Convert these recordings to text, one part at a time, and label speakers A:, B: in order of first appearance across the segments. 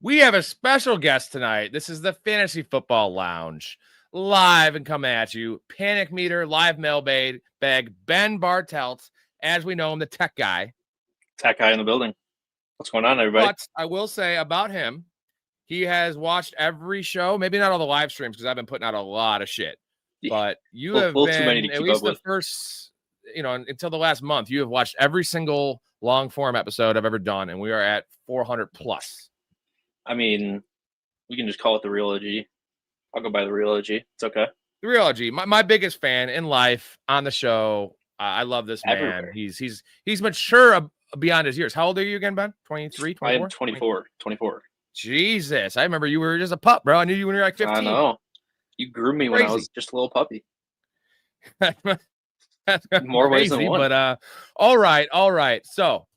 A: We have a special guest tonight. This is the Fantasy Football Lounge, live and coming at you. Panic Meter, live mailbag, Ben Bartelt, as we know him, the tech guy.
B: Tech guy in the building. What's going on, everybody?
A: But I will say about him, he has watched every show, maybe not all the live streams because I've been putting out a lot of shit. But you have been,
B: too many to
A: at least the first, until the last month, you have watched every single long form episode I've ever done, and we are at 400 plus.
B: I mean, we can just call it the real OG. I'll go by the real OG. It's okay.
A: The real OG, my biggest fan in life, on the show. I love this man.
B: Everywhere.
A: He's mature beyond his years. How old are you again, Ben? 23, 24?
B: I am 24.
A: Jesus. I remember you were just a pup, bro. I knew you when you were like 15.
B: I know. You grew me when I was just a little puppy.
A: That's
B: more
A: crazy,
B: ways than one.
A: But all right. So,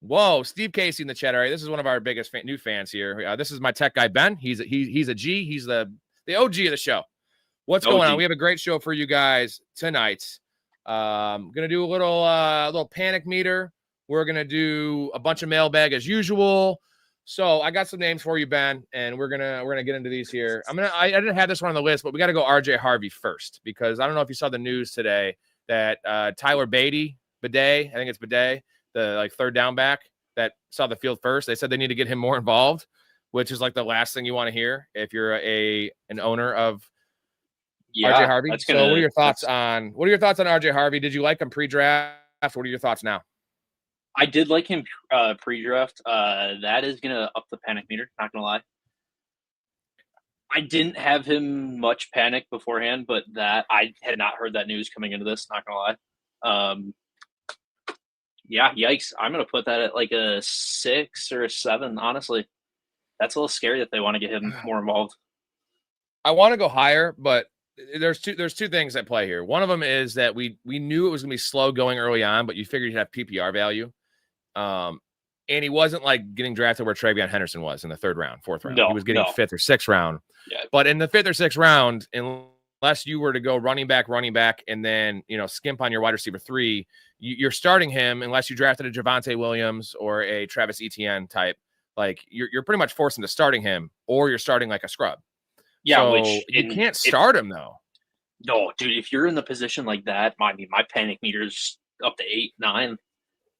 A: whoa, Steve Casey in the chat. All right, this is one of our biggest new fans here. This is my tech guy, Ben. He's a G. He's the OG of the show. What's going on? We have a great show for you guys tonight. Gonna do a little panic meter. We're gonna do a bunch of mailbag as usual. So I got some names for you, Ben, and we're gonna get into these here. I didn't have this one on the list, but we got to go RJ Harvey first because I don't know if you saw the news today that Tyler Bidet, I think it's Bidet, the third down back that saw the field first. They said they need to get him more involved, which is like the last thing you want to hear if you're an owner of RJ Harvey. So what are your thoughts on RJ Harvey? Did you like him pre-draft? What are your thoughts now?
B: I did like him pre-draft. That is going to up the panic meter, not going to lie. I didn't have him much panic beforehand, but that I had not heard that news coming into this, not going to lie. Yeah, yikes. I'm going to put that at like a 6 or a 7, honestly. That's a little scary that they want to get him more involved.
A: I want to go higher, but there's two things at play here. One of them is that we knew it was going to be slow going early on, but you figured he'd have PPR value. And he wasn't like getting drafted where Travion Henderson was in the 3rd round, 4th round. He was getting 5th or 6th round.
B: Yeah.
A: But in the 5th or 6th round, unless you were to go running back, and then, skimp on your wide receiver 3, you're starting him unless you drafted a Javonte Williams or a Travis Etienne type. Like you're pretty much forcing to starting him, or you're starting like a scrub.
B: Yeah,
A: so you can't start him though.
B: No, dude, if you're in the position like that, my panic meter's up to 8, 9.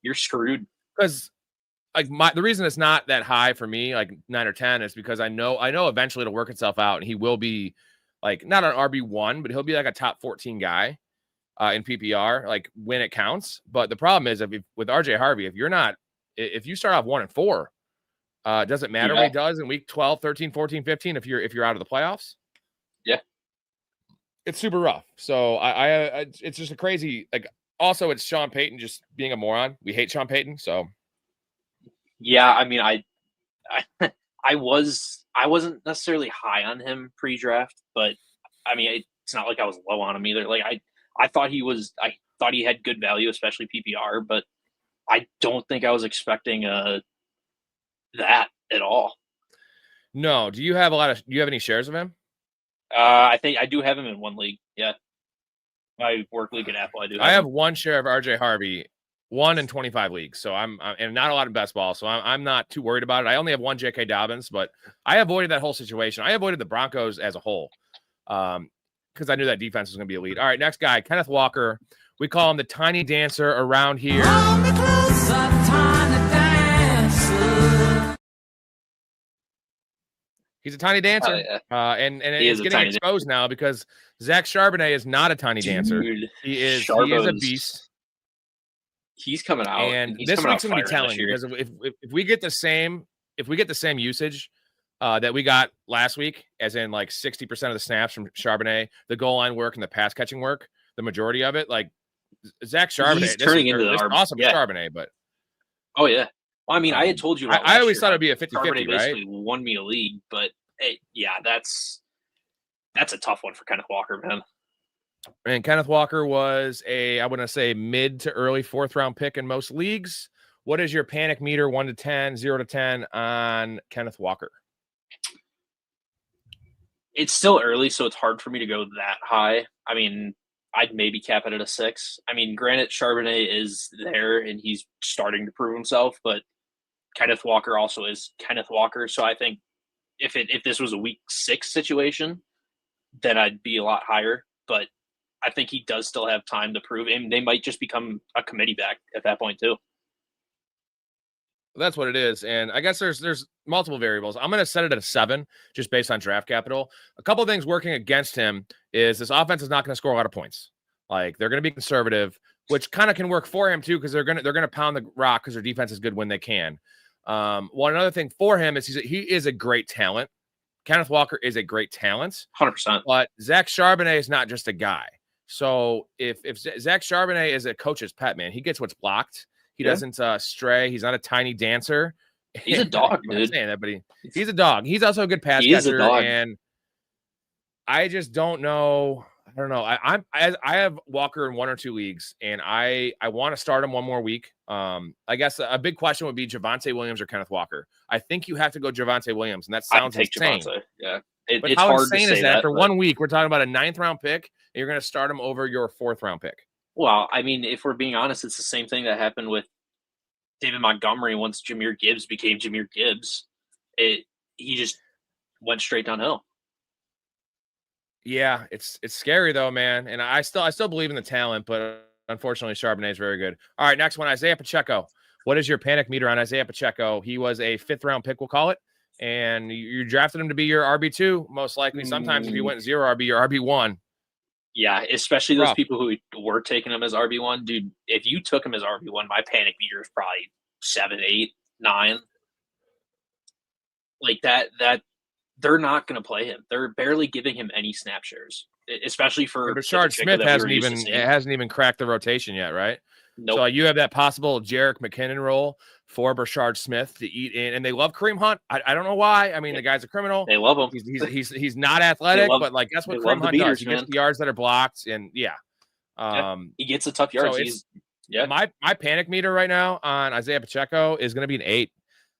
B: You're screwed.
A: Because the reason it's not that high for me, like 9 or 10, is because I know eventually it'll work itself out, and he will be like not an RB1, but he'll be like a top 14 guy in PPR, like when it counts. But the problem is with RJ Harvey, if you start off 1 and 4, doesn't matter what he does in week 12, 13, 14, 15 if you're out of the playoffs.
B: Yeah.
A: It's super rough. So I it's just a crazy, like, also it's Sean Payton just being a moron. We hate Sean Payton, so
B: yeah, I mean I wasn't necessarily high on him pre-draft, but I mean it's not like I was low on him either. Like I thought he had good value, especially PPR, but I don't think I was expecting that at all.
A: No. Do you have any shares of him?
B: I think I do have him in one league. Yeah. My work league at Apple. I
A: have one share of RJ Harvey, 1 in 25 leagues. So I'm and not a lot of best ball. So I'm not too worried about it. I only have one J.K. Dobbins, but I avoided that whole situation. I avoided the Broncos as a whole. Because I knew that defense was going to be elite. All right, next guy, Kenneth Walker. We call him the tiny dancer around here. He's a tiny dancer.
B: Yeah.
A: And it's getting exposed now because Zach Charbonnet is not a tiny dancer. He is a beast.
B: He's coming out.
A: And this week's going to be telling because if we get the same usage that we got last week, as in like 60% of the snaps from Charbonnet, the goal line work and the pass catching work, the majority of it, like Zach Charbonnet,
B: he's turning into the
A: awesome Charbonnet, but
B: oh yeah. Well, I mean, I had told you.
A: I always thought it'd be a 50-50,
B: right? Basically won me a league, but that's a tough one for Kenneth Walker, man.
A: And Kenneth Walker was I want to say mid to early 4th round pick in most leagues. What is your panic meter 1 to 10, 0 to 10 on Kenneth Walker?
B: It's still early, so it's hard for me to go that high. I mean, I'd maybe cap it at a 6. I mean, granted, Charbonnet is there and he's starting to prove himself, but Kenneth Walker also is Kenneth Walker. So I think if this was a week 6 situation, then I'd be a lot higher. But I think he does still have time to prove, and they might just become a committee back at that point too.
A: That's what it is. And I guess there's multiple variables. I'm going to set it at a 7 just based on draft capital. A couple of things working against him is this offense is not going to score a lot of points. Like, they're going to be conservative, which kind of can work for him too, because they're going to pound the rock because their defense is good when they can. One other thing for him is he is a great talent. Kenneth Walker is a great talent.
B: 100%.
A: But Zach Charbonnet is not just a guy. So if Zach Charbonnet is a coach's pet, man, he gets what's blocked. He doesn't stray. He's not a tiny dancer.
B: He's a dog, dude.
A: Saying that, but he's a dog. He's also a good pass catcher. And I just don't know. I don't know. I have Walker in 1 or 2 leagues, and I want to start him one more week. I guess a big question would be Javonte Williams or Kenneth Walker. I think you have to go Javonte Williams, and that sounds insane.
B: Javonte. Yeah,
A: but
B: it's
A: how
B: hard
A: insane
B: to
A: is
B: say
A: that?
B: that
A: After 1 week, we're talking about a 9th round pick, and you're going to start him over your 4th round pick.
B: Well, I mean, if we're being honest, it's the same thing that happened with David Montgomery once Jahmyr Gibbs became Jahmyr Gibbs. He just went straight downhill.
A: Yeah, it's scary though, man. And I still believe in the talent, but unfortunately, Charbonnet is very good. All right, next one, Isaiah Pacheco. What is your panic meter on Isaiah Pacheco? He was a 5th round pick, we'll call it, and you drafted him to be your RB2, most likely. Sometimes if you went 0 RB, your RB1.
B: Yeah, especially those people who were taking him as RB1. Dude, if you took him as RB1, my panic meter is probably 7, 8, 9. Like that they're not going to play him. They're barely giving him any snap shares, especially for
A: Rashard Smith hasn't even cracked the rotation yet, right?
B: Nope.
A: So you have that possible Jerick McKinnon role for Rashard Smith to eat in, and they love Kareem Hunt. I don't know why. I mean, the guy's a criminal.
B: They love him.
A: He's not athletic, but like that's what Kareem Hunt does. He gets the yards that are blocked, and
B: he gets the tough yards.
A: So my panic meter right now on Isaiah Pacheco is going to be an 8,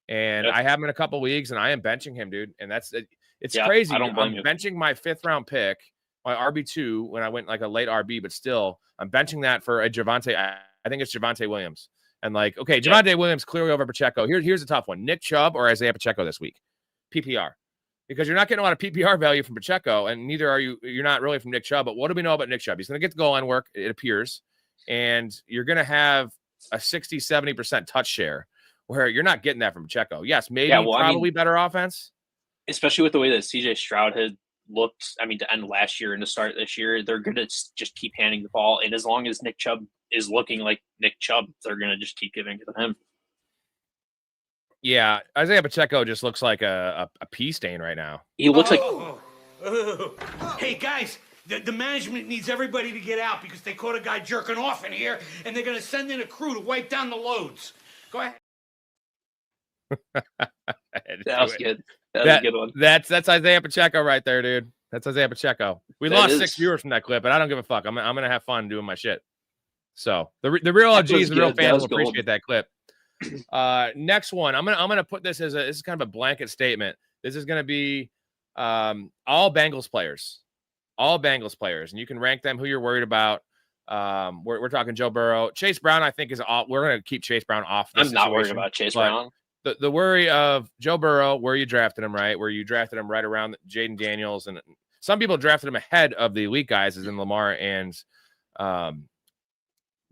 A: and I have him in a couple leagues, and I am benching him, dude. And it's crazy. I'm benching my 5th round pick, my RB2, when I went like a late RB, but still I'm benching that for a Javonte. I think it's Javonte Williams. And like, okay, Javonte Williams clearly over Pacheco. Here's a tough one. Nick Chubb or Isaiah Pacheco this week? PPR. Because you're not getting a lot of PPR value from Pacheco, and neither are you. You're not really from Nick Chubb. But what do we know about Nick Chubb? He's going to get the goal line work, it appears. And you're going to have a 60, 70% touch share where you're not getting that from Pacheco. Yes, maybe probably better offense.
B: Especially with the way that CJ Stroud had looked, I mean, to end last year and to start this year, they're going to just keep handing the ball. And as long as Nick Chubb is looking like Nick Chubb, they're going to just keep giving it to him.
A: Yeah, Isaiah Pacheco just looks like a pea stain right now.
B: He looks like...
C: Hey, guys, the management needs everybody to get out because they caught a guy jerking off in here, and they're going to send in a crew to wipe down the loads. Go ahead.
B: That was good. That was a good one.
A: That's Isaiah Pacheco right there, dude. That's Isaiah Pacheco. We lost 6 viewers from that clip, but I don't give a fuck. I'm gonna have fun doing my shit. So the real OGs, the real fans will appreciate that clip. Next one, I'm gonna put this this is kind of a blanket statement. This is gonna be all Bengals players, and you can rank them who you're worried about. We're talking Joe Burrow, Chase Brown. I think is off. We're gonna keep Chase Brown off.
B: I'm not worried about Chase Brown.
A: The worry of Joe Burrow, where you drafted him, right? Where you drafted him right around Jaden Daniels, and some people drafted him ahead of the elite guys, as in Lamar and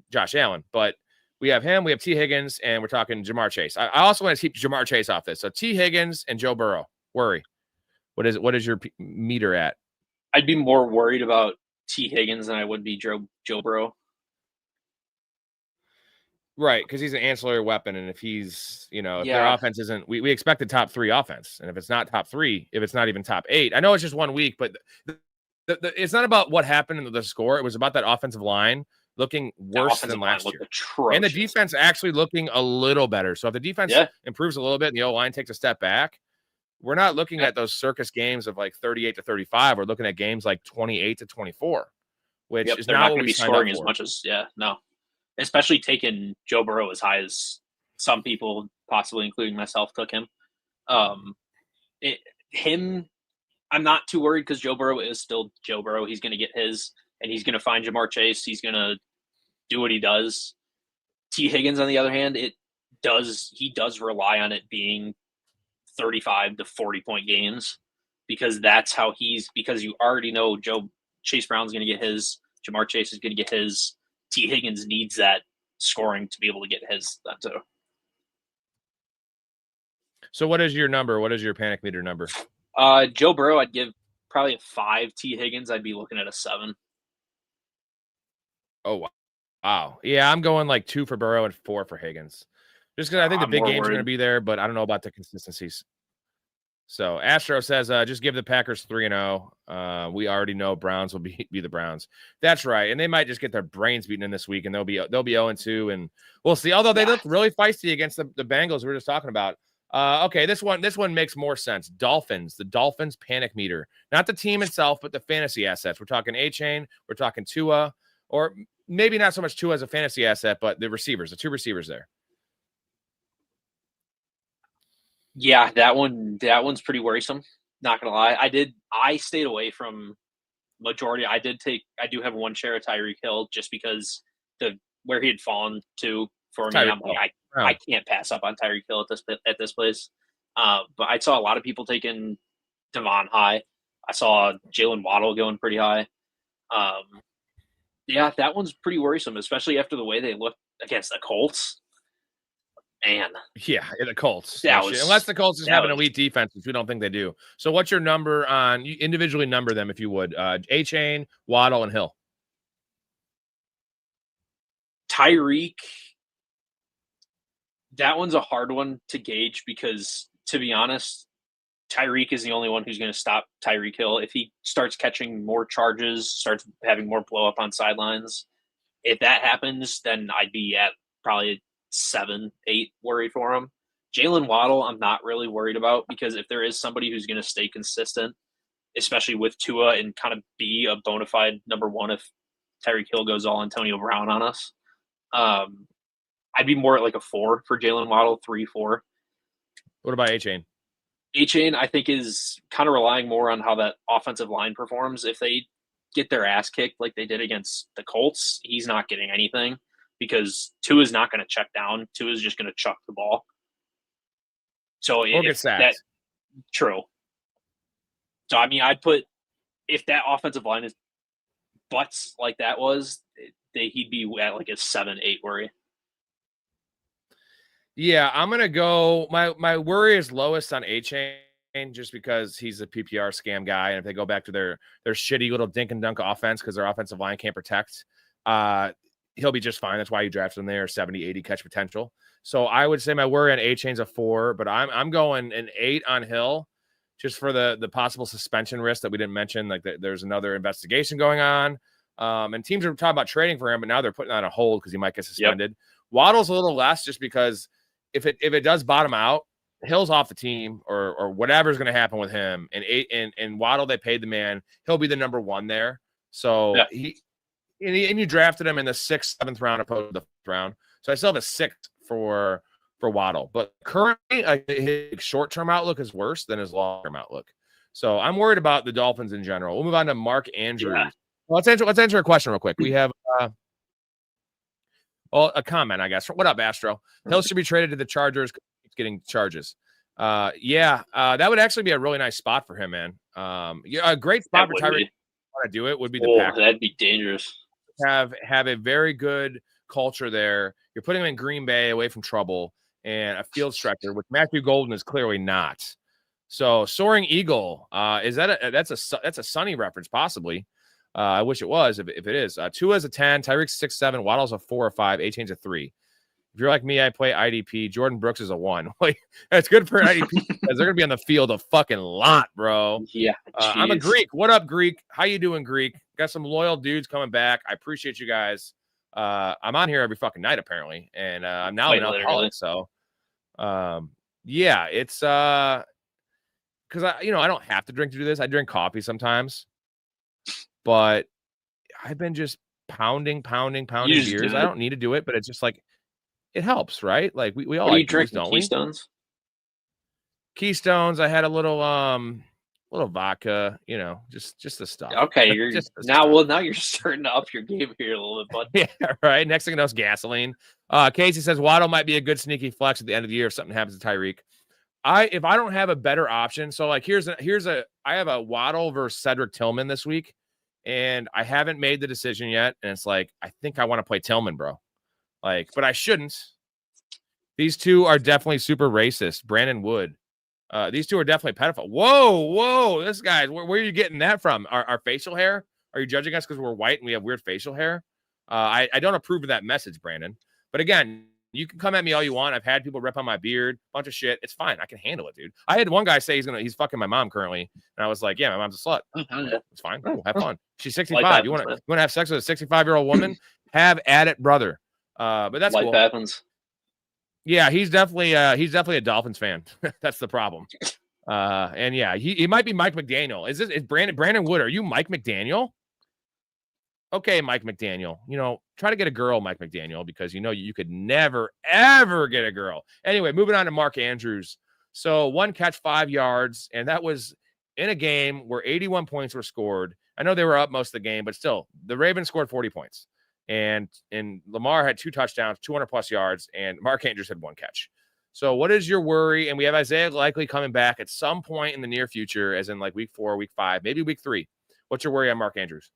A: Josh Allen. But we have him, we have T. Higgins, and we're talking Jamar Chase. I also want to keep Jamar Chase off this. So T. Higgins and Joe Burrow, worry. What is your meter at?
B: I'd be more worried about T. Higgins than I would be Joe Burrow.
A: Right, because he's an ancillary weapon, and if he's, if their offense isn't, we expect a top 3 offense, and if it's not top 3, if it's not even top 8, I know it's just 1 week, but it's not about what happened in the score. It was about that offensive line looking worse than last year, and the defense actually looking a little better. So if the defense improves a little bit and the O-line takes a step back, we're not looking at those circus games of like 38-35. We're looking at games like 28-24, which is
B: they're
A: not
B: not going
A: to
B: be scoring as much as especially taking Joe Burrow as high as some people, possibly including myself, took him. I'm not too worried because Joe Burrow is still Joe Burrow. He's going to get his, and he's going to find Jamar Chase. He's going to do what he does. T. Higgins, on the other hand, does rely on it being 35 to 40-point games because that's how because you already know Chase Brown's going to get his, Jamar Chase is going to get his, T. Higgins needs that scoring to be able to get his that too.
A: So what is your number? What is your panic meter number?
B: Joe Burrow, I'd give probably a 5. T. Higgins, I'd be looking at a 7.
A: Oh, wow. Yeah, I'm going like 2 for Burrow and 4 for Higgins. Just because I think the big games are going to be there, but I don't know about the consistencies. So Astro says, just give the Packers 3-0. We already know Browns will be the Browns. That's right. And they might just get their brains beaten in this week, and they'll be 0-2, and we'll see. Although they look really feisty against the Bengals we were just talking about. Okay, this one makes more sense. Dolphins, the Dolphins panic meter. Not the team itself, but the fantasy assets. We're talking A-Chain, we're talking Tua, or maybe not so much Tua as a fantasy asset, but the receivers, the 2 receivers there.
B: Yeah, that one's pretty worrisome. Not gonna lie. I stayed away from majority. I do have one share of Tyreek Hill just because where he had fallen to for me. I'm like, I can't pass up on Tyreek Hill at this place. But I saw a lot of people taking Devon high. I saw Jalen Waddle going pretty high. Yeah, that one's pretty worrisome, especially after the way they looked against the Colts. Man.
A: Yeah, the Colts. Unless the Colts just have an elite defense, which we don't think they do. So what's your number on, you individually number them if you would, A-Chain, Waddle, and Hill?
B: Tyreek, that one's a hard one to gauge because, to be honest, Tyreek is the only one who's going to stop Tyreek Hill. If he starts catching more charges, starts having more blow up on sidelines, if that happens, then I'd be at probably 7-8 worried for him. Jalen Waddle, I'm not really worried about because if there is somebody who's going to stay consistent, especially with Tua, and kind of be a bona fide number one if Tyreek Hill goes all Antonio Brown on us, I'd be more at like a 4 for Jalen Waddle, 3-4.
A: What about A-Chain?
B: A-Chain, I think, is kind of relying more on how that offensive line performs. If they get their ass kicked like they did against the Colts, he's not getting anything. Because Tua is not going to check down. Tua is just going to chuck the ball. So true. So I mean, I'd put, if that offensive line is butts like that was, he'd be at like a 7-8 worry.
A: Yeah, I'm gonna go. My worry is lowest on A-Chain just because he's a PPR scam guy, and if they go back to their shitty little dink and dunk offense because their offensive line can't protect, he'll be just fine. That's why you drafted him there, 70, 80 catch potential. So I would say my worry on A-Chain's a 4, but I'm going an 8 on Hill just for the possible suspension risk that we didn't mention. Like there's another investigation going on. And teams are talking about trading for him, but now they're putting on a hold because he might get suspended. Yep. Waddle's a little less just because if it does bottom out, Hill's off the team or whatever's going to happen with him. And Waddle, they paid the man. He'll be the number 1 there. So And you drafted him in the 6th, 7th round opposed to the 5th round. So I still have a 6th for Waddle. But currently, his short-term outlook is worse than his long-term outlook. So I'm worried about the Dolphins in general. We'll move on to Mark Andrews. Yeah. Well, let's answer a question real quick. We have a comment, I guess. What up, Astro? Hill should be traded to the Chargers. Keeps getting charges. That would actually be a really nice spot for him, man. A great spot for Tyreek. Want to do it would be the Packers.
B: That'd be dangerous.
A: Have a very good culture there. You're putting him in Green Bay away from trouble and a field stretcher, which Matthew Golden is clearly not. So Soaring Eagle, that's a Sunny reference possibly. I wish it was if it is. Tua's a 10, Tyreek's 6-7, Waddle's a 4 or 5, A-Chain's a 3. If you're like me, I play IDP. Jordan Brooks is a 1. That's good for an IDP because they're gonna be on the field a fucking lot, bro.
B: Yeah.
A: I'm a Greek. What up, Greek? How you doing, Greek? Got some loyal dudes coming back. I appreciate you guys. I'm on here every fucking night apparently, and I'm now an alcoholic. So, it's because I don't have to drink to do this. I drink coffee sometimes, but I've been just pounding beers. I don't need to do it, but it's just like. It helps, right? Like we all like
B: drink, don't Keystones?
A: Keystones. I had a little vodka, just the stuff.
B: Okay, now you're starting to up your game here a little bit, bud.
A: Yeah, right. Next thing you know, it's gasoline. Casey says Waddle might be a good sneaky flex at the end of the year if something happens to Tyreek. If I don't have a better option, so like I have a Waddle versus Cedric Tillman this week, and I haven't made the decision yet. And it's like, I think I want to play Tillman, bro. Like, but I shouldn't. These two are definitely super racist. Brandon Wood. These two are definitely pedophile. Whoa. This guy, where are you getting that from? Our facial hair? Are you judging us because we're white and we have weird facial hair? I don't approve of that message, Brandon. But again, you can come at me all you want. I've had people rip on my beard, bunch of shit. It's fine. I can handle it, dude. I had one guy say he's fucking my mom currently. And I was like, yeah, my mom's a slut. It's fine. Cool. Have fun. She's 65.
B: Life
A: You want
B: happens,
A: to have sex with a 65-year-old woman? Have at it, brother. But that's
B: Life
A: cool.
B: happens.
A: Yeah, he's definitely a Dolphins fan. That's the problem. And yeah, he might be Mike McDaniel. Is Brandon Wood? Are you Mike McDaniel? Okay, Mike McDaniel. Try to get a girl, Mike McDaniel, because you could never ever get a girl. Anyway, moving on to Mark Andrews. So 1 catch, 5 yards, and that was in a game where 81 points were scored. I know they were up most of the game, but still, the Ravens scored 40 points. And Lamar had 2 touchdowns, 200+ yards, and Mark Andrews had 1 catch. So what is your worry? And we have Isaiah likely coming back at some point in the near future, as in like week 4, week 5, maybe week 3. What's your worry on Mark Andrews?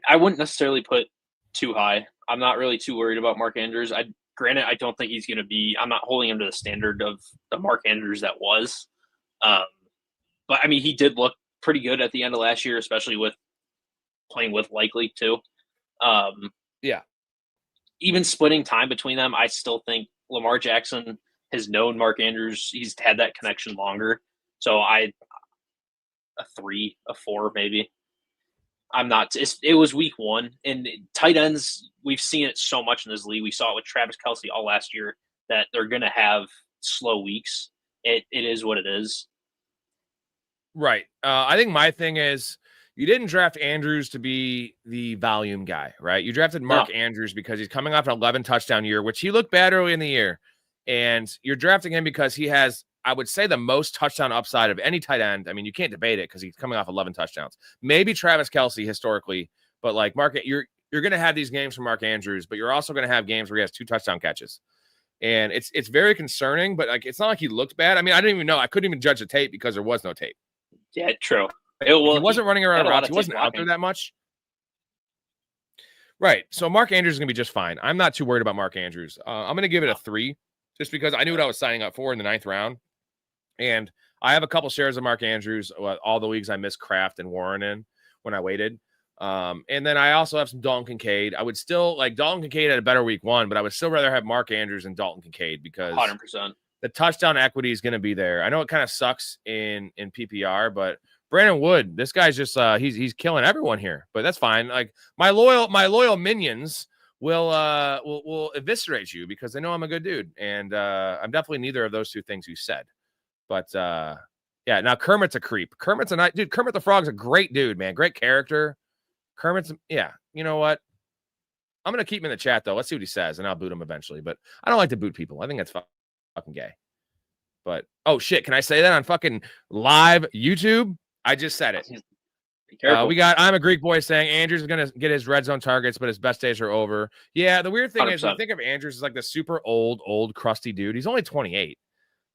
B: I wouldn't necessarily put too high. I'm not really too worried about Mark Andrews. Granted, I don't think he's going to be – I'm not holding him to the standard of the Mark Andrews that was. But, I mean, he did look pretty good at the end of last year, especially with playing with Likely too.
A: Yeah.
B: Even splitting time between them, I still think Lamar Jackson has known Mark Andrews. He's had that connection longer. So a 3, a 4 maybe. I'm not. It was week 1, and tight ends. We've seen it so much in this league. We saw it with Travis Kelce all last year that they're going to have slow weeks. It is what it is.
A: Right. I think my thing is you didn't draft Andrews to be the volume guy, right? You drafted Mark Andrews because he's coming off an 11 touchdown year, which he looked bad early in the year, and you're drafting him because he has, I would say, the most touchdown upside of any tight end. I mean, you can't debate it because he's coming off 11 touchdowns. Maybe Travis Kelce historically, but like Mark, you're going to have these games from Mark Andrews, but you're also going to have games where he has 2 touchdown catches. And it's very concerning, but like it's not like he looked bad. I mean, I didn't even know. I couldn't even judge the tape because there was no tape.
B: Yeah, true.
A: He wasn't running around routes. He wasn't out there that much. Right. So Mark Andrews is going to be just fine. I'm not too worried about Mark Andrews. I'm going to give it a 3 just because I knew what I was signing up for in the 9th round. And I have a couple shares of Mark Andrews, all the leagues I missed Kraft and Warren in when I waited. And then I also have some Dalton Kincaid. I would still like Dalton Kincaid had a better week 1, but I would still rather have Mark Andrews than Dalton Kincaid because
B: 100%.
A: The touchdown equity is going to be there. I know it kind of sucks in PPR, but Brandon Wood, this guy's just he's killing everyone here. But that's fine. Like my loyal minions will eviscerate you because they know I'm a good dude, and I'm definitely neither of those 2 things you said. But yeah, now Kermit's a creep. Kermit's a nice dude. Kermit the Frog's a great dude, man. Great character. Yeah. You know what? I'm gonna keep him in the chat though. Let's see what he says, and I'll boot him eventually. But I don't like to boot people. I think that's fucking gay. But oh shit, can I say that on fucking live YouTube? I just said it.
B: Be careful.
A: We got I'm a Greek boy saying Andrews is gonna get his red zone targets, but his best days are over. Yeah, the weird thing
B: 100%.
A: is you think of Andrews as like the super old crusty dude. He's only 28.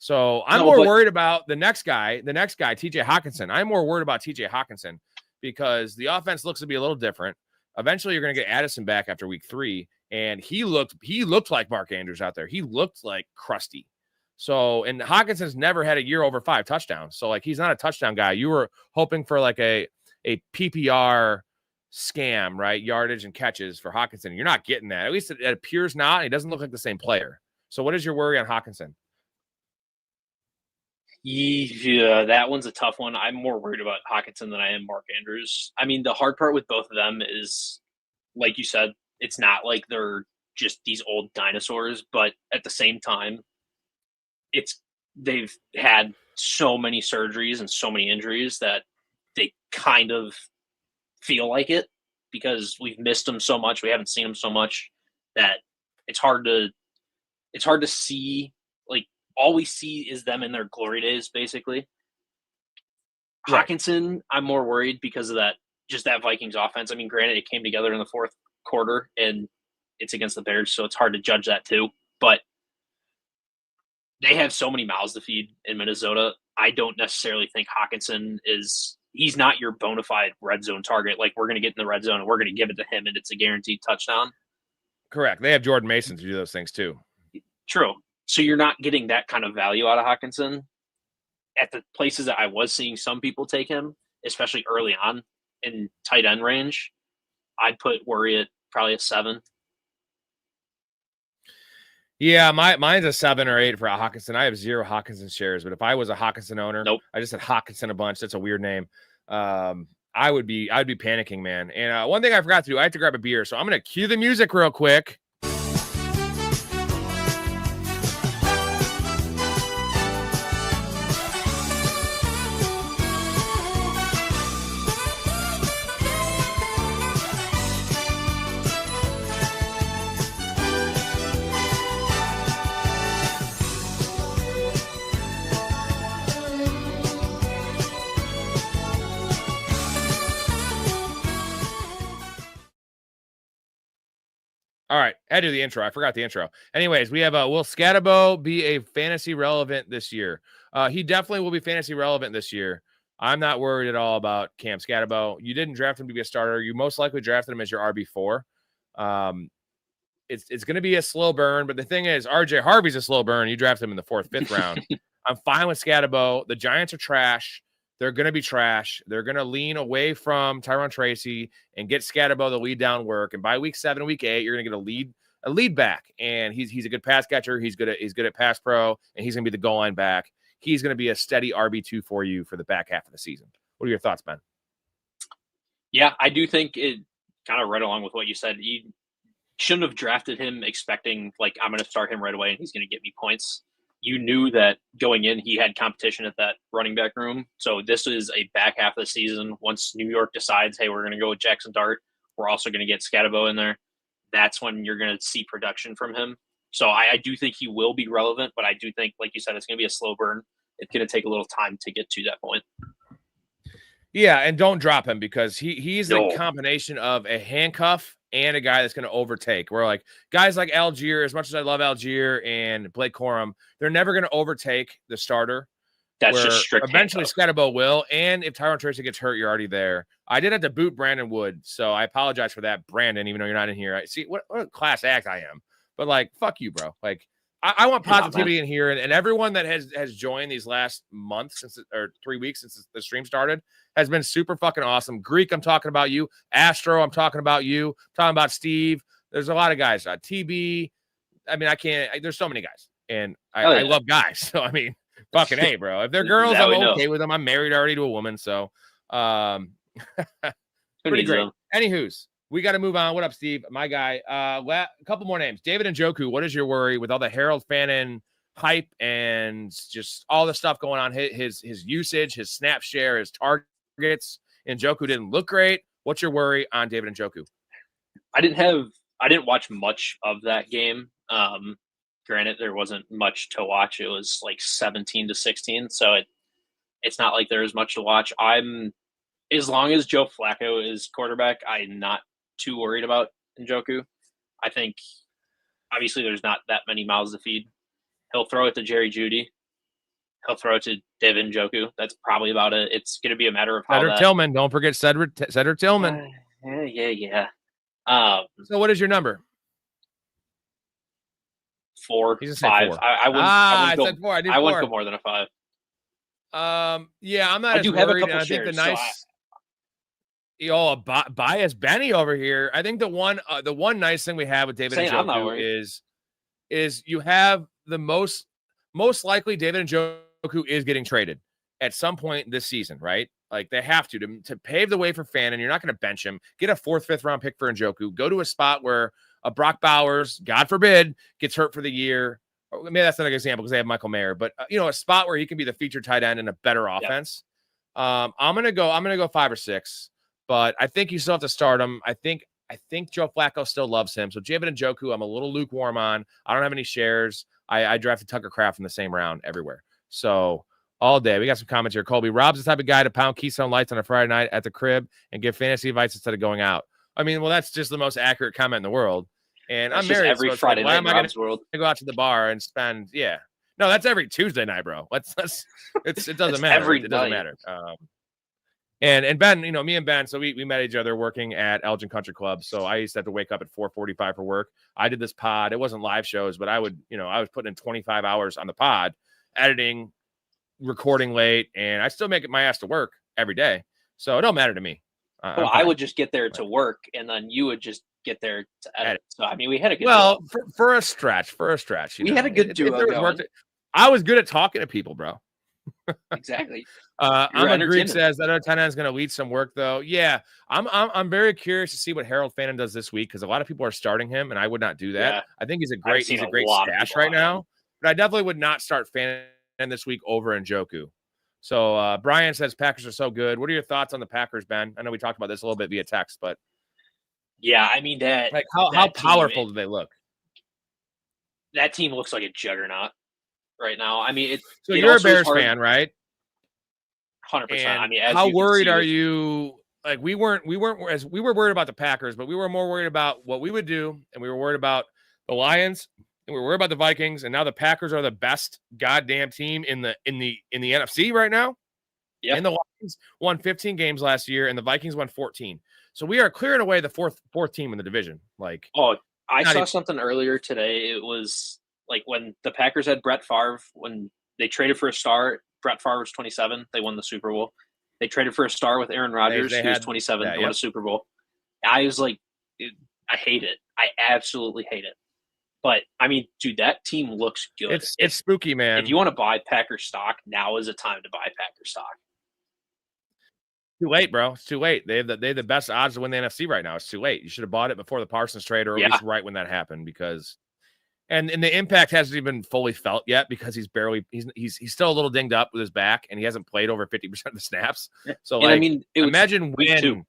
A: So I'm more worried about the next guy, TJ Hockenson. I'm more worried about TJ Hockenson because the offense looks to be a little different. Eventually, you're going to get Addison back after week 3, and he looked like Mark Andrews out there. He looked like crusty. So, and Hockenson's never had a year over 5 touchdowns. So, like, he's not a touchdown guy. You were hoping for like a PPR scam, right? Yardage and catches for Hockenson. You're not getting that. At least it appears not. He doesn't look like the same player. So, what is your worry on Hockenson?
B: Yeah, that one's a tough one. I'm more worried about Hockenson than I am Mark Andrews. I mean, the hard part with both of them is, like you said, it's not like they're just these old dinosaurs, but at the same time, they've had so many surgeries and so many injuries that they kind of feel like it because we've missed them so much. We haven't seen them so much that it's hard to see. Like, all we see is them in their glory days, basically. Right. Hockenson, I'm more worried because of that Vikings offense. I mean, granted, it came together in the quarter, and it's against the Bears, so it's hard to judge that too. But they have so many mouths to feed in Minnesota. I don't necessarily think Hockenson he's not your bona fide red zone target. Like, we're going to get in the red zone and we're going to give it to him and it's a guaranteed touchdown.
A: Correct. They have Jordan Mason to do those things too.
B: True. So you're not getting that kind of value out of Hockenson. At the places that I was seeing some people take him, especially early on in tight end range, I'd put Worry at probably a 7.
A: Yeah, mine's a 7 or 8 for a Hockenson. I have 0 Hockenson shares, but if I was a Hockenson owner, I just said Hockenson a bunch. That's a weird name. I'd be panicking, man. And one thing I forgot to do, I have to grab a beer, so I'm gonna cue the music real quick. All right, I had to do the intro. I forgot the intro. Anyways, we have will Skattebo be a fantasy relevant this year? He definitely will be fantasy relevant this year. I'm not worried at all about Cam Skattebo. You didn't draft him to be a starter. You most likely drafted him as your RB4. It's going to be a slow burn, but the thing is, RJ Harvey's a slow burn. You draft him in the 4th, 5th round. I'm fine with Skattebo. The Giants are trash. They're going to be trash. They're going to lean away from Tyron Tracy and get Skattebo the lead down work. And by week 7, week 8, you're going to get a lead back. And he's a good pass catcher. He's good at pass pro, and he's going to be the goal line back. He's going to be a steady RB2 for you for the back half of the season. What are your thoughts, Ben?
B: Yeah, I do think it kind of right along with what you said. You shouldn't have drafted him expecting, like, I'm going to start him right away and he's going to get me points. You knew that going in, he had competition at that running back room. So this is a back half of the season. Once New York decides, hey, we're going to go with Jackson Dart, we're also going to get Skattebo in there. That's when you're going to see production from him. So I do think he will be relevant, but I do think, like you said, it's going to be a slow burn. It's going to take a little time to get to that point.
A: Yeah, and don't drop him because he's the combination of a handcuff and a guy that's going to overtake. We're like guys like Algier, as much as I love Algier and Blake Corum, they're never going to overtake the starter.
B: That's just strict.
A: Eventually, Skattebo will, and if Tyron Tracy gets hurt, you're already there. I did have to boot Brandon Wood, so I apologize for that, Brandon. Even though you're not in here, I see what a class act I am. But like, fuck you, bro. Like, I want positivity in here, and everyone that has joined these last months or 3 weeks since the stream started has been super fucking awesome. Greek, I'm talking about you. Astro, I'm talking about you. I'm talking about Steve. There's a lot of guys. TB. I mean, there's so many guys, and I love guys. So I mean, fucking hey, bro. If they're girls, I'm okay with them. I'm married already to a woman, so pretty great. Anywho's. We got to move on. What up, Steve? My guy. A couple more names. David Njoku, what is your worry with all the Harold Fannin hype and just all the stuff going on? His usage, his snap share, his targets. Njoku didn't look great. What's your worry on David Njoku?
B: I didn't watch much of that game. Granted, there wasn't much to watch. It was like 17-16, so it's not like there is much to watch. As long as Joe Flacco is quarterback, I'm not too worried about Njoku. I think obviously there's not that many mouths to feed. He'll throw it to Jerry Jeudy. He'll throw it to David Njoku. That's probably about it. It's going to be a matter of how
A: Cedric Tillman. Don't forget Cedric Tillman.
B: Yeah.
A: So what is your number?
B: 4,
A: He's
B: 5.
A: 4.
B: I
A: said 4. I
B: wouldn't go more than a 5.
A: Yeah, I'm not.
B: I do have a couple shares.
A: I think bias Benny over here. I think the one nice thing we have with David Njoku is you have the most likely David Njoku is getting traded at some point this season, right? Like they have to pave the way for Fannin. You're not going to bench him. Get a 4th, 5th round pick for Njoku. Go to a spot where a Brock Bowers, God forbid, gets hurt for the year. Or maybe that's not an example because they have Michael Mayer, but a spot where he can be the featured tight end in a better offense. Yep. I'm gonna go 5 or 6. But I think you still have to start him. I think Joe Flacco still loves him. So David Njoku, I'm a little lukewarm on. I don't have any shares. I drafted Tucker Kraft in the same round everywhere. So all day. We got some comments here. Colby, Rob's the type of guy to pound Keystone Lights on a Friday night at the crib and give fantasy advice instead of going out. I mean, well, that's just the most accurate comment in the world. And
B: That's
A: I'm
B: just
A: married,
B: every
A: so it's
B: Friday
A: like, why
B: night
A: am
B: in
A: I going
B: Rob's world.
A: to go out to the bar and spend? Yeah, no, that's every Tuesday night, bro. It doesn't
B: It's
A: matter.
B: every
A: It doesn't
B: night.
A: matter. And Ben, me and Ben, so we met each other working at Elgin Country Club. So I used to have to wake up at 4:45 for work. I did this pod. It wasn't live shows, but I was putting in 25 hours on the pod, editing, recording late, and I still make it my ass to work every day. So it don't matter to me.
B: Well, I would just get there to work, and then you would just get there to edit. So I mean, we had a good.
A: Well, for a stretch,
B: we had a good duo going.
A: I was good at talking to people, bro.
B: Exactly.
A: I'm a Greek says that other tight end is going to lead some work, though. Yeah, I'm very curious to see what Harold Fannin does this week because a lot of people are starting him, and I would not do that. Yeah. I think he's a great stash right now, but I definitely would not start Fannin this week over Njoku. So Brian says Packers are so good. What are your thoughts on the Packers, Ben? I know we talked about this a little bit via text, but
B: yeah, I mean that.
A: Like how powerful do they look?
B: That team looks like a juggernaut right now. I mean,
A: so you're a Bears fan, right?
B: 100%. I mean,
A: how worried are you? Like we were worried about the Packers, but we were more worried about what we would do, and we were worried about the Lions, and we were worried about the Vikings, and now the Packers are the best goddamn team in the NFC right now. Yeah, and the Lions won 15 games last year, and the Vikings won 14. So we are clearing away the fourth team in the division. Like,
B: I saw something earlier today. It was like when the Packers had Brett Favre, when they traded for a star. Brett Favre was 27. They won the Super Bowl. They traded for a star with Aaron Rodgers. He was 27. They won a Super Bowl. I was like, dude, I hate it. I absolutely hate it. But, I mean, dude, that team looks good.
A: It's spooky, man.
B: If you want to buy Packers stock, now is the time to buy Packers stock.
A: Too late, bro. It's too late. They have the best odds to win the NFC right now. It's too late. You should have bought it before the Parsons trade, or at least right when that happened, because and the impact hasn't even fully felt yet because he's still a little dinged up with his back, and he hasn't played over 50% of the snaps. So like, I mean, imagine when.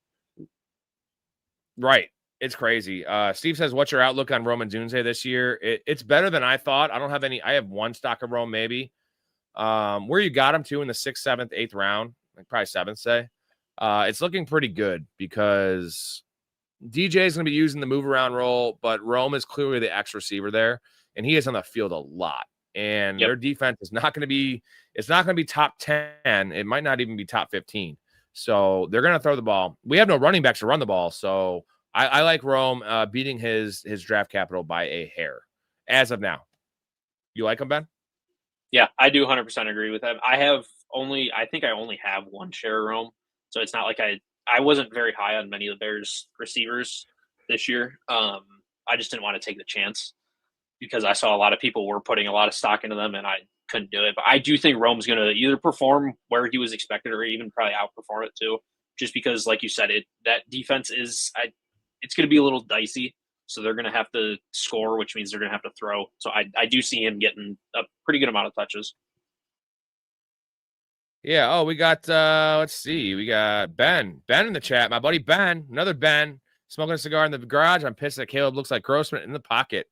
A: Right. It's crazy. Steve says, what's your outlook on Rome and Dunze this year? It's better than I thought. I don't have any. I have one stock of Rome, maybe. Where you got him to in the 6th, 7th, 8th round, like probably 7th, say. It's looking pretty good because DJ is going to be using the move around role, but Rome is clearly the X receiver there, and he is on the field a lot. And their defense is not going to be. It's not going to be top 10. It might not even be top 15. So they're going to throw the ball. We have no running backs to run the ball, so I like Rome beating his draft capital by a hair as of now. You like him, Ben?
B: Yeah, I do 100% agree with that. I think I only have one share of Rome, so it's not like I wasn't very high on many of the Bears receivers this year. I just didn't want to take the chance because I saw a lot of people were putting a lot of stock into them, and I couldn't do it. But I do think Rome's going to either perform where he was expected or even probably outperform it too, just because, like you said, that defense is it's going to be a little dicey. So they're going to have to score, which means they're going to have to throw. So I do see him getting a pretty good amount of touches.
A: Yeah. Oh, we got, let's see. We got Ben in the chat. My buddy Ben, another Ben, smoking a cigar in the garage. I'm pissed that Caleb looks like Grossman in the pocket.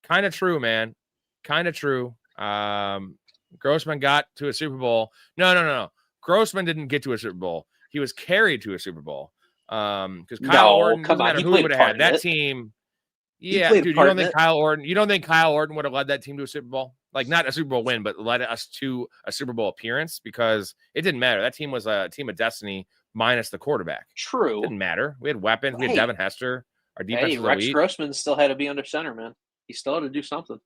A: Kind of true, man. Kind of true. Grossman got to a Super Bowl. No. Grossman didn't get to a Super Bowl. He was carried to a Super Bowl. Because Kyle Orton, doesn't matter who would have had that team. Yeah, dude, you don't think Kyle Orton would have led that team to a Super Bowl? Like, not a Super Bowl win, but led us to a Super Bowl appearance, because it didn't matter. That team was a team of destiny minus the quarterback.
B: True.
A: It didn't matter. We had weapons. We had Devin Hester. Our defense was
B: Rex
A: elite.
B: Grossman still had to be under center, man. He still had to do something.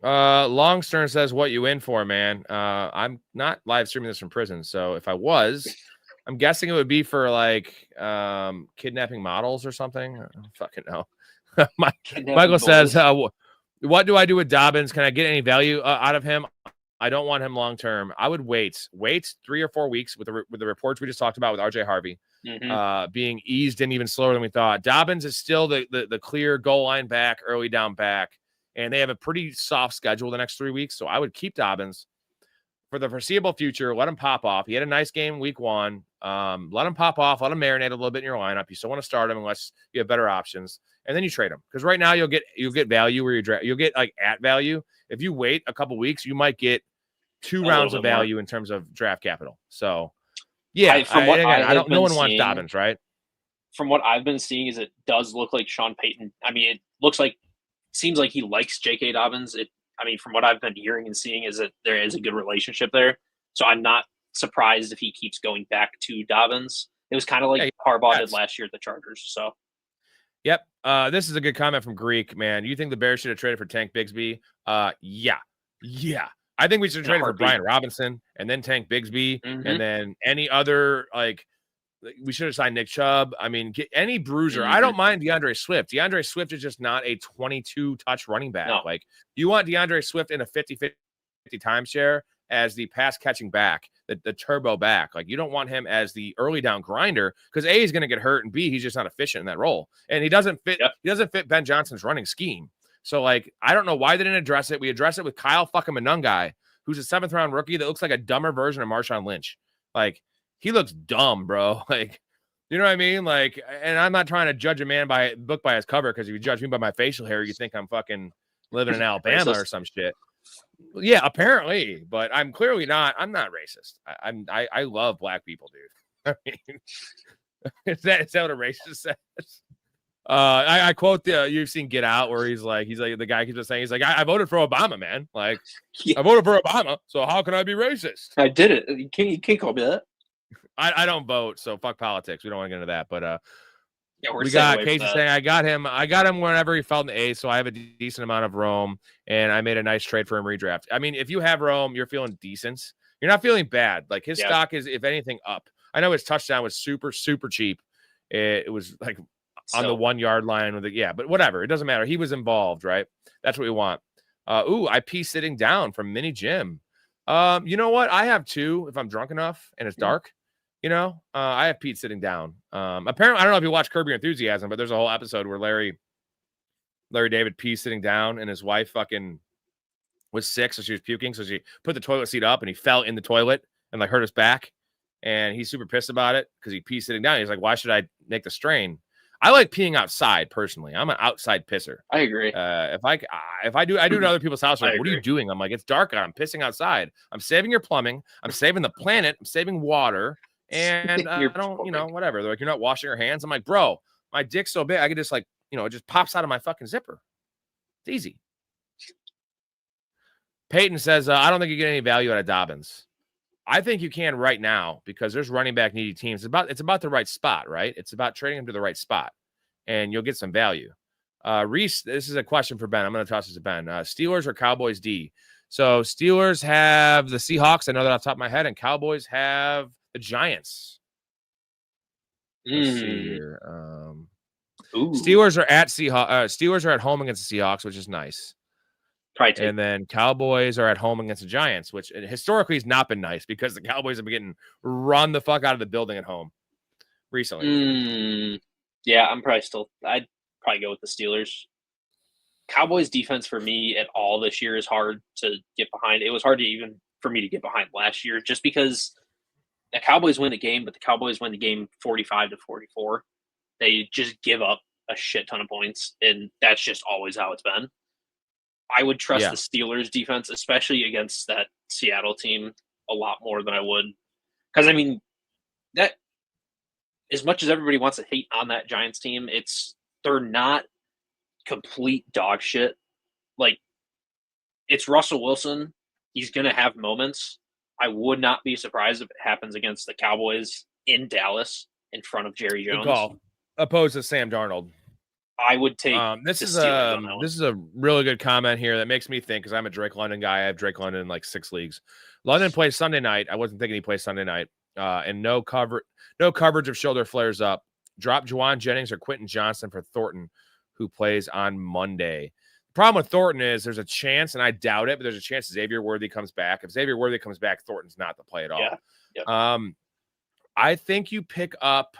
A: Longstern says, what you in for, man? I'm not live streaming this from prison, so if I was, I'm guessing it would be for like kidnapping models or something. I don't fucking know. Michael says, what do I do with Dobbins? Can I get any value out of him? I don't want him long term. I would wait 3 or 4 weeks with the reports we just talked about with RJ Harvey being eased in even slower than we thought. Dobbins is still the clear goal line back, early down back, and they have a pretty soft schedule the next 3 weeks. So I would keep Dobbins for the foreseeable future. Let him pop off. He had a nice game week 1. Let him pop off. Let him marinate a little bit in your lineup. You still want to start him unless you have better options, and then you trade him, because right now you'll get value where you'll get like at value. If you wait a couple weeks, you might get 2 rounds of value in terms of draft capital. So yeah, no one wants Dobbins, right?
B: from what I've been seeing is it does look like Sean Payton. I mean, seems like he likes J.K. Dobbins. From what I've been hearing and seeing is that there is a good relationship there. So I'm not surprised if he keeps going back to Dobbins. It was kind of like Harbaugh did last year at the Chargers. So,
A: yep. This is a good comment from Greek, man. You think the Bears should have traded for Tank Bigsby? Yeah. I think we should have traded for Brian Robinson and then Tank Bigsby and then any other, like, we should have signed Nick Chubb. I mean, get any bruiser. I don't mind DeAndre Swift. DeAndre Swift is just not a 22-touch running back.
B: No.
A: Like, you want DeAndre Swift in a 50-50 timeshare as the pass-catching back, the turbo back. Like, you don't want him as the early down grinder because A, he's going to get hurt, and B, he's just not efficient in that role. And he doesn't fit. Yep. He doesn't fit Ben Johnson's running scheme. So, like, I don't know why they didn't address it. We addressed it with Kyle fucking Monangai, who's a 7th-round rookie that looks like a dumber version of Marshawn Lynch. Like, he looks dumb, bro. Like, you know what I mean? Like, and I'm not trying to judge a man by book by his cover, because if you judge me by my facial hair, you think I'm fucking living in Alabama or some shit. Yeah, apparently, but I'm clearly not. I'm not racist. I love black people, dude. I mean, is that what a racist says? I quote you've seen Get Out, where he's like the guy keeps saying, he's like, I voted for Obama, man. Like, I voted for Obama, so how can I be racist?
B: I did it. You can't call me that.
A: I don't vote, so fuck politics. We don't want to get into that. But
B: yeah,
A: we got Casey saying I got him whenever he fell in the A, so I have a decent amount of Rome, and I made a nice trade for him redraft. I mean, if you have Rome, you're feeling decent. You're not feeling bad. Like, his stock is, if anything, up. I know his touchdown was super, super cheap. It was like on the 1 yard line with but whatever. It doesn't matter. He was involved, right? That's what we want. I pee sitting down from Mini Jim. You know what? I have two if I'm drunk enough and it's dark. You know, I have Pete sitting down. Apparently, I don't know if you watch Curb Your Enthusiasm, but there's a whole episode where Larry David pees sitting down, and his wife fucking was sick, so she was puking. So she put the toilet seat up, and he fell in the toilet and like hurt his back. And he's super pissed about it because he pees sitting down. He's like, why should I make the strain? I like peeing outside personally. I'm an outside pisser.
B: I agree.
A: If I do it at other people's house. Like, what are you doing? I'm like, it's dark out. I'm pissing outside. I'm saving your plumbing. I'm saving the planet. I'm saving water. And I don't, whatever. They're like, you're not washing your hands. I'm like, bro, my dick's so big, I could just like, it just pops out of my fucking zipper. It's easy. Peyton says, I don't think you get any value out of Dobbins. I think you can right now because there's running back needy teams. It's about the right spot, right? It's about trading him to the right spot, and you'll get some value. Reese, this is a question for Ben. I'm going to toss this to Ben. Steelers or Cowboys D? So Steelers have the Seahawks. I know that off the top of my head, and Cowboys have the Giants. Let's see here. Steelers are at Steelers are at home against the Seahawks, which is nice. And then Cowboys are at home against the Giants, which historically has not been nice because the Cowboys have been getting run the fuck out of the building at home recently.
B: Yeah, I'd probably go with the Steelers. Cowboys defense for me at all this year is hard to get behind. It was hard for me to get behind last year just because the Cowboys win the game, but the Cowboys win the game 45-44. They just give up a shit ton of points, and that's just always how it's been. I would trust the Steelers defense, especially against that Seattle team, a lot more than I would. Because, I mean, that as much as everybody wants to hate on that Giants team, they're not complete dog shit. Like, it's Russell Wilson. He's going to have moments. I would not be surprised if it happens against the Cowboys in Dallas in front of Jerry Jones.
A: Good call. Opposed to Sam Darnold.
B: I would take
A: this is a really good comment here that makes me think, because I'm a Drake London guy. I have Drake London in like 6 leagues. London plays Sunday night. I wasn't thinking he plays Sunday night. And no coverage of shoulder flares up. Drop Juwan Jennings or Quentin Johnson for Thornton, who plays on Monday. The problem with Thornton is there's a chance, and I doubt it, but there's a chance Xavier Worthy comes back. If Xavier Worthy comes back, Thornton's not the play at all.
B: Yeah. Yep.
A: I think you pick up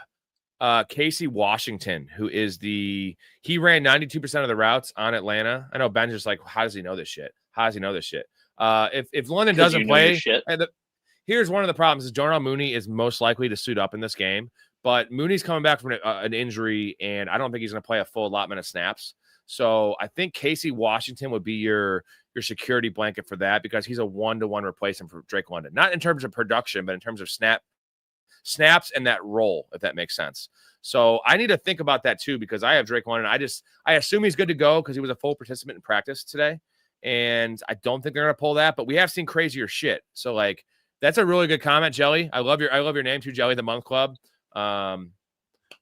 A: Casey Washington, who is he ran 92% of the routes on Atlanta. I know Ben's just like, how does he know this shit? If London doesn't play, here's one of the problems is Darnell Mooney is most likely to suit up in this game, but Mooney's coming back from an injury, and I don't think he's going to play a full allotment of snaps. So I think Casey Washington would be your security blanket for that, because he's a 1-to-1 replacement for Drake London. Not in terms of production, but in terms of snap snaps and that role, if that makes sense. So I need to think about that too, because I have Drake London. I assume he's good to go because he was a full participant in practice today. And I don't think they're going to pull that, but we have seen crazier shit. So like, that's a really good comment, Jelly. I love your name too, Jelly, the Month Club.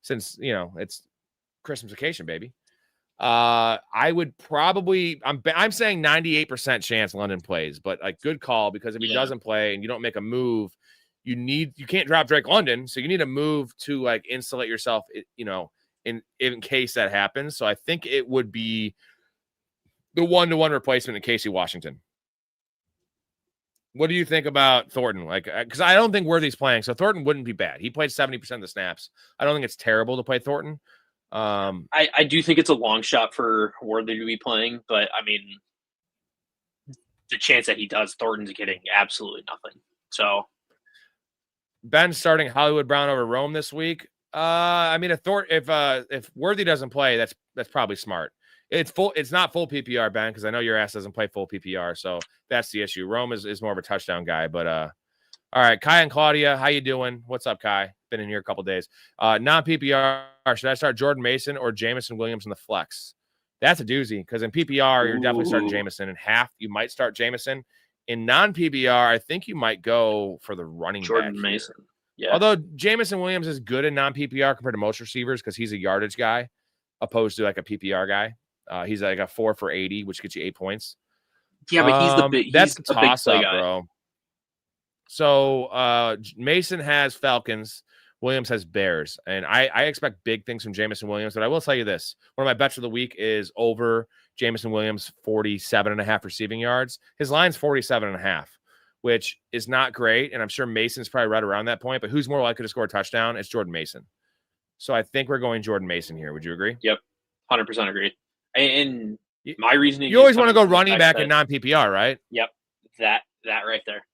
A: Since, it's Christmas vacation, baby. I would probably, I'm saying 98% chance London plays, but like good call, because if he doesn't play and you don't make a move, you can't drop Drake London. So you need to move to like insulate yourself, in case that happens. So I think it would be the 1-to-1 replacement in Casey Washington. What do you think about Thornton? Like, because I don't think Worthy's playing, so Thornton wouldn't be bad. He played 70% of the snaps. I don't think it's terrible to play Thornton.
B: I do think it's a long shot for Worthy to be playing, but I mean, the chance that he does, Thornton's getting absolutely nothing. So
A: Ben's starting Hollywood Brown over Rome this week. I mean, if Worthy doesn't play, that's probably smart. It's not full PPR, Ben, because I know your ass doesn't play full PPR, so that's the issue. Rome is more of a touchdown guy, but all right, Kai and Claudia, how you doing? What's up, Kai? Been in here a couple days. Non-PPR, should I start Jordan Mason or Jamison Williams in the flex? That's a doozy, because in PPR, you're definitely starting Jamison. In half, you might start Jamison. In non-PPR, I think you might go for the running
B: Jordan
A: back
B: Mason.
A: Yeah. Although Jamison Williams is good in non-PPR compared to most receivers because he's a yardage guy opposed to like a PPR guy. He's like a 4 for 80, which gets you 8 points.
B: Yeah, but he's the big.
A: That's
B: He's
A: a toss-up, bro. So Mason has Falcons, Williams has Bears, and I expect big things from Jamison Williams. But I will tell you this: one of my bets of the week is over Jamison Williams 47.5 receiving yards. His line's 47.5, which is not great, and I'm sure Mason's probably right around that point. But who's more likely to score a touchdown? It's Jordan Mason. So I think we're going Jordan Mason here. Would you agree?
B: Yep, 100% agree. And my reasoning,
A: you always want to go running back in non-PPR, right?
B: Yep, that right there.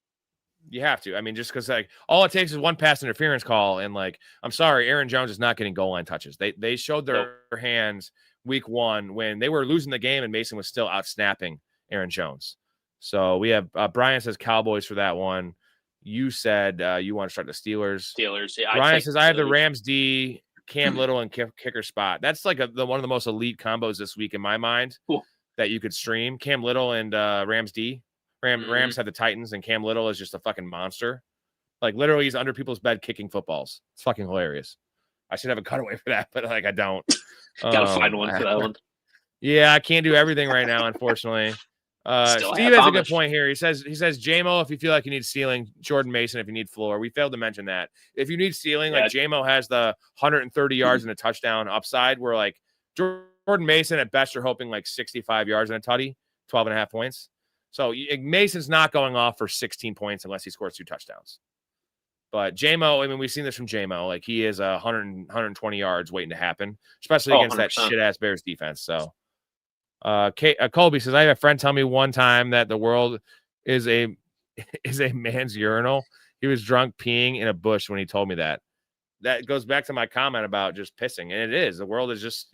A: You have to. I mean, just because like all it takes is one pass interference call, and like, I'm sorry, Aaron Jones is not getting goal line touches. They showed their hands week 1 when they were losing the game, and Mason was still out snapping Aaron Jones. So we have Brian says Cowboys for that one. You said you want to start the Steelers.
B: Yeah.
A: Brian says I have the Rams D, Cam Little, and kicker spot. That's like one of the most elite combos this week in my mind that you could stream. Cam Little and Rams D. Rams have the Titans, and Cam Little is just a fucking monster. Like, literally, he's under people's bed kicking footballs. It's fucking hilarious. I should have a cutaway for that, but, like, I don't.
B: Gotta find one for that one.
A: Yeah, I can't do everything right now, unfortunately. Steve has a good point here. He says, JMO, if you feel like you need ceiling, Jordan Mason if you need floor. We failed to mention that. If you need ceiling, like, JMO has the 130 yards and a touchdown upside, where, like, Jordan Mason, at best, you're hoping, like, 65 yards and a tutty, 12.5 points. So Mason's not going off for 16 points unless he scores 2 touchdowns. But JMO, I mean, we've seen this from JMO. Like, he is 120 yards waiting to happen, especially against 100%. That shit-ass Bears defense. So Colby says, I have a friend tell me one time that the world is a man's urinal. He was drunk peeing in a bush when he told me that. That goes back to my comment about just pissing. And it is. The world is just,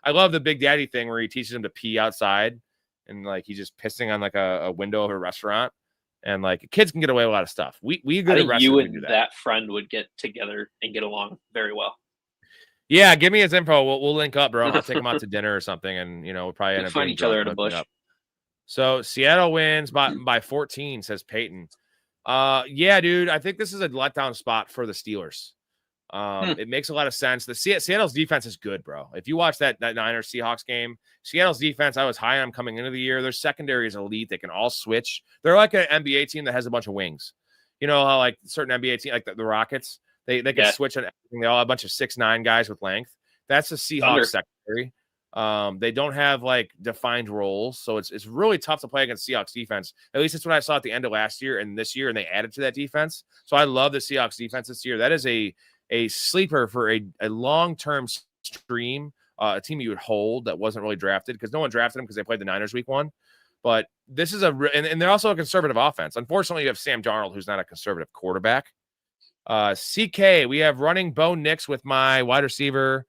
A: I love the Big Daddy thing where he teaches him to pee outside. And like he's just pissing on like a window of a restaurant, and like kids can get away with a lot of stuff. We good at wrestling.
B: You and that friend would get together and get along very well.
A: Yeah, give me his info. We'll link up, bro. I'll take him out to dinner or something, and we'll probably end up
B: find each other at a bush.
A: So Seattle wins by 14, says Peyton. Yeah, dude, I think this is a letdown spot for the Steelers. It makes a lot of sense. Seattle's defense is good, bro. If you watch that Niners Seahawks game, Seattle's defense, I was high on coming into the year. Their secondary is elite. They can all switch. They're like an NBA team that has a bunch of wings. You know how like certain NBA team, like the Rockets, they can switch on everything. They all have a bunch of 6'9" guys with length. That's the Seahawks secondary. They don't have like defined roles, so it's really tough to play against Seahawks defense. At least that's what I saw at the end of last year and this year, and they added to that defense. So I love the Seahawks defense this year. That is a sleeper for a long-term stream, a team you would hold that wasn't really drafted because no one drafted them because they played the Niners week 1. But this is and they're also a conservative offense. Unfortunately, you have Sam Darnold, who's not a conservative quarterback. CK, we have running Bo Nix with my wide receiver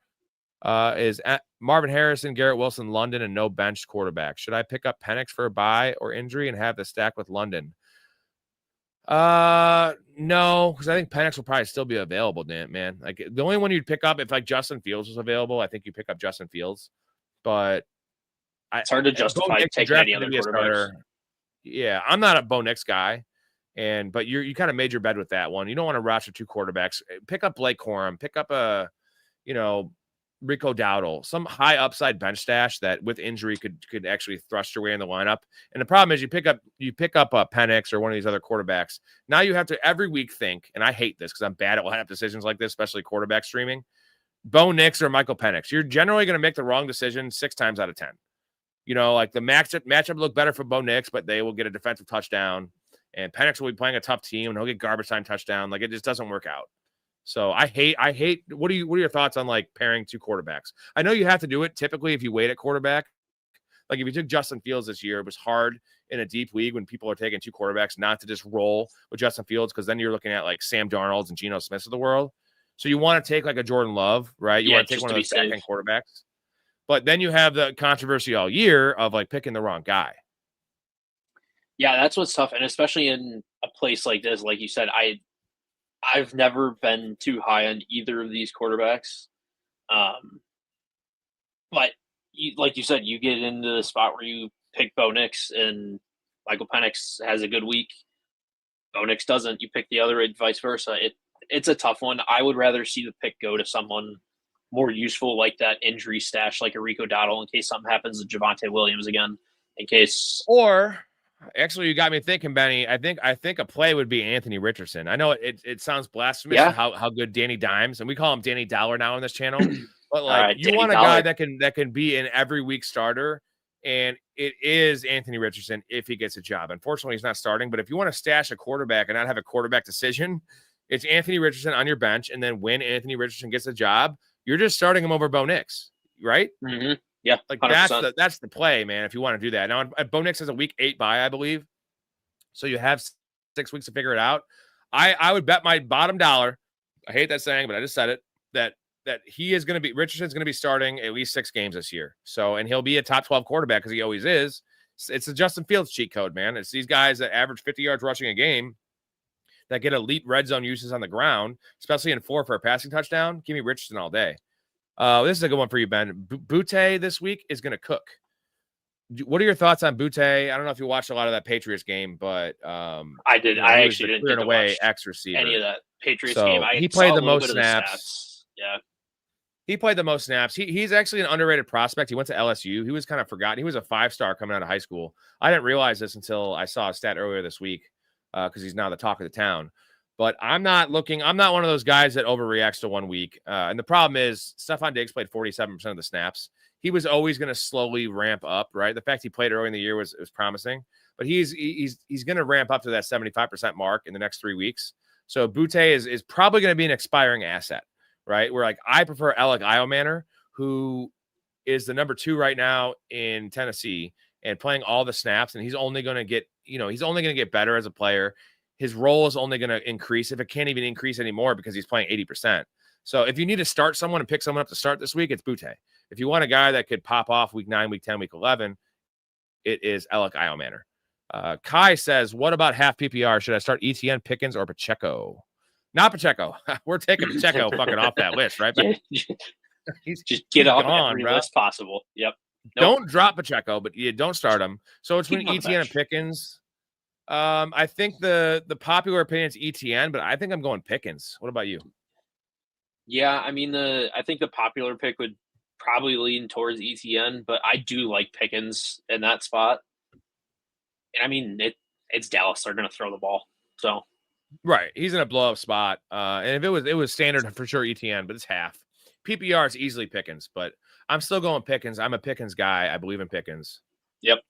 A: is at Marvin Harrison, Garrett Wilson, London, and no bench quarterback. Should I pick up Penix for a bye or injury and have the stack with London? No, because I think Penix will probably still be available, man. Like the only one you'd pick up if like Justin Fields was available, I think you pick up Justin Fields. But
B: It's hard to justify taking any other quarterbacks.
A: Yeah, I'm not a Bo Nix guy, but you kind of made your bed with that one. You don't want to roster 2 quarterbacks. Pick up Blake Corum. Pick up Rico Dowdle, some high upside bench stash that with injury could actually thrust your way in the lineup. And the problem is you pick up a Penix or one of these other quarterbacks. Now you have to every week think, and I hate this because I'm bad at lineup decisions like this, especially quarterback streaming. Bo Nix or Michael Penix. You're generally going to make the wrong decision 6 times out of 10. Like the matchup look better for Bo Nix, but they will get a defensive touchdown. And Penix will be playing a tough team and he'll get garbage time touchdown. Like it just doesn't work out. So I hate. What are your thoughts on like pairing 2 quarterbacks? I know you have to do it typically if you wait at quarterback. Like if you took Justin Fields this year, it was hard in a deep league when people are taking 2 quarterbacks not to just roll with Justin Fields because then you're looking at like Sam Darnold's and Geno Smiths of the world. So you want to take like a Jordan Love, right? You want to take one of those back-end quarterbacks. But then you have the controversy all year of like picking the wrong guy.
B: Yeah, that's what's tough, and especially in a place like this, like you said, I've never been too high on either of these quarterbacks. But like you said, you get into the spot where you pick Bo Nix and Michael Penix has a good week. Bo Nix doesn't. You pick the other and vice versa. It's a tough one. I would rather see the pick go to someone more useful like that injury stash, like a Rico Dowdle, in case something happens to Javonte Williams again. In case,
A: or actually, you got me thinking, Benny. I think a play would be Anthony Richardson. I know it sounds blasphemous how good Danny Dimes, and we call him Danny Dollar now on this channel. But like right, you Danny want a Dollar. Guy that can be an every week starter, and it is Anthony Richardson if he gets a job. Unfortunately, he's not starting. But if you want to stash a quarterback and not have a quarterback decision, it's Anthony Richardson on your bench, and then when Anthony Richardson gets a job, you're just starting him over Bo Nix, right?
B: Mm-hmm. Yeah,
A: like 100%. That's the play, man. If you want to do that now, Bo Nix has a week 8 bye, I believe, so you have 6 weeks to figure it out. I would bet my bottom dollar. I hate that saying, but I just said it that he is going to be Richardson's going to be starting at least 6 games this year. So, and he'll be a top 12 quarterback because he always is. It's a Justin Fields cheat code, man. It's these guys that average 50 yards rushing a game that get elite red zone uses on the ground, especially in 4 for a passing touchdown. Give me Richardson all day. This is a good one for you, Ben. Butte this week is going to cook. What are your thoughts on Butte? I don't know if you watched a lot of that Patriots game, but
B: I did. I actually didn't get
A: away X receiver
B: any of that Patriots game.
A: He played the most snaps.
B: Yeah,
A: he played the most snaps. He's actually an underrated prospect. He went to LSU. He was kind of forgotten. He was a 5-star coming out of high school. I didn't realize this until I saw a stat earlier this week because he's now the talk of the town. But I'm not one of those guys that overreacts to 1 week. And the problem is Stephon Diggs played 47% of the snaps. He was always going to slowly ramp up, right? The fact he played early in the year was promising. But he's going to ramp up to that 75% mark in the next 3 weeks. So Butte is probably going to be an expiring asset, right? Where like I prefer Alec Iomanner, who is the number 2 right now in Tennessee and playing all the snaps. And he's only going to get better as a player. His role is only going to increase if it can't even increase anymore because he's playing 80%. So if you need to start someone and pick someone up to start this week, it's Butte. If you want a guy that could pop off week 9, week 10, week 11, it is Alec Iomanner. Kai says, what about half PPR? Should I start ETN, Pickens, or Pacheco? Not Pacheco. We're taking Pacheco fucking off that list, right?
B: Just get off every list possible. Yep.
A: Nope. Don't drop Pacheco, but you don't start him. So between ETN and Pickens, I think the popular opinion is ETN, but I think I'm going Pickens. What about you?
B: Yeah, I mean, I think the popular pick would probably lean towards ETN, but I do like Pickens in that spot. And I mean, it's Dallas. They're going to throw the ball. So,
A: right, he's in a blow up spot. And if it was standard for sure ETN, but it's half. PPR is easily Pickens, but I'm still going Pickens. I'm a Pickens guy. I believe in Pickens.
B: Yep.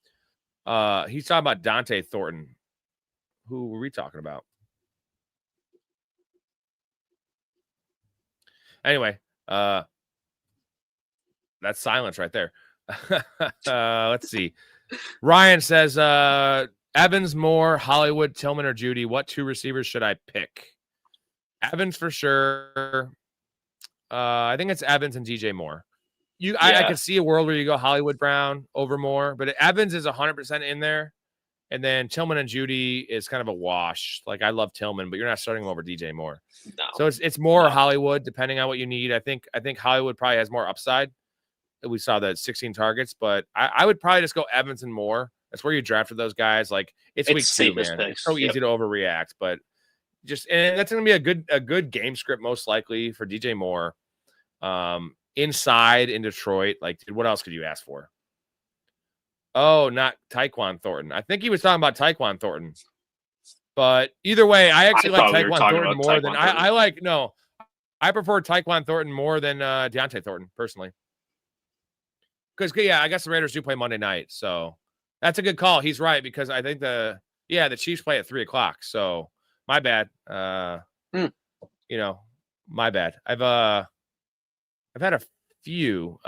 A: He's talking about Dante Thornton. Who were we talking about? Anyway, that's silence right there. Let's see. Ryan says, Evans, Moore, Hollywood, Tillman, or Judy. What 2 receivers should I pick? Evans for sure. I think it's Evans and DJ Moore. I could see a world where you go Hollywood Brown over Moore, but Evans is 100% in there. And then Tillman and Judy is kind of a wash. Like, I love Tillman, but you're not starting him over DJ Moore.
B: No.
A: So it's more Hollywood, depending on what you need. I think Hollywood probably has more upside. We saw the 16 targets, but I would probably just go Evans and Moore. That's where you drafted those guys. Like, it's week 2, man.
B: Picks.
A: It's so easy to overreact, but and that's going to be a good game script most likely for DJ Moore. Inside in Detroit, like, what else could you ask for? Oh, not Tyquan Thornton. I think he was talking about Tyquan Thornton. But either way, I actually like Tyquan Thornton more than I like. No, I prefer Tyquan Thornton more than Deontay Thornton personally. Because I guess the Raiders do play Monday night, so that's a good call. He's right, because I think the Chiefs play at 3:00. So my bad. My bad. I've had a few.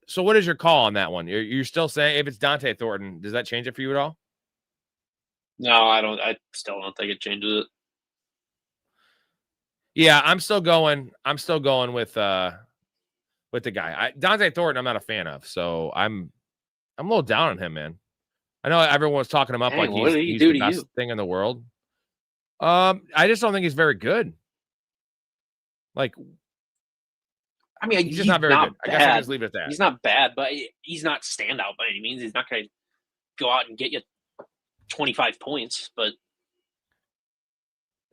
A: So what is your call on that one? You're still saying if it's Deontay Thornton, does that change it for you at all?
B: No, I don't. I still don't think it changes it.
A: Yeah, I'm still going with the guy. Deontay Thornton, I'm not a fan of, so I'm a little down on him, man. I know everyone was talking him up like he's the best thing in the world. I just don't think he's very good. Like, I mean, he's just not very good. I guess I'll just leave it at that.
B: He's not bad, but he's not standout by any means. He's not going to go out and get you 25 points, but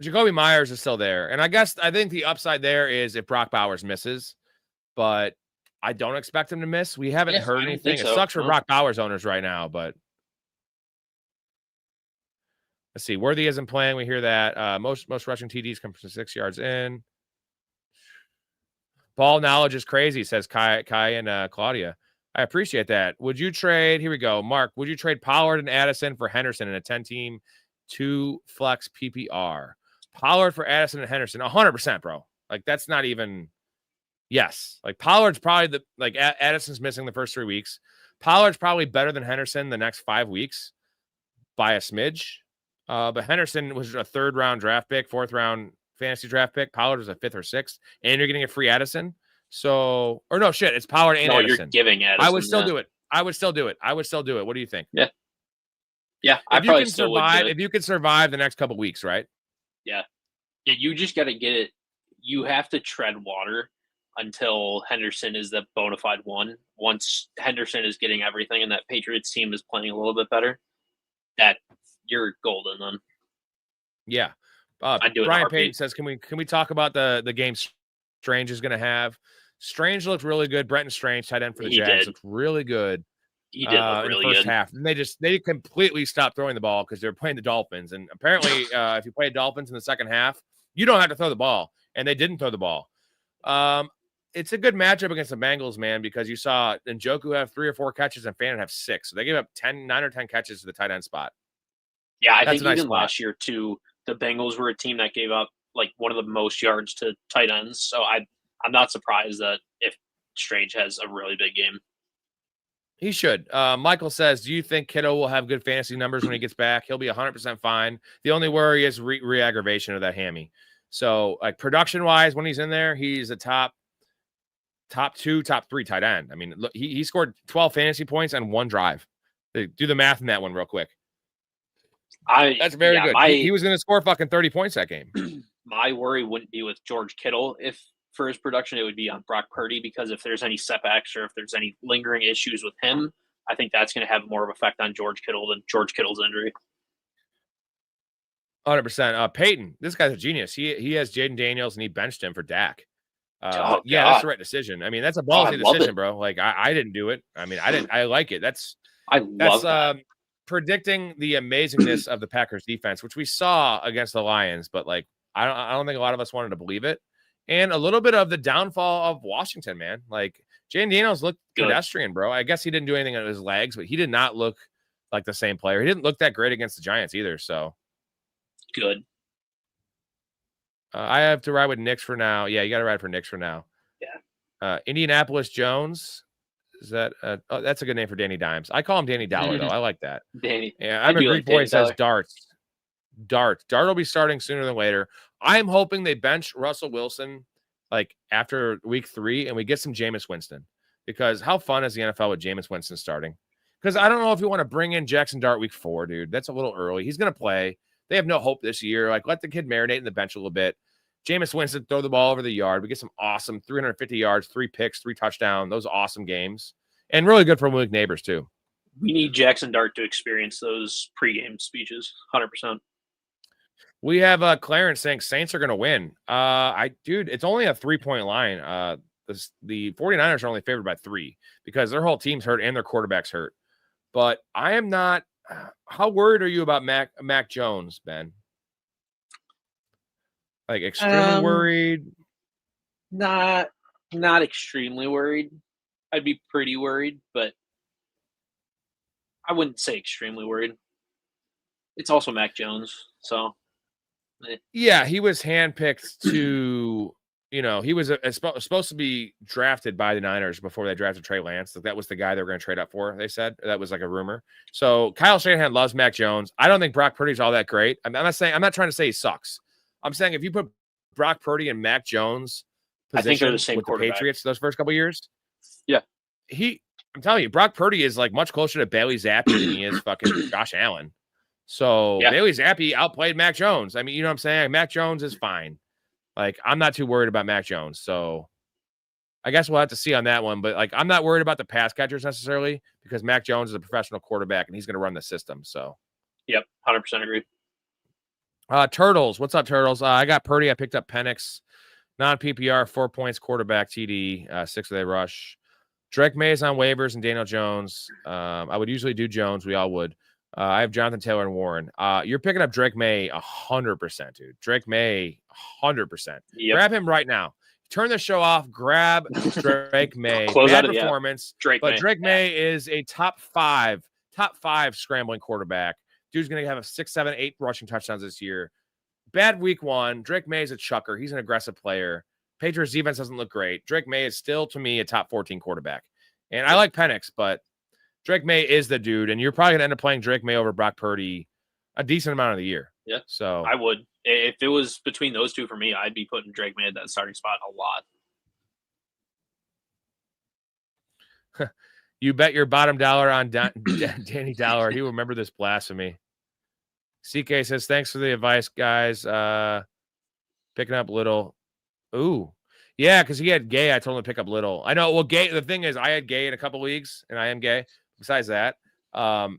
A: Jacoby Myers is still there. And I think the upside there is if Brock Bowers misses, but I don't expect him to miss. We haven't heard anything. It sucks for Brock Bowers owners right now, but let's see. Worthy isn't playing. We hear that. Most rushing TDs come from 6 yards in. Ball knowledge is crazy, says Kai and Claudia. I appreciate that. Would you trade? Here we go. Mark, would you trade Pollard and Addison for Henderson in a 10-team 2-flex PPR? Pollard for Addison and Henderson, 100%, bro. Like, that's not even. Yes, like Pollard's probably Addison's missing the first 3 weeks. Pollard's probably better than Henderson the next 5 weeks by a smidge. But Henderson was a 3rd-round draft pick, 4th-round fantasy draft pick. Pollard was a 5th or 6th, and you're getting a free Addison. So, or no, shit, it's Pollard and Addison.
B: You're giving Addison.
A: I would still do it. I would still do it. What do you think?
B: Yeah.
A: If you can survive, if you can survive the next couple weeks, right?
B: Yeah. You just got to get it. You have to tread water until Henderson is the bona fide one. Once Henderson is getting everything and that Patriots team is playing a little bit better, that you're golden then.
A: Yeah.
B: I'd do it.
A: Brian Payton says, can we talk about the game Strange is going to have? Strange looked really good. Brenton Strange, tight end for the Jags, looked really good.
B: He did look really
A: in the first
B: good.
A: half. And they completely stopped throwing the ball because they're playing the Dolphins. And apparently, if you play Dolphins in the second half, you don't have to throw the ball. And they didn't throw the ball. It's a good matchup against the Bengals, man, because you saw Njoku have 3 or 4 catches and Fannin have 6. So they gave up 9 or 10 catches to the tight end spot.
B: Yeah, I think even last year, too, the Bengals were a team that gave up like one of the most yards to tight ends. So I'm not surprised that if Strange has a really big game.
A: He should. Michael says, do you think Kittle will have good fantasy numbers when he gets back? He'll be 100% fine. The only worry is re-aggravation of that hammy. So, like, production-wise, when he's in there, he's a top 2, top 3 tight end. I mean, look, he scored 12 fantasy points on 1 drive. Do the math in that one real quick. That's very good. He was going to score fucking 30 points that game.
B: My worry wouldn't be with George Kittle for his production. It would be on Brock Purdy, because if there's any setbacks or if there's any lingering issues with him, I think that's going to have more of an effect on George Kittle than George Kittle's injury.
A: 100%. Peyton, this guy's a genius. He has Jaden Daniels and he benched him for Dak. That's the right decision. I mean, that's a ballsy decision, bro. Like, I didn't do it. I mean, I like it. That's predicting the amazingness of the Packers defense, which we saw against the Lions, but like, I don't think a lot of us wanted to believe it. And a little bit of the downfall of Washington, man. Like, Jaden Daniels looked pedestrian, bro. I guess he didn't do anything on his legs, but he did not look like the same player. He didn't look that great against the Giants either. So
B: good.
A: I have to ride with Knicks for now. Yeah, you got to ride for Knicks for now.
B: Yeah.
A: Indianapolis Jones. Is that? That's a good name for Danny Dimes. I call him Danny Dollar, though. I like that.
B: Danny.
A: Yeah, I'm a Greek boy. Says Darts. Dart will be starting sooner than later. I'm hoping they bench Russell Wilson like after week 3 and we get some Jameis Winston, because how fun is the NFL with Jameis Winston starting? Because I don't know if you want to bring in Jackson Dart week 4, dude. That's a little early. He's going to play. They have no hope this year. Like, let the kid marinate in the bench a little bit. Jameis Winston, throw the ball over the yard. We get some awesome 350 yards, 3 picks, 3 touchdowns. Those awesome games. And really good for Malik Neighbors, too.
B: We need Jackson Dart to experience those pregame speeches, 100%.
A: We have Clarence saying Saints are going to win. Dude, it's only a 3-point line. The 49ers are only favored by 3 because their whole team's hurt and their quarterback's hurt. But I am not. How worried are you about Mac Jones, Ben? Like extremely worried?
B: Not extremely worried. I'd be pretty worried, but I wouldn't say extremely worried. It's also Mac Jones, so.
A: Yeah, he was handpicked to, he was supposed to be drafted by the Niners before they drafted Trey Lance. That was the guy they were going to trade up for, they said. That was like a rumor. So Kyle Shanahan loves Mac Jones. I don't think Brock Purdy's all that great. I'm not trying to say he sucks. I'm saying if you put Brock Purdy and Mac Jones
B: I think they're the
A: position
B: same
A: with the
B: quarterback.
A: Patriots those first couple of years.
B: Yeah.
A: I'm telling you, Brock Purdy is like much closer to Bailey Zappi than he is fucking Josh Allen. So
B: Yeah.
A: Bailey Zappi outplayed Mac Jones. I mean, you know what I'm saying? Mac Jones is fine. Like, I'm not too worried about Mac Jones. So I guess we'll have to see on that one. But, like, I'm not worried about the pass catchers necessarily because Mac Jones is a professional quarterback and he's going to run the system. So,
B: yep, 100% agree.
A: Turtles. What's up, Turtles? I got Purdy. I picked up Penix. Non-PPR, 4 points, quarterback, TD, 6 of the rush. Drake May is on waivers and Daniel Jones. I would usually do Jones. We all would. I have Jonathan Taylor and Warren. You're picking up Drake May 100%, dude. Drake May 100%.
B: Yep.
A: Grab him right now. Turn the show off. Grab Drake May.
B: Close
A: Bad
B: out of
A: performance. Drake May is a top five scrambling quarterback. Dude's going to have 6, 7, 8 rushing touchdowns this year. Bad week 1. Drake May is a chucker. He's an aggressive player. Patriots defense doesn't look great. Drake May is still, to me, a top 14 quarterback. And I like Penix, but Drake May is the dude, and you're probably going to end up playing Drake May over Brock Purdy a decent amount of the year.
B: Yeah.
A: So
B: I would. If it was between those two for me, I'd be putting Drake May at that starting spot a lot.
A: You bet your bottom dollar on Danny Dollar. He will remember this blasphemy. CK says, thanks for the advice, guys. Picking up Little. Ooh. Yeah, because he had Gay. I told him to pick up Little. I know. Well, Gay, the thing is, I had Gay in a couple leagues, and I am Gay. Besides that,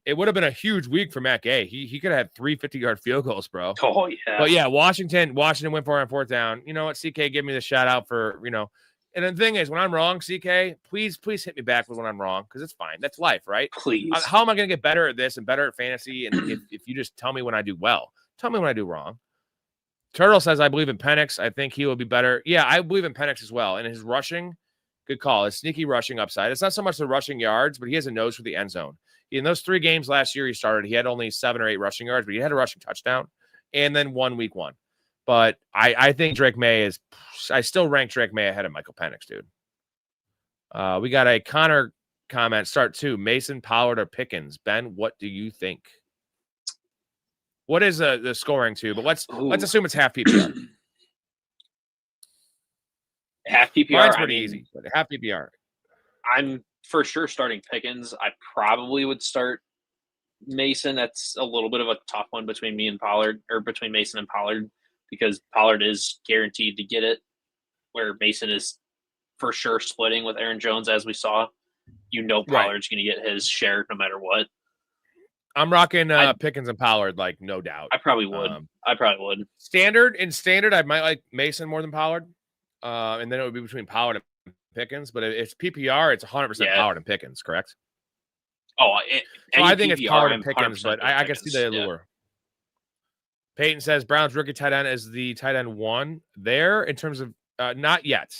A: it would have been a huge week for Matt Gay. He could have had 3 50-yard field goals, bro.
B: Oh, yeah.
A: But, yeah, Washington went for it on 4th down. You know what? CK, give me the shout-out for, And the thing is, when I'm wrong, CK, please hit me back with when I'm wrong because it's fine. That's life, right?
B: Please.
A: How am I going to get better at this and better at fantasy? And if you just tell me when I do well, tell me when I do wrong. Turtle says, I believe in Penix. I think he will be better. Yeah, I believe in Penix as well. And his rushing, good call. His sneaky rushing upside. It's not so much the rushing yards, but he has a nose for the end zone. In those 3 games last year he started, he had only 7 or 8 rushing yards, but he had a rushing touchdown and then won week 1. But I think Drake May is – I still rank Drake May ahead of Michael Penix, dude. We got a Connor comment, start 2. Mason, Pollard, or Pickens. Ben, what do you think? What is the scoring, too? But let's assume it's half PPR.
B: Half PPR?
A: Mine's pretty easy, but half PPR.
B: I'm for sure starting Pickens. I probably would start Mason. That's a little bit of a tough one between me and Pollard, or between Mason and Pollard, because Pollard is guaranteed to get it, where Mason is for sure splitting with Aaron Jones, as we saw. Pollard's going to get his share no matter what. I'm
A: rocking Pickens and Pollard, like, no doubt.
B: I probably would.
A: Standard, I might like Mason more than Pollard. And then it would be between Pollard and Pickens. But if it's PPR, it's 100% Pollard and Pickens, correct?
B: Oh,
A: I think it's Pollard and Pickens, but I can see the allure. Peyton says Brown's rookie tight end is the tight end 1 there in terms of not yet.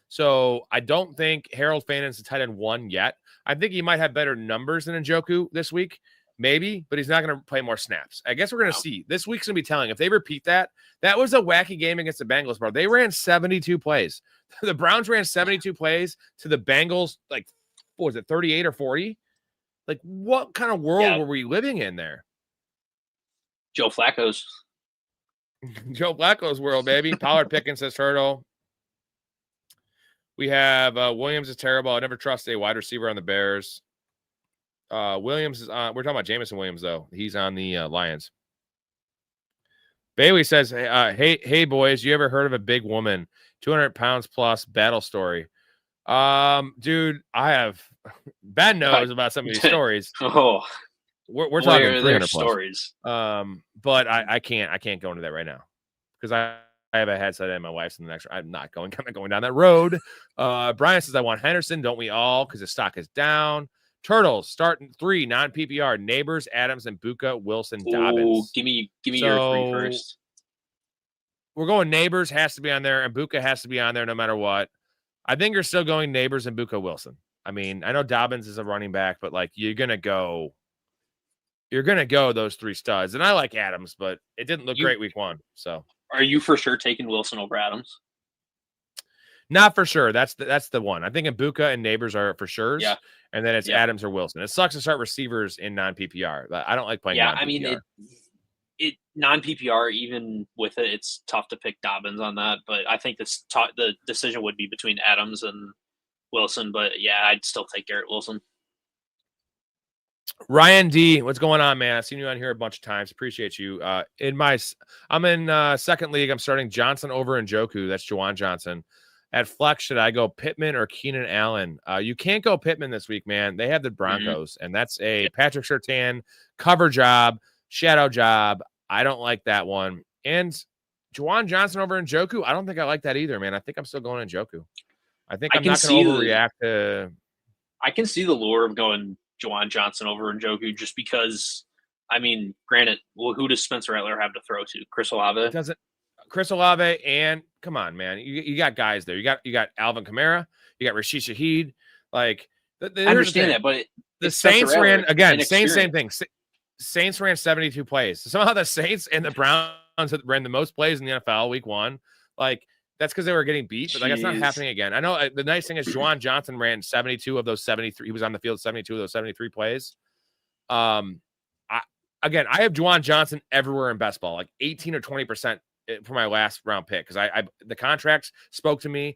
A: So I don't think Harold Fannin's the tight end 1 yet. I think he might have better numbers than Njoku this week, maybe, but he's not going to play more snaps. I guess we're going to see. This week's going to be telling. If they repeat that was a wacky game against the Bengals, bro. They ran 72 plays. The Browns ran 72 plays to the Bengals, like, what was it, 38 or 40? Like, what kind of world were we living in there?
B: Joe Flacco's
A: world, baby. Pollard, Pickens, says Turtle. We have Williams is terrible. I never trust a wide receiver on the Bears. Williams is on. We're talking about Jameson Williams, though. He's on the Lions. Bailey says, hey, boys, you ever heard of a big woman, 200 pounds plus battle story? Dude, I have. Ben knows about some of these stories.
B: Oh,
A: we're talking 300 plus.
B: Stories.
A: But I can't go into that right now because I have a headset and my wife's in the next. I'm not going down that road. Brian says I want Henderson. Don't we all? Because the stock is down. Turtles starting 3 non-PPR. Neighbors, Adams, and Buka, Wilson, Dobbins.
B: Give me your 3 first.
A: We're going Neighbors has to be on there, and Buka has to be on there no matter what. I think you're still going Neighbors and Buka Wilson. I mean, I know Dobbins is a running back, but like you're gonna go those 3 studs. And I like Adams, but it didn't look great week 1. So
B: are you for sure taking Wilson over Adams?
A: Not for sure. That's the one. I think Buka and Neighbors are for sure.
B: Yeah.
A: And then it's Adams or Wilson. It sucks to start receivers in non-PPR. I don't like playing non-PPR.
B: I mean, it non-PPR, even with it, it's tough to pick Dobbins on that. But I think the decision would be between Adams and Wilson. But, yeah, I'd still take Garrett Wilson.
A: Ryan D, what's going on, man? I've seen you on here a bunch of times. Appreciate you. I'm in second league. I'm starting Johnson over Njoku. That's Juwan Johnson. At flex, should I go Pittman or Keenan Allen? You can't go Pittman this week, man. They have the Broncos, and that's a Patrick Surtain cover job, shadow job. I don't like that one. And Juwan Johnson over Njoku, I don't think I like that either, man. I think I'm still going Njoku. I'm not going to overreact to.
B: I can see the lure of going Juwan Johnson over Njoku just because, I mean, granted, who does Spencer Rattler have to throw to? Chris Olave?
A: Chris Olave, and come on, man, you got guys there. You got Alvin Kamara, you got Rashid Shaheed. Like,
B: I understand that, but
A: the Saints ran again. Same thing. Saints ran 72 plays. Somehow the Saints and the Browns ran the most plays in the NFL week 1. Like, that's because they were getting beat, but like that's not happening again. I know the nice thing is Juwan Johnson ran 72 of those 73. He was on the field 72 of those 73 plays. I have Juwan Johnson everywhere in best ball, like 18 or 20% for my last round pick because the contracts spoke to me.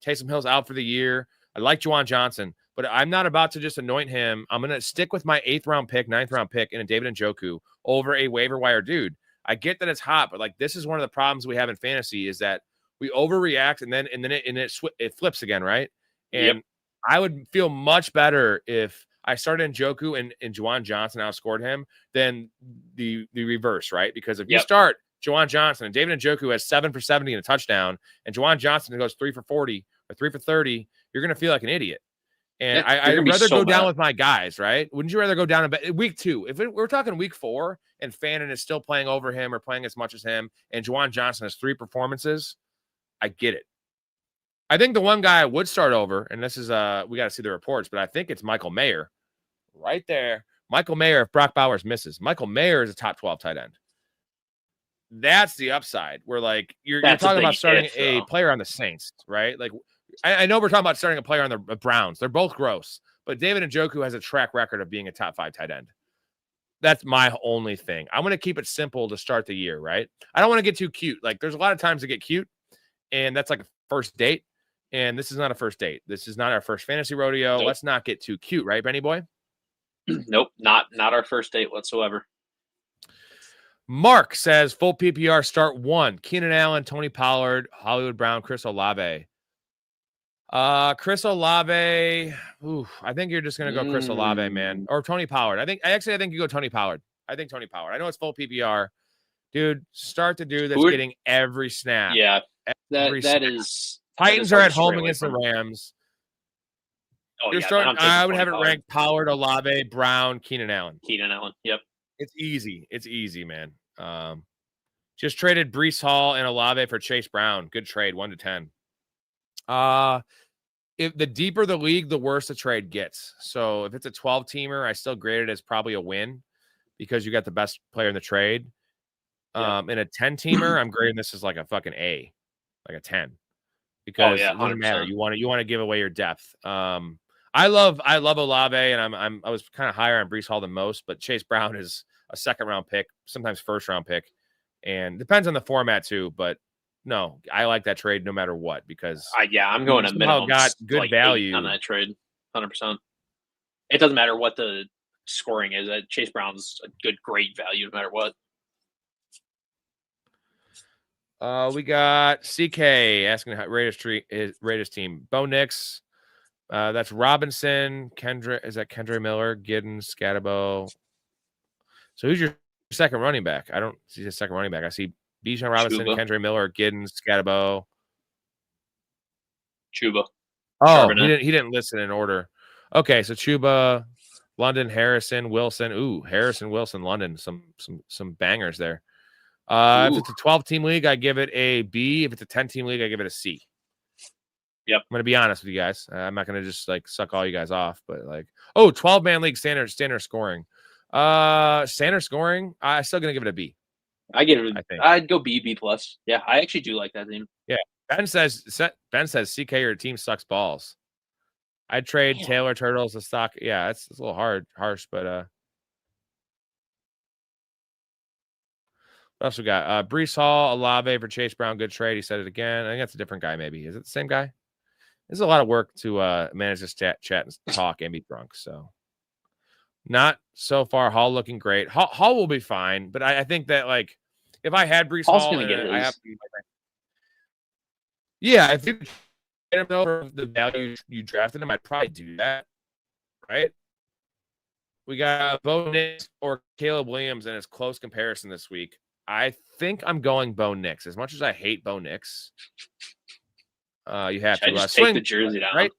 A: Taysom Hill's out for the year. I like Juwan Johnson, but I'm not about to just anoint him. I'm going to stick with my 8th round pick, 9th round pick in a David Njoku over a waiver wire dude. I get that it's hot, but like this is one of the problems we have in fantasy is that we overreact and then it flips again, right? And I would feel much better if I started Njoku and Juwan Johnson outscored him than the reverse, right? Because if you start Juwan Johnson and David Njoku has 7 for 70 and a touchdown, and Juwan Johnson goes 3 for 40 or 3 for 30, you're going to feel like an idiot. And I'd rather go down with my guys, right? Wouldn't you rather go down week 2? If we're talking week 4 and Fannin is still playing over him or playing as much as him, and Juwan Johnson has 3 performances, I get it. I think the one guy I would start over, and this is we got to see the reports, but I think it's Michael Mayer right there. Michael Mayer, if Brock Bowers misses, Michael Mayer is a top 12 tight end. That's the upside. Where like you're talking about starting a player on the Saints, right? Like I know we're talking about starting a player on the Browns. They're both gross, but David Njoku has a track record of being a top 5 tight end. That's my only thing. I'm going to keep it simple to start the year, right? I don't want to get too cute. Like there's a lot of times to get cute, and that's like a first date. And this is not a first date. This is not our first fantasy rodeo. Nope. Let's not get too cute, right, Benny boy?
B: Nope, not our first date whatsoever.
A: Mark says full PPR start 1. Keenan Allen, Tony Pollard, Hollywood Brown, Chris Olave. Chris Olave. I think you're just gonna go Chris Olave, man, or Tony Pollard. I think you go Tony Pollard. I think Tony Pollard. I know it's full PPR, dude. Start the dude that's getting every snap.
B: Yeah,
A: that is. Titans are at home against the Rams.
B: Oh,
A: you're starting. I would have it ranked Pollard, Olave, Brown, Keenan Allen.
B: Yep.
A: It's easy, man. Just traded Breece Hall and Olave for Chase Brown. Good trade, 1 to 10. If the deeper the league, the worse the trade gets. So if it's a 12-teamer, I still grade it as probably a win because you got the best player in the trade. In a 10-teamer, I'm grading this as like a fucking A, like a 10, because it doesn't matter. You want to give away your depth. I love Olave, and I was kind of higher on Breece Hall than most, but Chase Brown is a 2nd-round pick, sometimes 1st-round pick, and depends on the format too. But no, I like that trade no matter what because
B: I'm going to minimum.
A: Got good value
B: on that trade, 100%. It doesn't matter what the scoring is. Chase Brown's a great value no matter what.
A: We got CK asking how Raiders team. Bo Nix. That's Robinson, Kendre Miller, Giddens, Skattebo. So who's your second running back? I don't see the second running back. I see Bijan Robinson,
B: Chuba.
A: Kendre Miller, Giddens, Skattebo.
B: Chuba.
A: Oh,
B: Charbonnet.
A: he didn't listen in order. Okay, so Chuba, London, Harrison, Wilson. Ooh, Harrison, Wilson, London. Some bangers there. If it's a 12-team league, I give it a B. If it's a 10-team league, I give it a C.
B: Yep.
A: I'm going to be honest with you guys. I'm not going to just like suck all you guys off, but like, 12-man league standard scoring. Standard scoring, I'm still going to give it a B.
B: I'd go B plus. Yeah, I actually do like that team.
A: Yeah. Ben says CK, your team sucks balls. I'd trade Taylor Turtles to stock. Yeah, it's a little harsh, but what else we got? Brees Hall, Olave for Chase Brown, good trade. He said it again. I think that's a different guy, maybe. Is it the same guy? There's a lot of work to manage this chat and talk and be drunk. So not so far. Hall looking great. Hall will be fine, but I think that like if I had Brees Hall,
B: gonna get his.
A: I have to be yeah, if you get him over the value you drafted him, I'd probably do that. Right? We got Bo Nix or Caleb Williams in his close comparison this week. I think I'm going Bo Nix. As much as I hate Bo Nix, you have to
B: just
A: swing
B: take the jersey down,
A: right?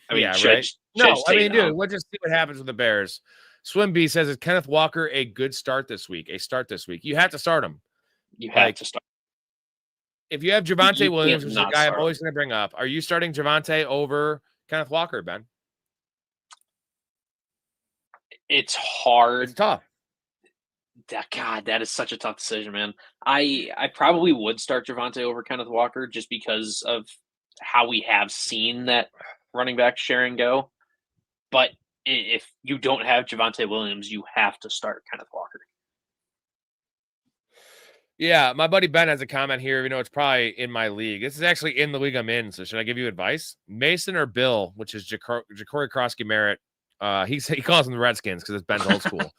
B: I mean,
A: right. No, I mean, dude,
B: down.
A: we'll just see what happens with the Bears. Swimby says, "Is Kenneth Walker a good start this week? You have to start him.
B: You have to start.
A: If you have Javonte Williams, which is a guy I'm always going to bring up, are you starting Javonte over Kenneth Walker, Ben?
B: It's hard.
A: It's tough.
B: God, that is such a tough decision, man. I probably would start Javonte over Kenneth Walker just because of how we have seen that running back sharing go. But if you don't have Javonte Williams, you have to start Kenneth Walker.
A: Yeah, my buddy Ben has a comment here. It's probably in my league. This is actually in the league I'm in. So should I give you advice? Mason or Bill, which is Ja'Cory Krosky-Merritt. He calls them the Redskins because it's Ben's old school.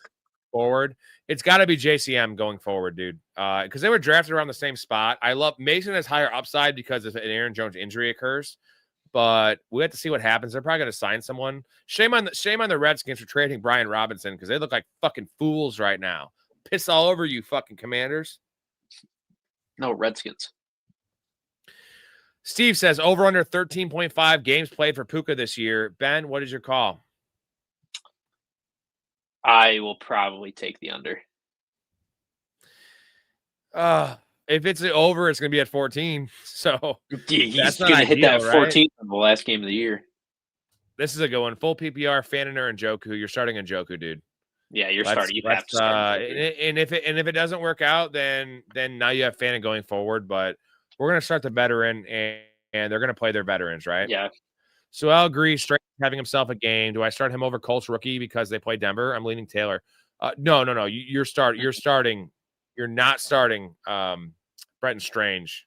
A: Forward, it's got to be JCM going forward, dude. Because they were drafted around the same spot. I love Mason has higher upside because if an Aaron Jones injury occurs, but we have to see what happens. They're probably going to sign someone. Shame on the Redskins for trading Brian Robinson because they look like fucking fools right now. Piss all over you, fucking Commanders.
B: No, Redskins.
A: Steve says over under 13.5 games played for Puka this year. Ben, what is your call?
B: I will probably take the under.
A: If it's over, it's going to be at 14. So
B: he's going to hit that 14 on the last game of the year.
A: This is a good one. Full PPR, Faniner and Njoku. You're starting Njoku, dude.
B: Yeah, you're starting. You have to start.
A: And if it doesn't work out, then now you have Fannin going forward. But we're going to start the veteran, and they're going to play their veterans, right?
B: Yeah.
A: So I'll agree. Straight having himself a game. Do I start him over Colts rookie because they play Denver? I'm leaning Taylor. No. You're starting. You're not starting Bretton Strange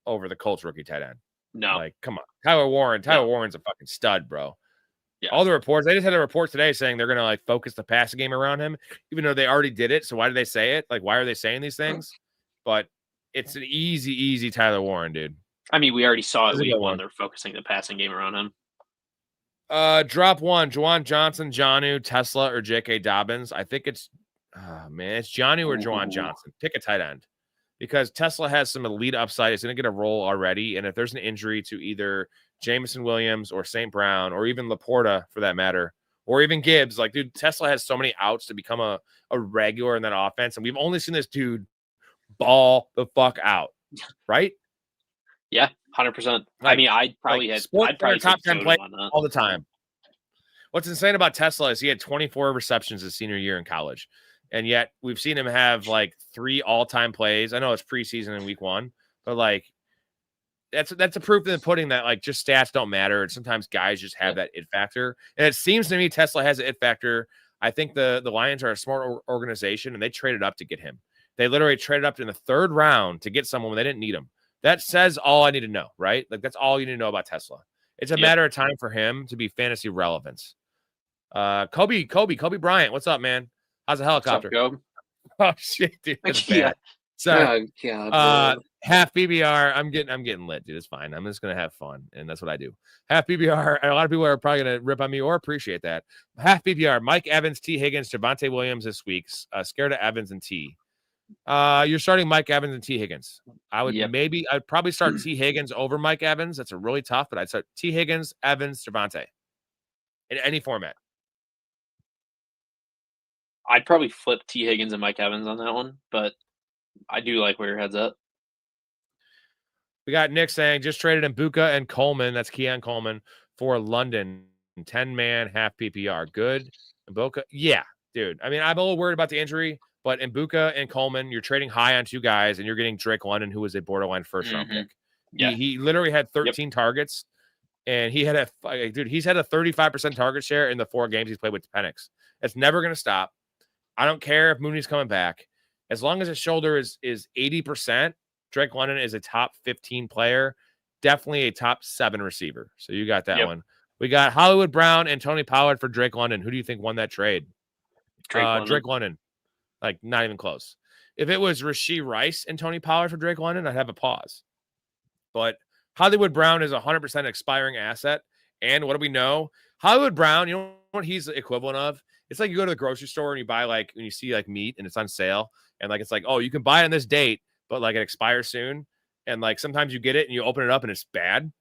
A: over the Colts rookie tight end.
B: No.
A: Like, come on. Tyler Warren's a fucking stud, bro.
B: Yeah.
A: All the reports, they just had a report today saying they're going to like focus the passing game around him, even though they already did it. So why did they say it? Like, why are they saying these things? But it's an easy Tyler Warren, dude.
B: I mean, we already saw it week one. They're focusing the passing game around him.
A: Drop one, Juwan Johnson, Jonnu, Tesla, or J.K. Dobbins. I think it's Jonnu or Juwan Johnson. Pick a tight end because Tesla has some elite upside. It's going to get a role already. And if there's an injury to either Jameson Williams or St. Brown or even Laporta for that matter, or even Gibbs, like, dude, Tesla has so many outs to become a regular in that offense. And we've only seen this dude ball the fuck out, right?
B: Yeah, 100%. I mean, I'd probably
A: top 10 play all the time. What's insane about Tesla is he had 24 receptions his senior year in college. And yet we've seen him have like 3 all-time plays. I know it's preseason in week 1, but like that's a proof in the pudding that like just stats don't matter. And sometimes guys just have that it factor. And it seems to me Tesla has an it factor. I think the Lions are a smart organization and they traded up to get him. They literally traded up in the 3rd round to get someone when they didn't need him. That says all I need to know, right? Like that's all you need to know about Tesla. It's a matter of time for him to be fantasy relevant. Kobe Bryant, what's up, man? How's the helicopter?
B: What's up,
A: Oh shit, dude, that's
B: yeah.
A: bad. Sorry.
B: Oh, God,
A: Half PBR. I'm getting lit, dude. It's fine. I'm just gonna have fun, and that's what I do. Half PBR. A lot of people are probably gonna rip on me or appreciate that. Half PBR. Mike Evans, T. Higgins, Javonte Williams this week. Scared of Evans and T. You're starting Mike Evans and T. Higgins. I'd probably start T. Higgins over Mike Evans. That's a really tough, but I'd start T. Higgins, Evans, Javonte in any format.
B: I'd probably flip T. Higgins and Mike Evans on that one, but I do like where your head's at.
A: We got Nick saying just traded Mbuka and Coleman. That's Keon Coleman for London. 10-man, half PPR. Good. Mbuka. Yeah, dude. I mean, I'm a little worried about the injury, but Mbuka and Coleman, you're trading high on two guys, and you're getting Drake London, who was a borderline first-round pick. Yeah. He literally had 13 targets, and he's had a 35% target share in the 4 games he's played with Penix. It's never going to stop. I don't care if Mooney's coming back. As long as his shoulder is 80%, Drake London is a top 15 player, definitely a top 7 receiver. So you got that one. We got Hollywood Brown and Tony Pollard for Drake London. Who do you think won that trade? Drake London. Like, not even close. If it was Rashee Rice and Tony Pollard for Drake London, I'd have a pause. But Hollywood Brown is a 100% expiring asset. And what do we know? Hollywood Brown, you know what he's the equivalent of? It's like you go to the grocery store and you buy, like, when you see, like, meat and it's on sale. And, like, it's like, oh, you can buy it on this date, but, like, it expires soon. And, like, sometimes you get it and you open it up and it's bad.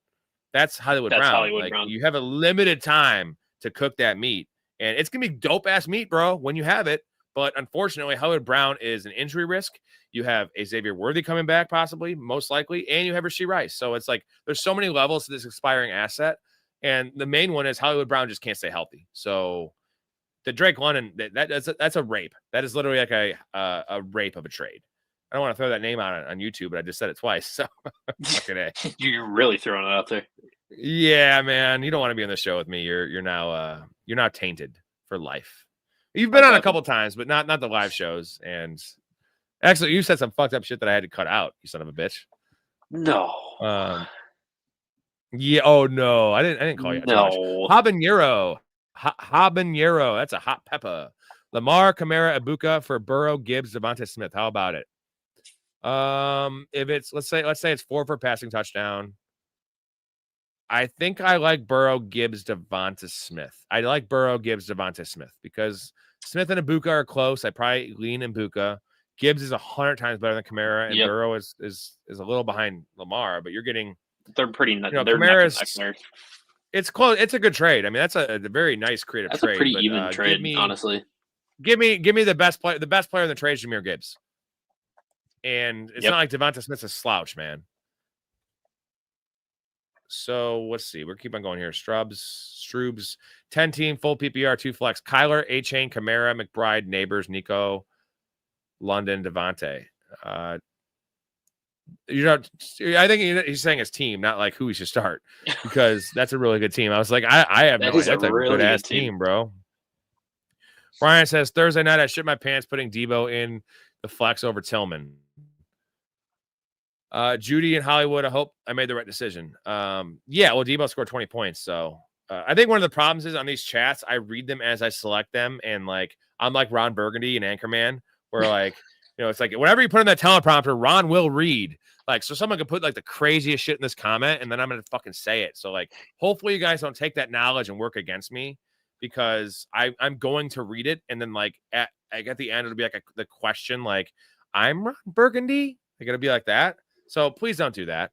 A: That's Hollywood Brown. You have a limited time to cook that meat. And it's going to be dope-ass meat, bro, when you have it. But unfortunately, Hollywood Brown is an injury risk. You have a Xavier Worthy coming back, possibly, most likely, and you have Rashee Rice. So it's like there's so many levels to this expiring asset. And the main one is Hollywood Brown just can't stay healthy. So the Drake London, that's a rape. That is literally like a rape of a trade. I don't want to throw that name out on YouTube, but I just said it twice. So
B: You're really throwing it out there.
A: Yeah, man. You don't want to be on the show with me. You're now tainted for life. You've been on a couple times, but not the live shows. And actually, you said some fucked up shit that I had to cut out, you son of a bitch.
B: No.
A: Yeah. Oh no, I didn't call you.
B: No.
A: Habanero. Habanero. That's a hot pepper. Lamar, Kamara, Ibuka for Burrow, Gibbs, Devontae Smith. How about it? If it's let's say it's 4 for passing touchdown. I think I like Burrow, Gibbs, Devonta Smith. I like Burrow, Gibbs, Devonta Smith because Smith and Ibuka are close. I probably lean Ibuka. Gibbs is 100 times better than Kamara, and Burrow is a little behind Lamar. But you're getting
B: they're pretty. They're
A: Kamara's. It's close. It's a good trade. I mean, that's a very nice creative trade.
B: That's a pretty even trade, honestly.
A: Give me the best player. The best player in the trade is Jahmyr Gibbs, and it's not like Devonta Smith's a slouch, man. So let's see. We're keep on going here. Stroobs, 10-team, full PPR, 2 flex. Kyler, A-Chain, Kamara, McBride, Neighbors, Nico, London, Devontae. I think he's saying his team, not like who he should start, because that's a really good team. I was like, I have no idea. That's a really good ass team, bro. Brian says Thursday night I shit my pants putting Debo in the flex over Tillman. Judy and Hollywood, I hope I made the right decision. Well, Debo scored 20 points. So I think one of the problems is on these chats, I read them as I select them. And like, I'm like Ron Burgundy and Anchorman, where like, it's like whenever you put in that teleprompter, Ron will read. Like, so someone could put like the craziest shit in this comment and then I'm going to fucking say it. So like, hopefully you guys don't take that knowledge and work against me because I'm going to read it. And then like at the end, it'll be like the question, like, I'm Ron Burgundy. They're going to be like that. So please don't do that.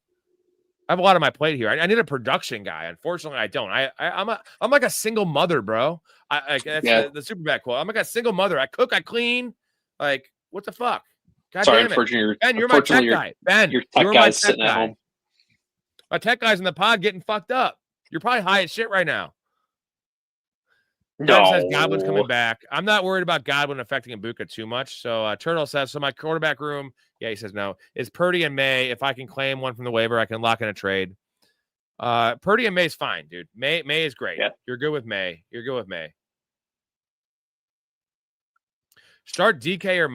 A: I have a lot on my plate here. I need a production guy. Unfortunately, I don't. I'm like a single mother, bro. That's the Superbad quote. I'm like a single mother. I cook, I clean. Like, what the fuck? God damn it. Ben, you're my tech guy. Ben, you're my tech guy. My tech guy's in the pod getting fucked up. You're probably high as shit right now. No. Says Godwin's coming back. I'm not worried about Godwin affecting Ibuka too much. So Turtle says, so my quarterback room, he says no, is Purdy and May. If I can claim one from the waiver, I can lock in a trade. Purdy and May's fine, dude. May is great. Yeah. You're good with May. Start DK or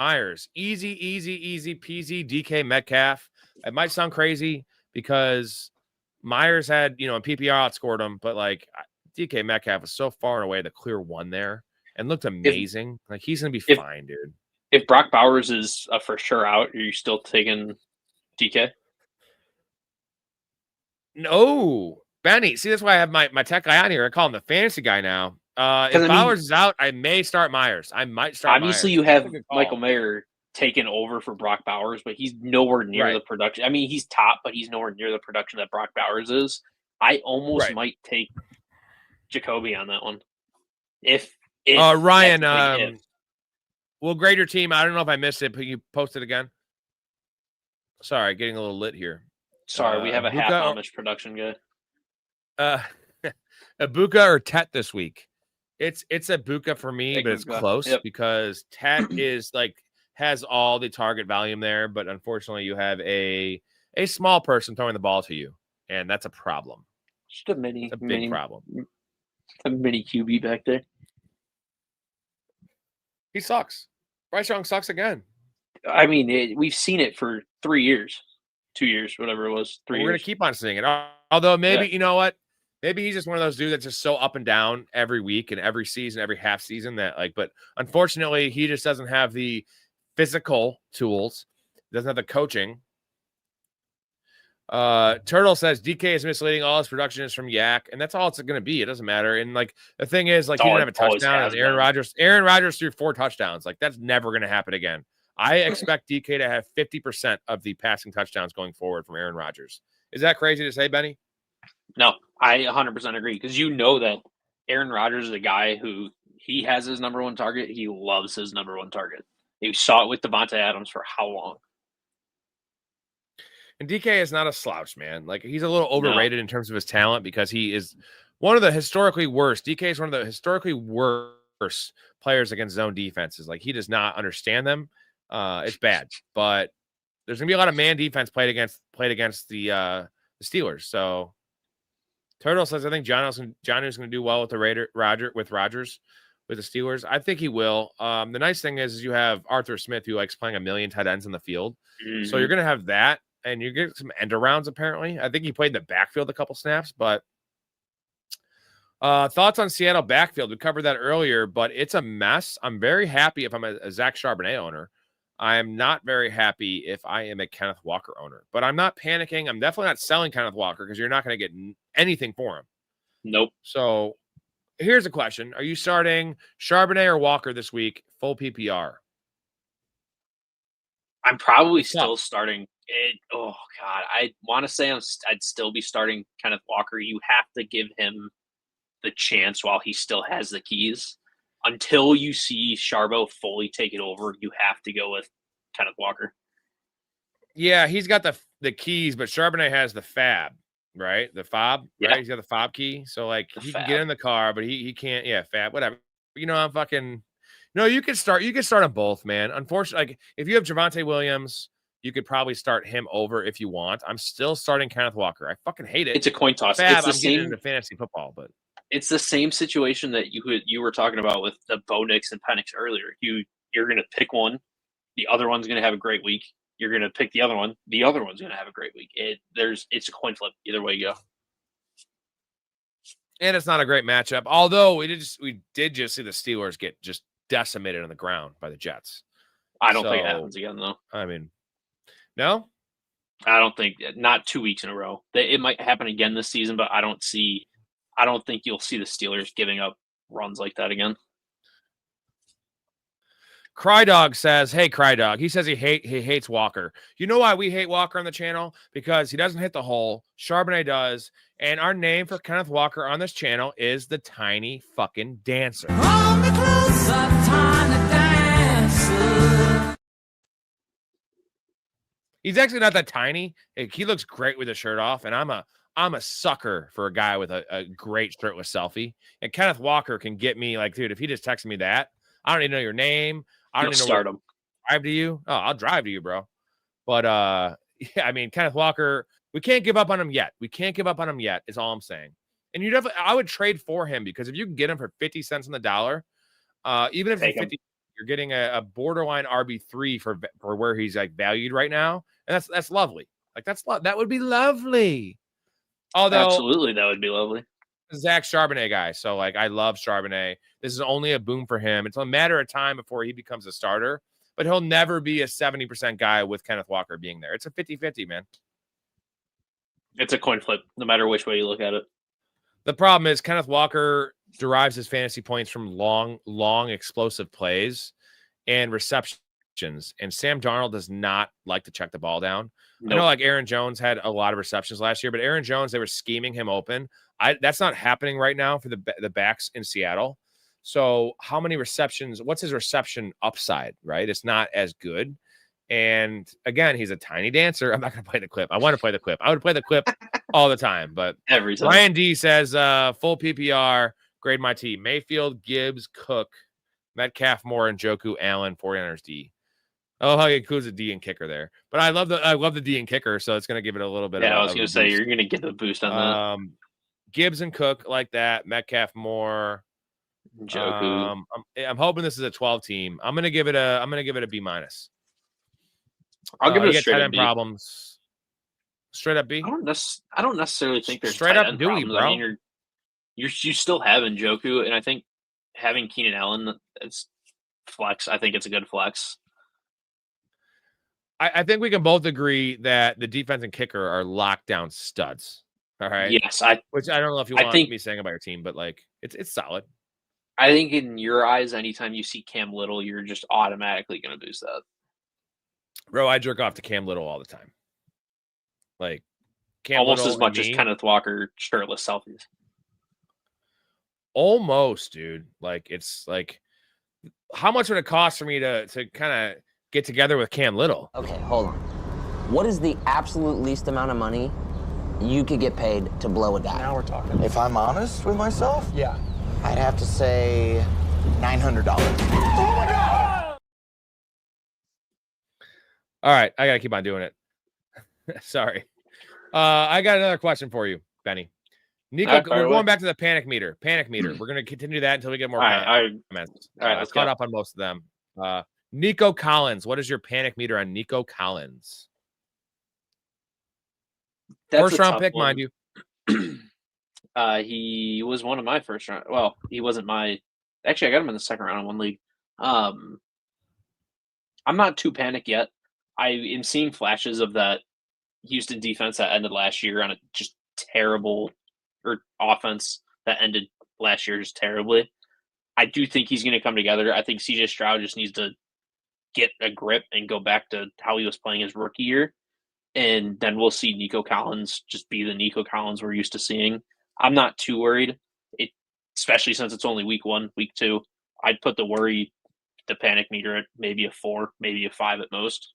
A: Myers. Easy peasy DK Metcalf. It might sound crazy because Myers had, in PPR outscored him, but like DK Metcalf was so far and away the clear one there and looked amazing. Like he's gonna be fine, dude.
B: If Brock Bowers is for sure out, are you still taking DK?
A: No, Benny. See, that's why I have my tech guy on here. I call him the fantasy guy now. If Bowers is out, I may start Myers. I might start
B: obviously
A: Myers.
B: You have Michael Mayer taken over for Brock Bowers, but he's nowhere near the production. I mean, he's top, but he's nowhere near the production that Brock Bowers is. I almost might take Jacoby on that one. If
A: Ryan, we'll grade your team. I don't know if I missed it, but you post it again. Sorry, getting a little lit here.
B: Sorry, we have a half Amish production guy.
A: Ibuka or Tet this week? It's Ibuka for me, but it's close because Tet is has all the target volume there, but unfortunately you have a small person throwing the ball to you, and that's a problem.
B: Just a big
A: problem.
B: A mini QB back there.
A: He sucks. Bryce Young sucks again.
B: I mean, we've seen it for 3 years, 2 years, whatever it was. 3 years.
A: We're gonna keep on seeing it. Although maybe you know what? Maybe he's just one of those dudes that's just so up and down every week and every season, every half season that but unfortunately he just doesn't have the physical tools, doesn't have the coaching. Turtle says DK is misleading. All his production is from Yak, and that's all it's going to be. It doesn't matter. And the thing is, he didn't have a touchdown. And Aaron Rodgers threw 4 touchdowns. That's never going to happen again. I expect DK to have 50% of the passing touchdowns going forward from Aaron Rodgers. Is that crazy to say, Benny?
B: No, I 100% agree because that Aaron Rodgers is a guy who he has his number one target. He loves his number one target. You saw it with Devontae Adams for how long?
A: And DK is not a slouch, man. He's a little overrated in terms of his talent because he is one of the historically worst. DK is one of the historically worst players against zone defenses. He does not understand them. It's bad, but there's gonna be a lot of man defense played against the Steelers. So Turtle says, I think Johnny's gonna do well with the Rodgers with the Steelers. I think he will. The nice thing is you have Arthur Smith who likes playing a million tight ends in the field. Mm-hmm. So you're gonna have that. And you get some end arounds, apparently. I think he played in the backfield a couple snaps, but thoughts on Seattle backfield. We covered that earlier, but it's a mess. I'm very happy if I'm a Zach Charbonnet owner. I am not very happy if I am a Kenneth Walker owner, but I'm not panicking. I'm definitely not selling Kenneth Walker because you're not going to get anything for him.
B: Nope.
A: So here's a question. Are you starting Charbonnet or Walker this week, full PPR?
B: I'm probably still starting oh God, I want to say I'd still be starting Kenneth Walker. You have to give him the chance while he still has the keys. Until you see Charbo fully take it over, you have to go with Kenneth Walker.
A: Yeah, he's got the keys, but Charbonnet has the fab, right? The fob, right? He's got the fob key. So he can get in the car, but he can't. Yeah, fab, whatever. I'm fucking. No, you can start them both, man. Unfortunately, if you have Javonte Williams, you could probably start him over if you want. I'm still starting Kenneth Walker. I fucking hate it.
B: It's a coin toss.
A: Fab, I'm getting into fantasy football, but
B: it's the same situation that you were talking about with the Bo Nix and Penix earlier. You're going to pick one, the other one's going to have a great week. You're going to pick the other one, the other one's going to have a great week. It's a coin flip either way you go.
A: And it's not a great matchup. Although we did just see the Steelers get just decimated on the ground by the Jets.
B: I don't think it happens again, though.
A: I mean, no?
B: I don't think, not 2 weeks in a row. It might happen again this season, but I don't think you'll see the Steelers giving up runs like that again.
A: Crydog says, hey, Crydog. He says he hates Walker. You know why we hate Walker on the channel? Because he doesn't hit the hole. Charbonnet does. And our name for Kenneth Walker on this channel is the Tiny Fucking Dancer. Hold me closer, tiny dancer. He's actually not that tiny. He looks great with his shirt off, and I'm a sucker for a guy with a great shirtless selfie. And Kenneth Walker can get me dude, if he just texted me that, I don't even know your name. I don't even know
B: start him.
A: Drive to you. Oh, I'll drive to you, bro. But yeah, I mean, Kenneth Walker, we can't give up on him yet. We can't give up on him yet, is all I'm saying. And I would trade for him because if you can get him for 50 cents on the dollar, even if it's 50, you're getting a borderline RB3 for where he's valued right now. And that's lovely. That would be lovely. Although
B: Absolutely, that would be lovely.
A: Zach Charbonnet guy. So, like, I love Charbonnet. This is only a boom for him. It's a matter of time before he becomes a starter, but he'll never be a 70% guy with Kenneth Walker being there. It's a 50-50, man.
B: It's a coin flip, no matter which way you look at it.
A: The problem is Kenneth Walker derives his fantasy points from long, explosive plays and receptions. And Sam Darnold does not like to check the ball down. Nope. I know, like, Aaron Jones had a lot of receptions last year, but Aaron Jones, they were scheming him open. That's not happening right now for the backs in Seattle. So how many receptions? What's his reception upside, right? It's not as good. And again, he's a tiny dancer. I'm not going to play the clip. I want to play the clip. I would play the clip all the time, but
B: every time.
A: Ryan D says, full PPR, grade my team. Mayfield, Gibbs, Cook, Metcalf, Moore, Njoku, Allen, 49ers D. Oh, he includes a D and kicker there. But I love the D and kicker, so it's going to give it a little bit.
B: Yeah, I was going to say you're going to get the boost on that.
A: Gibbs and Cook like that. Metcalf, Moore,
B: Njoku.
A: I'm hoping this is a 12 team. I'm going to give it a B minus.
B: I'll give it a straight up
A: B. Problems. Straight up B.
B: I don't necessarily think there's
A: straight up Dewey, bro.
B: I mean, you still have Njoku, and I think having Keenan Allen, it's flex. I think it's a good flex.
A: I think we can both agree that the defense and kicker are lockdown studs. All right.
B: Yes,
A: which I don't know if you want me saying about your team, but like it's solid.
B: I think in your eyes, anytime you see Cam Little, you're just automatically going to boost that.
A: Bro, I jerk off to Cam Little all the time. Like
B: Cam almost Little as much as Kenneth Walker shirtless selfies.
A: Almost, dude. Like it's like, how much would it cost for me to kind of get together with Cam Little?
D: Okay, hold on. What is the absolute least amount of money you could get paid to blow a guy?
E: Now we're talking.
F: If I'm honest with myself,
E: yeah,
F: I'd have to say $900. Oh my God!
A: All right, I gotta keep on doing it. Sorry. I got another question for you, Benny. Nico, we're going back to the panic meter. We're going to continue that until we get more comments. All right, let's caught up on most of them. Nico Collins, what is your panic meter on Nico Collins? First round pick, mind you.
B: He was one of my first round. Well, he wasn't my. Actually, I got him in the second round in one league. I'm not too panicked yet. I am seeing flashes of that Houston defense that ended last year on a just terrible offense that ended last year just terribly. I do think he's going to come together. I think CJ Stroud just needs to get a grip and go back to how he was playing his rookie year. And then we'll see Nico Collins just be the Nico Collins we're used to seeing. I'm not too worried, especially since it's only week 1, week 2. I'd put the panic meter at maybe a 4, maybe a 5 at most.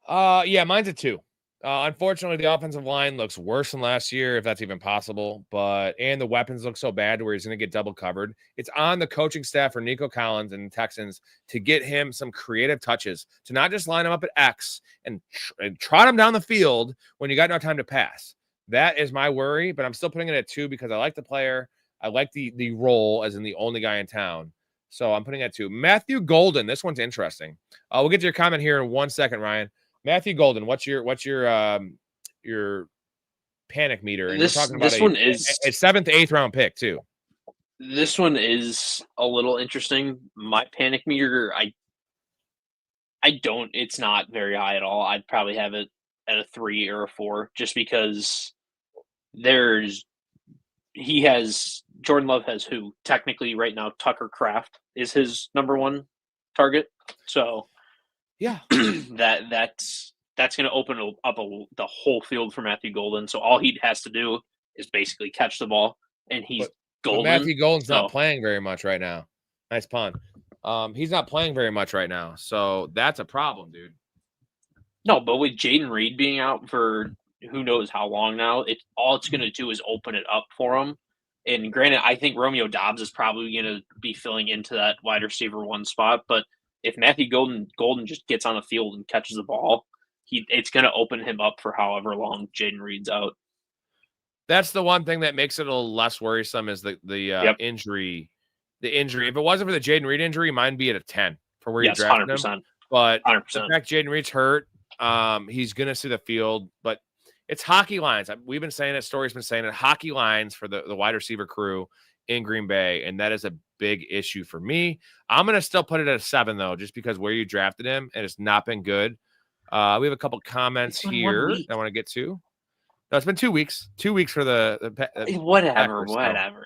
A: Yeah, mine's a 2. Unfortunately, the offensive line looks worse than last year, if that's even possible. And the weapons look so bad where he's going to get double covered. It's on the coaching staff for Nico Collins and the Texans to get him some creative touches, to not just line him up at X and trot him down the field when you got no time to pass. That is my worry, but I'm still putting it at 2 because I like the player. I like the role as in the only guy in town. So I'm putting it at 2. Matthew Golden, this one's interesting. We'll get to your comment here in 1 second, Ryan. Matthew Golden, what's your panic meter? And
B: this
A: you're talking about
B: this one is
A: a 7th, 8th round pick too.
B: This one is a little interesting. My panic meter, it's not very high at all. I'd probably have it at a 3 or a 4, just because Jordan Love has who technically right now Tucker Kraft is his number 1 target. So
A: yeah,
B: that's going to open up the whole field for Matthew Golden. So all he has to do is basically catch the ball, and he's golden.
A: But Matthew Golden's not playing very much right now. Nice pun. He's not playing very much right now, so that's a problem, dude.
B: No, but with Jaden Reed being out for who knows how long now, all it's going to do is open it up for him. And granted, I think Romeo Doubs is probably going to be filling into that wide receiver 1 spot, but if Matthew Golden just gets on the field and catches the ball, it's going to open him up for however long Jaden Reed's out.
A: That's the one thing that makes it a little less worrisome is the injury. The injury. If it wasn't for the Jaden Reed injury, mine be at a 10 for where you drafted
B: 100%.
A: him. But
B: 100%.
A: the fact Jaden Reed's hurt, he's going to see the field. But It's hockey lines. We've been saying it. Story's been saying it. Hockey lines for the wide receiver crew in Green Bay, and that is a big issue for me. I'm going to still put it at a 7, though, just because where you drafted him, and it's not been good. We have a couple comments here I want to get to. No, it's been 2 weeks. 2 weeks for the
B: whatever.
A: Packers, so.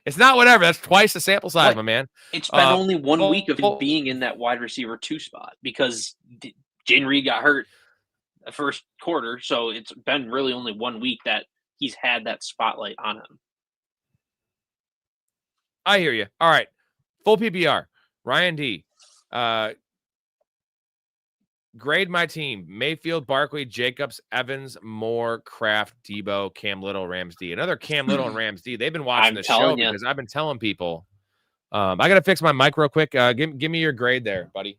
A: It's not whatever. That's twice the sample size, my man.
B: It's been only 1 week of him being in that wide receiver 2 spot because Jaden Reed got hurt the first quarter, so it's been really only 1 week that he's had that spotlight on him.
A: I hear you. All right. Full PPR. Ryan D. Grade my team. Mayfield, Barkley, Jacobs, Evans, Moore, Kraft, Debo, Cam Little, Rams D. Another Cam Little and Rams D. They've been watching the show because I've been telling people. I got to fix my mic real quick. Give me your grade there, buddy.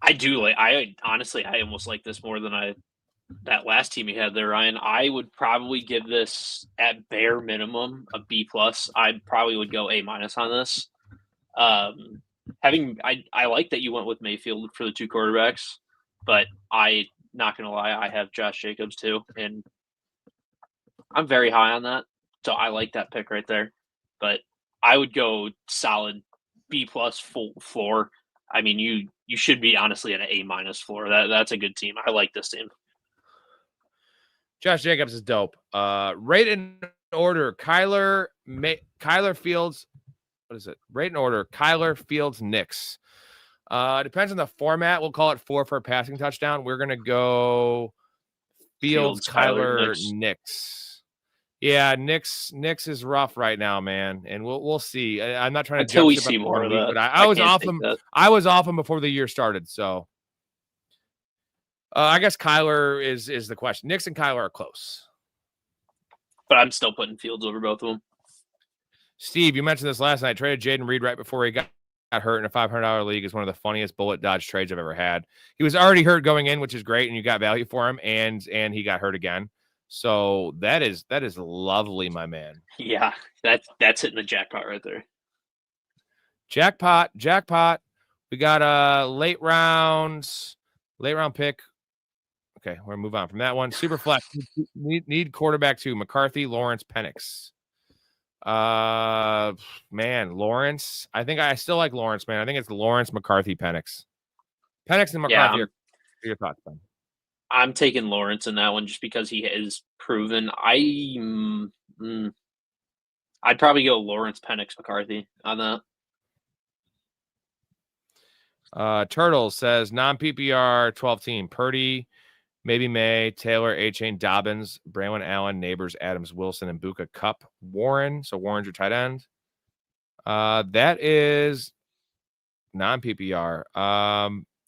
B: I honestly almost like this more than that last team you had there, Ryan. I would probably give this at bare minimum a B+. I probably would go A- on this. I like that you went with Mayfield for the 2 quarterbacks, but I not gonna lie, I have Josh Jacobs too, and I'm very high on that. So I like that pick right there. But I would go solid B+ full floor. I mean, you should be honestly at an A- floor. That's a good team. I like this team.
A: Josh Jacobs is dope. Rate in order: Kyler Fields. What is it? Rate in order: Kyler, Fields, Knicks. Depends on the format. We'll call it 4 for a passing touchdown. We're gonna go Fields, Kyler, Knicks. Yeah, Knicks is rough right now, man, and we'll see. I'm not trying to
B: until we see more of that.
A: But I was off him. I was off him before the year started, so I guess Kyler is the question. Knicks and Kyler are close,
B: but I'm still putting Fields over both of them.
A: Steve, you mentioned this last night. Traded Jaden Reed right before he got hurt in a $500 league is one of the funniest bullet dodge trades I've ever had. He was already hurt going in, which is great, and you got value for him, and he got hurt again. So that is lovely, my man.
B: Yeah, that's hitting the jackpot right there.
A: Jackpot. We got a late round pick. Okay, we're gonna move on from that one. Super flex. Need quarterback 2. McCarthy, Lawrence, Penix. Man, Lawrence. I think I still like Lawrence, man. I think it's Lawrence, McCarthy, Penix. Penix and McCarthy are your thoughts, Ben.
B: I'm taking Lawrence in that one just because he is proven. I'd probably go Lawrence, Penix, McCarthy on
A: that. Turtles says non-PPR 12 team. Purdy, maybe May, Taylor, A-Chain, Dobbins, Braylon Allen, Neighbors, Adams, Wilson, and Buka Cup. Warren. So Warren's your tight end. That is non-PPR.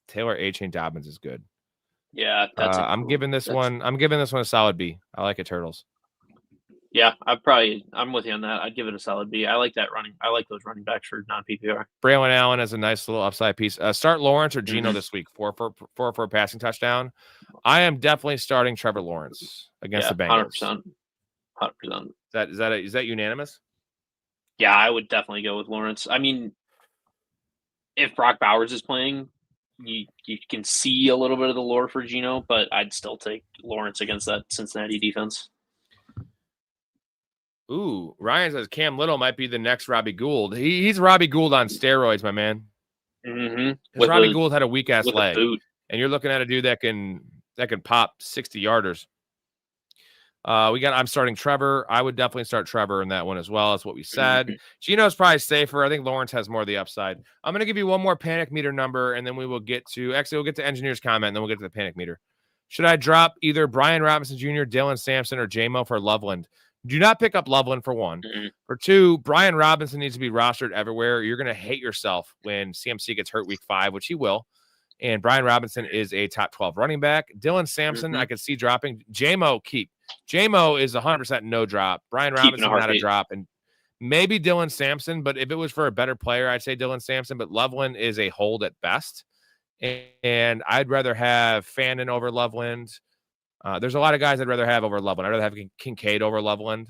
A: Taylor, A-Chain, Dobbins is good.
B: Yeah,
A: I'm giving this one a solid B. I like it, Turtles.
B: Yeah, I'm with you on that. I'd give it a solid B. I like that running. I like those running backs for non-PPR.
A: Braylon Allen is a nice little upside piece. Start Lawrence or Geno this week. 4 for a passing touchdown. I am definitely starting Trevor Lawrence against the Bengals.
B: 100%.
A: Is that unanimous?
B: Yeah, I would definitely go with Lawrence. I mean, if Brock Bowers is playing, you can see a little bit of the lore for Geno, but I'd still take Lawrence against that Cincinnati defense.
A: Ooh, Ryan says Cam Little might be the next Robbie Gould. He's Robbie Gould on steroids, my man.
B: Mm-hmm.
A: Robbie Gould had a weak ass leg, and you're looking at a dude that can pop 60 yarders. I'm starting Trevor. I would definitely start Trevor in that one as well. That's what we said. Geno's probably safer. I think Lawrence has more of the upside. I'm going to give you one more panic meter number, and then we'll get to engineer's comment, and then we'll get to the panic meter. Should I drop either Brian Robinson Jr., Dylan Sampson, or J-Mo for Loveland? Do not pick up Loveland for 1. For 2, Brian Robinson needs to be rostered everywhere. You're going to hate yourself when CMC gets hurt week 5, which he will. And Brian Robinson is a top 12 running back. Dylan Sampson, I could see dropping. J-Mo, keep. J-Mo is 100% no drop. Brian Robinson, not a drop. And maybe Dylan Sampson, but if it was for a better player, I'd say Dylan Sampson. But Loveland is a hold at best. And I'd rather have Fannin over Loveland. There's a lot of guys I'd rather have over Loveland. I'd rather have Kincaid over Loveland.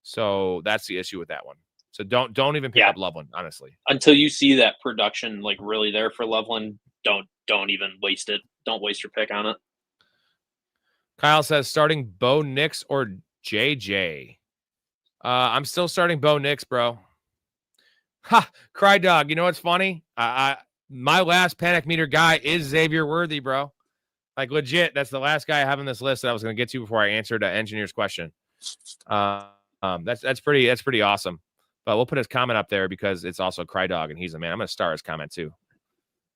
A: So that's the issue with that one. So don't even pick up Loveland, honestly.
B: Until you see that production like really there for Loveland, don't even waste it. Don't waste your pick on it.
A: Kyle says starting Bo Nix or JJ. I'm still starting Bo Nix, bro. Ha! Cry dog. You know what's funny? My last panic meter guy is Xavier Worthy, bro. Like legit, that's the last guy I have on this list that I was going to get to before I answered the engineer's question. That's pretty awesome. But we'll put his comment up there because it's also Cry Dog and he's a man. I'm going to star his comment too.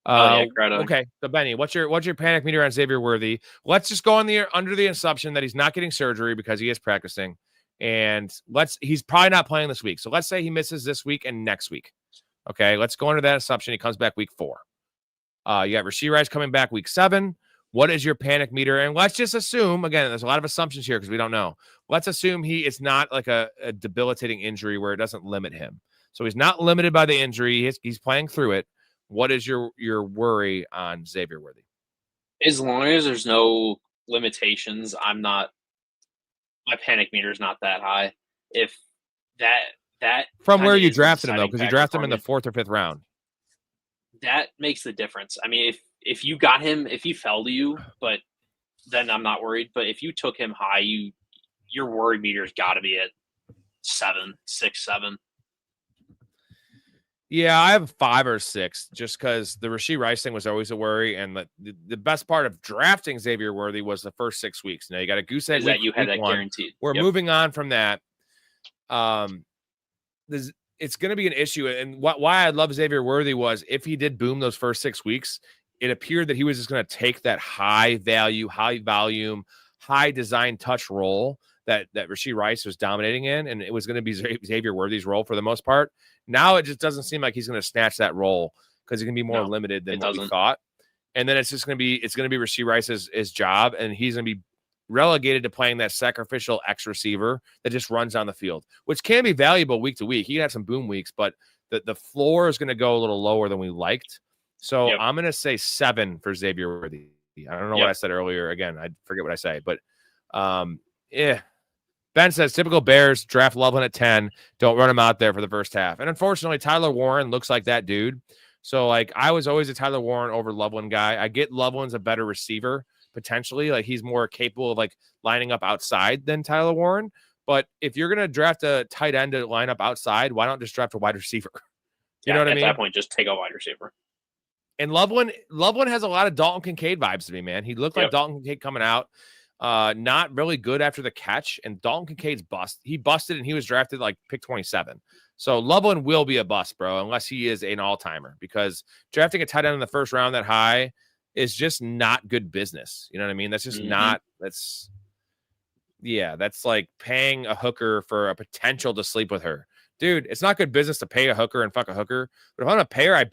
B: Cry Dog.
A: Okay, so Benny, what's your panic meter on Xavier Worthy? Let's just go under the assumption that he's not getting surgery because he is practicing, and he's probably not playing this week. So let's say he misses this week and next week. Okay, let's go under that assumption. He comes back week 4. You got Rashee Rice coming back week 7. What is your panic meter? And let's just assume, again, there's a lot of assumptions here because we don't know. Let's assume it's not like a debilitating injury where it doesn't limit him. So he's not limited by the injury. He's playing through it. What is your worry on Xavier Worthy?
B: As long as there's no limitations, my panic meter is not that high. If that
A: from where you drafted him though, because you drafted him in the 4th or 5th round,
B: that makes the difference. I mean, if you got him, if he fell to you, but then I'm not worried. But if you took him high, your worry meter's got to be at 6, 7.
A: Yeah, I have 5 or 6 just because the Rashee Rice thing was always a worry. And the best part of drafting Xavier Worthy was the first 6 weeks. Now you got a goose egg.
B: That you had that guaranteed.
A: We're moving on from that. It's going to be an issue. And why I love Xavier Worthy was if he did boom those first 6 weeks, it appeared that he was just going to take that high value, high volume, high design touch role that Rashee Rice was dominating in, and it was going to be Xavier Worthy's role for the most part. Now it just doesn't seem like he's going to snatch that role because he's going to be more limited than what we thought. And then it's going to be Rashee Rice's job, and he's going to be relegated to playing that sacrificial X receiver that just runs down the field, which can be valuable week to week. He can have some boom weeks, but the floor is going to go a little lower than we liked. So I'm going to say 7 for Xavier Worthy. I don't know what I said earlier. Again, I forget what I say, but Ben says typical Bears draft Loveland at 10. Don't run him out there for the first half. And unfortunately, Tyler Warren looks like that dude. So like I was always a Tyler Warren over Loveland guy. I get Loveland's a better receiver potentially. Like he's more capable of like lining up outside than Tyler Warren. But if you're gonna draft a tight end to line up outside, why not just draft a wide receiver? You know what I mean?
B: At that point, just take a wide receiver.
A: And Loveland has a lot of Dalton Kincaid vibes to me, man. He looked like Dalton Kincaid coming out. Not really good after the catch, and Dalton Kincaid's bust. He busted, and he was drafted like pick 27. So Loveland will be a bust, bro, unless he is an all-timer, because drafting a tight end in the first round that high is just not good business. You know what I mean? That's just that's like paying a hooker for a potential to sleep with her. Dude, it's not good business to pay a hooker and fuck a hooker. But if I'm going to pay her, I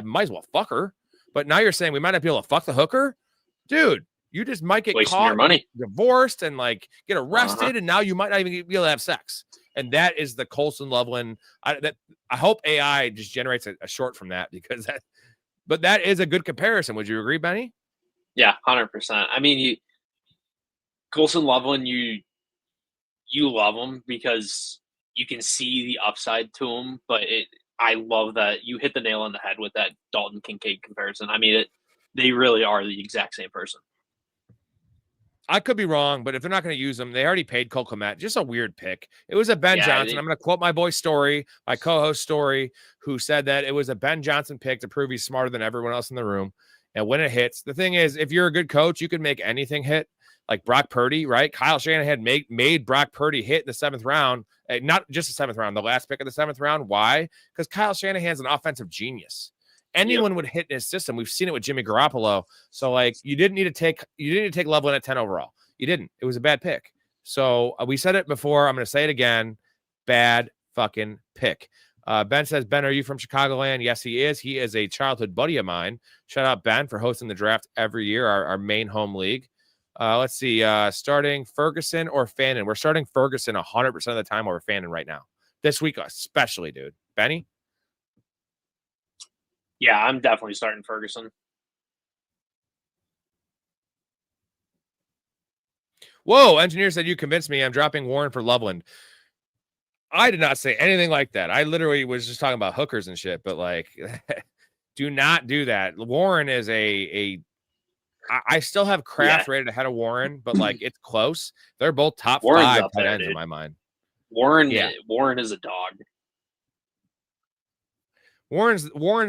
A: might as well fuck her. But now you're saying we might not be able to fuck the hooker? Dude, you just might get
B: wasting
A: caught,
B: your money,
A: divorced, and like get arrested, and now you might not even be able to have sex. And that is the Colson Loveland. I hope AI just generates a short from that, because that is a good comparison. Would you agree, Benny?
B: Yeah, 100%. I mean, Colson Loveland, you love him because you can see the upside to him, but I love that you hit the nail on the head with that Dalton Kincaid comparison. I mean, they really are the exact same person.
A: I could be wrong, but if they're not going to use him, they already paid Cole Kmet. Just a weird pick. It was a Ben Johnson. I'm going to quote my boy Story, my co-host Story, who said that it was a Ben Johnson pick to prove he's smarter than everyone else in the room. And when it hits, the thing is, if you're a good coach, you can make anything hit. Like Brock Purdy, right? Kyle Shanahan made Brock Purdy hit in the 7th round. Not just the 7th round, the last pick of the 7th round. Why? Because Kyle Shanahan's an offensive genius. Anyone would hit in his system. We've seen it with Jimmy Garoppolo. So like you didn't need to take Loveland at 10 overall. You didn't. It was a bad pick. So we said it before. I'm going to say it again. Bad fucking pick. Ben says, Ben, are you from Chicagoland? Yes, he is. He is a childhood buddy of mine. Shout out Ben for hosting the draft every year, our main home league. Let's see. Starting Ferguson or Fannin? We're starting Ferguson 100% of the time over Fannin right now. This week especially, dude. Benny?
B: Yeah, I'm definitely starting Ferguson.
A: Whoa, engineer said you convinced me. I'm dropping Warren for Loveland. I did not say anything like that. I literally was just talking about hookers and shit, but like, do not do that. Warren is a I still have Kraft rated ahead of Warren, but like it's close. They're both top
B: Warren's
A: 5
B: up
A: tight
B: there,
A: ends in
B: dude.
A: my mind.
B: Warren is a dog.
A: Warren's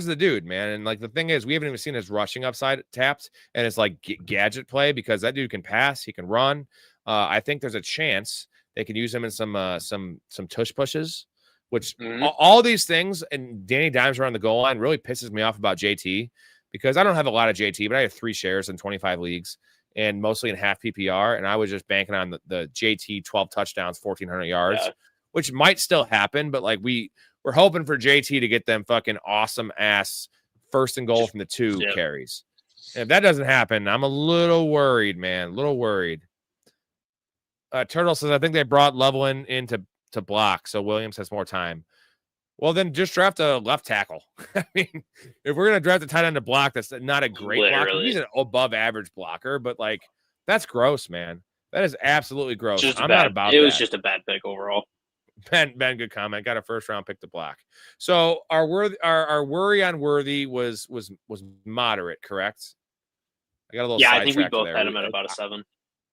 A: the dude, man. And like the thing is, we haven't even seen his rushing upside tapped, and it's like gadget play because that dude can pass, he can run. I think there's a chance they could use him in some tush pushes, which all these things. And Danny Dimes around the goal line really pisses me off about JT because I don't have a lot of JT, but I have 3 shares in 25 leagues and mostly in half PPR, and I was just banking on the JT 12 touchdowns, 1,400 yards, which might still happen, but like we're hoping for JT to get them fucking awesome ass first and goal from the 2 carries. And if that doesn't happen, I'm a little worried, man. A little worried. Turtle says, I think they brought Loveland in to block, so Williams has more time. Well, then just draft a left tackle. I mean, if we're going to draft a tight end to block, that's not a great blocker. He's an above average blocker, but like, that's gross, man. That is absolutely gross. I'm not about
B: it. It was just a bad pick overall.
A: Ben, good comment. Got a first round pick to block. So our worry on Worthy was moderate, correct? I got a little
B: I think we both
A: there.
B: had him at about a 7.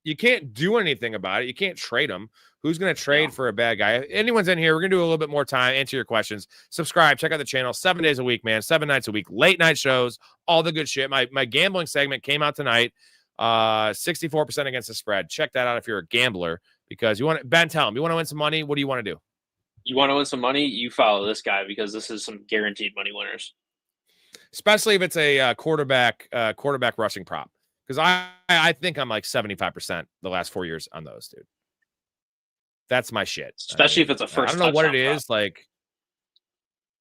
A: You can't do anything about it. You can't trade him. Who's going to trade for a bad guy? If anyone's in here, we're going to do a little bit more time, answer your questions. Subscribe, check out the channel 7 days a week, man. 7 nights a week, late night shows, all the good shit. My gambling segment came out tonight. 64% against the spread. Check that out if you're a gambler because you want Ben, tell him you want to win some money. What do you want to do?
B: You want to win some money? You follow this guy because this is some guaranteed money winners.
A: Especially if it's a quarterback rushing prop. Because I think I'm like 75% the last 4 years on those, dude. That's my shit.
B: Especially if it's a first.
A: I don't know what it is. Prop. Like,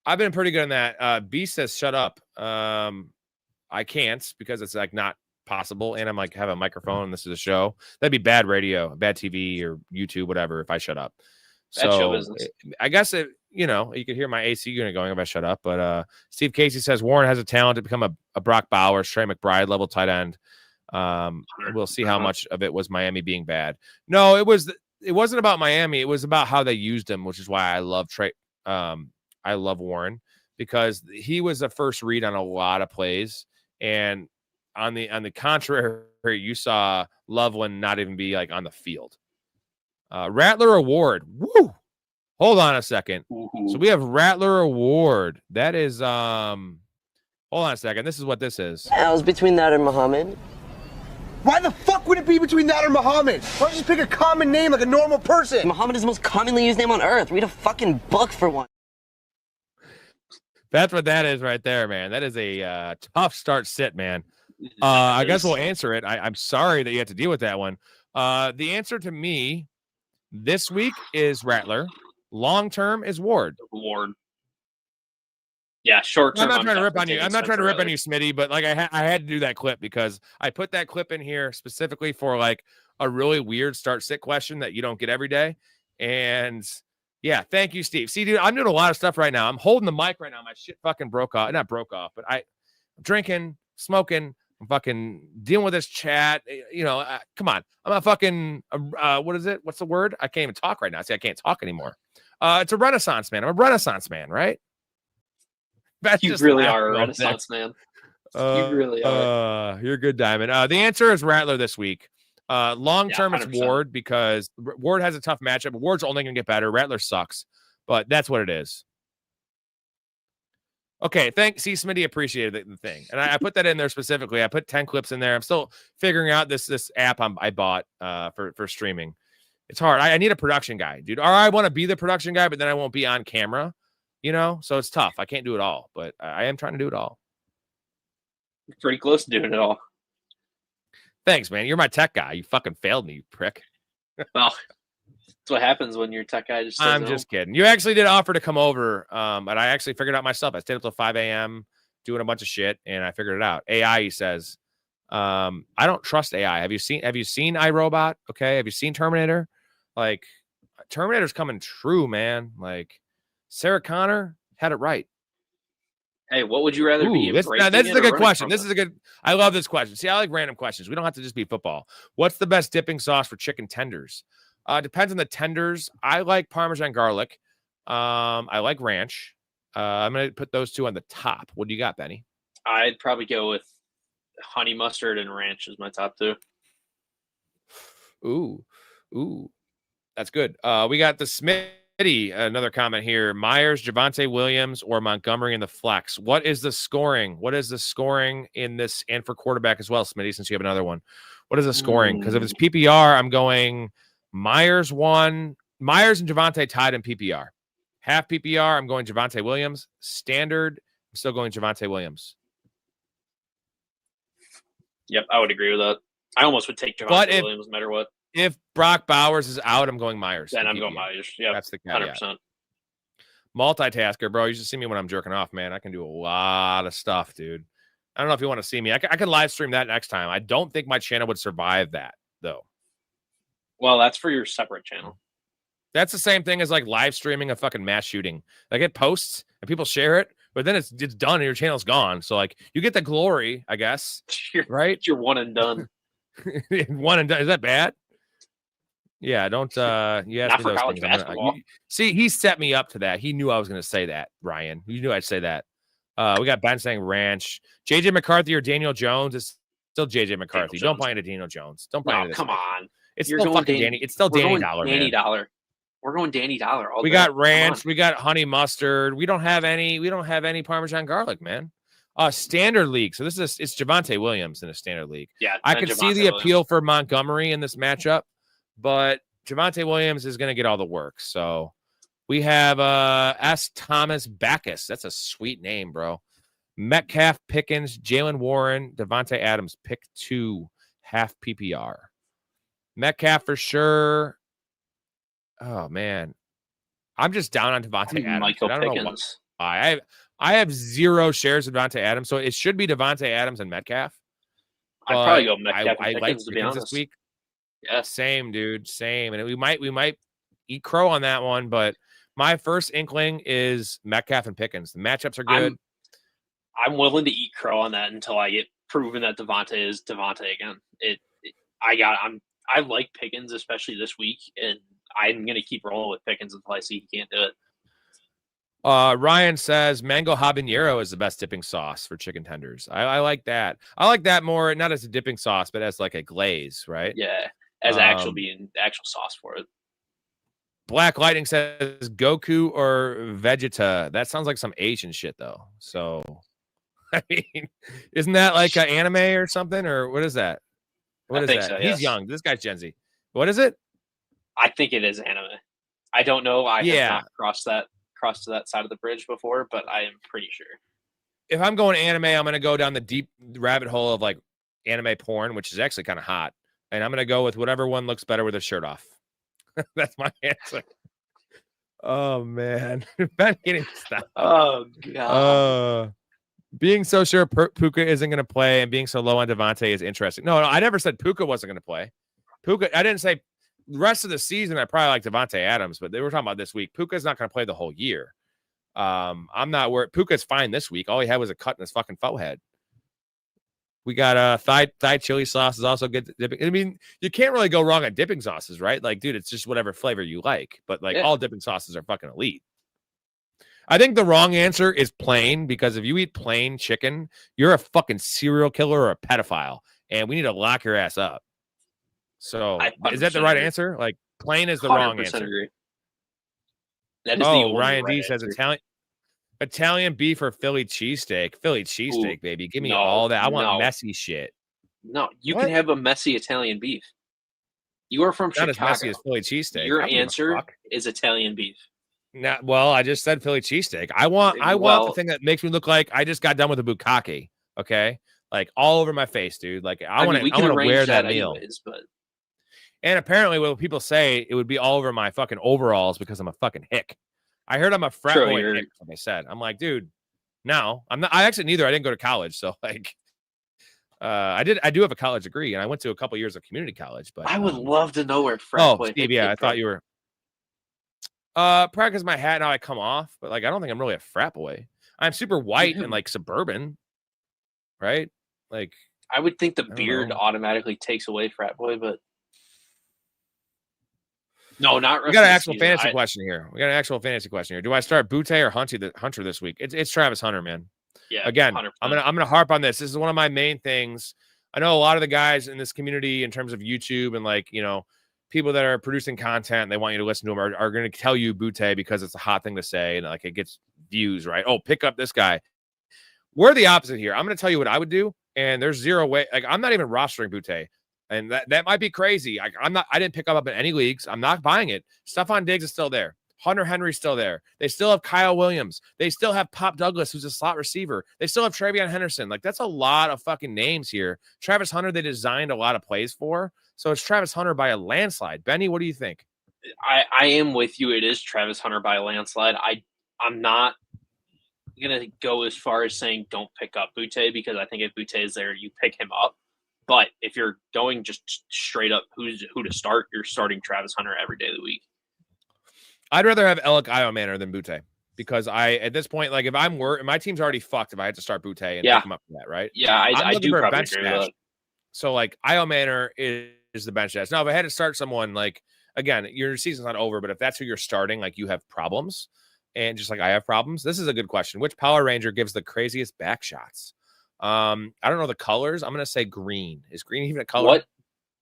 A: I've been pretty good on that. B says, shut up. I can't because it's like not possible. And I'm like, have a microphone and this is a show. That'd be bad radio, bad TV or YouTube, whatever, if I shut up.
B: Bad show business.
A: I guess you could hear my AC unit going if I shut up. But Steve Casey says Warren has a talent to become a Brock Bowers, Trey McBride level tight end. We'll see how much of it was Miami being bad. No, it wasn't about Miami. It was about how they used him, which is why I love I love Warren because he was a first read on a lot of plays. And on the contrary, you saw Loveland not even be like on the field. Rattler Award. Woo! Hold on a second.
B: Ooh.
A: So we have Rattler Award. That is hold on a second. This is what this is.
D: I was between that and Muhammad.
F: Why the fuck would it be between that or Muhammad? Why don't you just pick a common name like a normal person?
D: Muhammad is the most commonly used name on earth. Read a fucking book for one.
A: That's what that is right there, man. That is a tough start sit, man. I guess we'll answer it. I'm sorry that you have to deal with that one. The answer to me this week is Rattler. Long term is Ward.
B: Yeah, short term.
A: I'm not trying to rip on you. I'm not trying to rip on you, Smitty, but like I had to do that clip because I put that clip in here specifically for like a really weird start sit question that you don't get every day. And yeah, thank you, Steve. See, dude, I'm doing a lot of stuff right now. I'm holding the mic right now. My shit fucking broke off. Not broke off, but I'm drinking, smoking. I'm fucking dealing with this chat. Come on. I'm a fucking, what is it? What's the word? I can't even talk right now. See, I can't talk anymore. It's a Renaissance man. I'm a Renaissance man, right?
B: You really are a Renaissance man. You really are.
A: You're a good, Diamond. The answer is Rattler this week. Long term, it's
B: 100%.
A: Ward because Ward has a tough matchup. Ward's only going to get better. Rattler sucks, but that's what it is. Okay, thanks. See, Smitty appreciated the thing, and I put that in there specifically. I put 10 clips in there. I'm still figuring out this app I bought for streaming. It's hard. I need a production guy, dude. Or I want to be the production guy, but then I won't be on camera. So it's tough. I can't do it all, but I am trying to do it all.
B: You're pretty close to doing it all.
A: Thanks, man. You're my tech guy. You fucking failed me, you prick.
B: Well, that's what happens when your tech guy just.
A: I'm just kidding. You actually did offer to come over, but I actually figured it out myself. I stayed up till 5 a.m. doing a bunch of shit, and I figured it out. AI, he says. I don't trust AI. Have you seen iRobot? Okay. Have you seen Terminator? Like, Terminator's coming true, man. Like, Sarah Connor had it right.
B: Hey, what would you rather be?
A: This is a good question. I love this question. See, I like random questions. We don't have to just be football. What's the best dipping sauce for chicken tenders? Depends on the tenders. I like Parmesan garlic. I like ranch. I'm going to put those two on the top. What do you got, Benny?
B: I'd probably go with honey mustard and ranch is my top 2.
A: Ooh, that's good. We got the Smitty, another comment here. Myers, Javonte Williams, or Montgomery in the flex. What is the scoring? What is the scoring in this and for quarterback as well, Smitty, since you have another one? What is the scoring? Because if it's PPR, I'm going Myers 1. Myers and Javonte tied in PPR. Half PPR, I'm going Javonte Williams. Standard, I'm still going Javonte Williams.
B: Yep, I would agree with that. I almost would take Javonte Williams no matter what.
A: If Brock Bowers is out, I'm going Myers.
B: Then I'm going Myers. Yeah,
A: that's the caveat.
B: 100%.
A: Multitasker, bro. You should see me when I'm jerking off, man. I can do a lot of stuff, dude. I don't know if you want to see me. I can live stream that next time. I don't think my channel would survive that, though.
B: Well, that's for your separate channel.
A: That's the same thing as like live streaming a fucking mass shooting. Like it posts and people share it, but then it's done and your channel's gone. So like you get the glory, I guess. Right?
B: You're one and done.
A: One and done. Is that bad? Yeah, don't you ask me those things. See, he set me up to that. He knew I was gonna say that, Ryan. You knew I'd say that. We got Ben saying ranch. JJ McCarthy or Daniel Jones. It's still JJ McCarthy. Don't buy into Daniel Jones. Don't buy into this.
B: Come on.
A: It's still fucking Danny. It's still Danny Dollar.
B: Danny Dollar. We're going Danny Dollar.
A: We got ranch. We got honey mustard. We don't have any Parmesan garlic, man. Standard league. So it's Javonte Williams in a standard league.
B: Yeah,
A: I can see the appeal for Montgomery in this matchup, but Javonte Williams is going to get all the work. So we have S. Thomas Backus. That's a sweet name, bro. Metcalf, Pickens, Jalen Warren, Devontae Adams. Pick 2, half PPR. Metcalf for sure. Oh man, I'm just down on Devontae Adams.
B: Michael
A: I don't
B: Pickens.
A: know why. I have 0 shares of Devontae Adams, so it should be Devontae Adams and Metcalf.
B: I'd probably go Metcalf.
A: I like Pickens this week.
B: Yeah,
A: same, dude, same. And we might eat crow on that one, but my first inkling is Metcalf and Pickens. The matchups are good.
B: I'm willing to eat crow on that until I get proven that Devontae is Devontae again. I like Pickens, especially this week, and I'm going to keep rolling with Pickens until I see he can't do it.
A: Ryan says mango habanero is the best dipping sauce for chicken tenders. I like that. I like that more, not as a dipping sauce, but as like a glaze, right?
B: Yeah, as actual sauce for it.
A: Black Lightning says Goku or Vegeta. That sounds like some Asian shit, though. So, I mean, isn't that like an anime or something? Or what is that? What is that?
B: So,
A: He's young. This guy's Gen Z. What is it?
B: I think it is anime. I don't know. I have not crossed to that side of the bridge before, but I am pretty sure.
A: If I'm going anime, I'm going to go down the deep rabbit hole of like anime porn, which is actually kind of hot. And I'm going to go with whatever one looks better with a shirt off. That's my answer. Oh, man. Ben getting stopped.
B: Oh, God.
A: Being so sure Puka isn't going to play and being so low on Devontae is interesting. No, I never said Puka wasn't going to play. I didn't say the rest of the season I probably like Devontae Adams, but they were talking about this week. Puka's not going to play the whole year. I'm not worried. Puka's fine this week. All he had was a cut in his fucking forehead. We got thigh chili sauce is also good. I mean, you can't really go wrong on dipping sauces, right? Like, dude, it's just whatever flavor you like. But like all dipping sauces are fucking elite. I think the wrong answer is plain, because if you eat plain chicken, you're a fucking serial killer or a pedophile, and we need to lock your ass up. So is that the right answer? Like plain is the wrong answer.
B: Agree. That is
A: Ryan D says Italian beef or Philly cheesesteak. Philly cheesesteak, baby. Give me all that. I want messy shit.
B: No, you can have a messy Italian beef. You are from Chicago.
A: Not as messy as Philly cheesesteak.
B: Your answer is Italian beef.
A: Well, I just said Philly cheesesteak. I want the thing that makes me look like I just got done with a bukkake. Okay, like all over my face, dude. Like I want to wear that meal.
B: Anyways, but
A: and apparently, what people say, it would be all over my fucking overalls because I'm a fucking hick. I heard I'm a frat boy hick. Like I said, I'm like, dude, no, I'm not. I actually neither. I didn't go to college, so like, I do have a college degree, and I went to a couple years of community college. But
B: I would love to know where frat boy.
A: Steve, I thought you were. Probably because my hat now I come off, but like I don't think I'm really a frat boy. I'm super white and like suburban, right? Like
B: I would think the beard automatically takes away frat boy, but no, not.
A: We got an actual fantasy question here. Do I start Butte or Hunter this week? It's Travis Hunter, man.
B: Yeah.
A: Again,
B: 100%.
A: I'm gonna harp on this. This is one of my main things. I know a lot of the guys in this community, in terms of YouTube and like, you know, people that are producing content and they want you to listen to them are going to tell you Butte because it's a hot thing to say and like it gets views, right? Oh, pick up this guy. We're the opposite here. I'm going to tell you what I would do, and there's zero way. Like I'm not even rostering Butte, and that might be crazy. I didn't pick up in any leagues. I'm not buying it. Stephon Diggs is still there. Hunter Henry's still there. They still have Kyle Williams. They still have Pop Douglas, who's a slot receiver. They still have Travion Henderson. Like that's a lot of fucking names here. Travis Hunter, they designed a lot of plays for. So it's Travis Hunter by a landslide. Benny, what do you think?
B: I am with you. It is Travis Hunter by a landslide. I'm not going to go as far as saying don't pick up Butte because I think if Butte is there, you pick him up. But if you're going just straight up who to start, you're starting Travis Hunter every day of the week.
A: I'd rather have Alec Iomanner than Butte because at this point, like if I'm my team's already fucked if I had to start Butte and pick him up for that, right?
B: Yeah, I do probably agree with that.
A: So like Iomanner is the bench test. Now, if I had to start someone like, again, your season's not over, but if that's who you're starting, like you have problems and just like I have problems, this is a good question. Which Power Ranger gives the craziest back shots? I don't know the colors. I'm going to say green. Is green even a color?
B: What?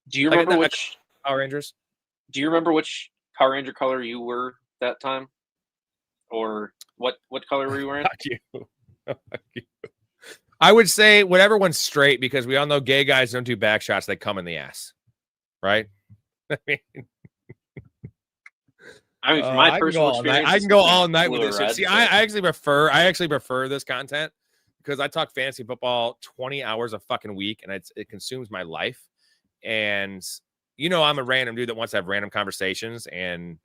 B: Do you remember which
A: Power Rangers?
B: Do you remember which Power Ranger color you were that time? Or what color were you wearing?
A: Fuck you. Fuck you. I would say whatever one's straight because we all know gay guys don't do back shots. They come in the ass. Right? I mean,
B: from my personal experience,
A: I can go all night with this.
B: Red,
A: See, I actually prefer this content because I talk fantasy football 20 hours a fucking week and it consumes my life. And you know, I'm a random dude that wants to have random conversations, and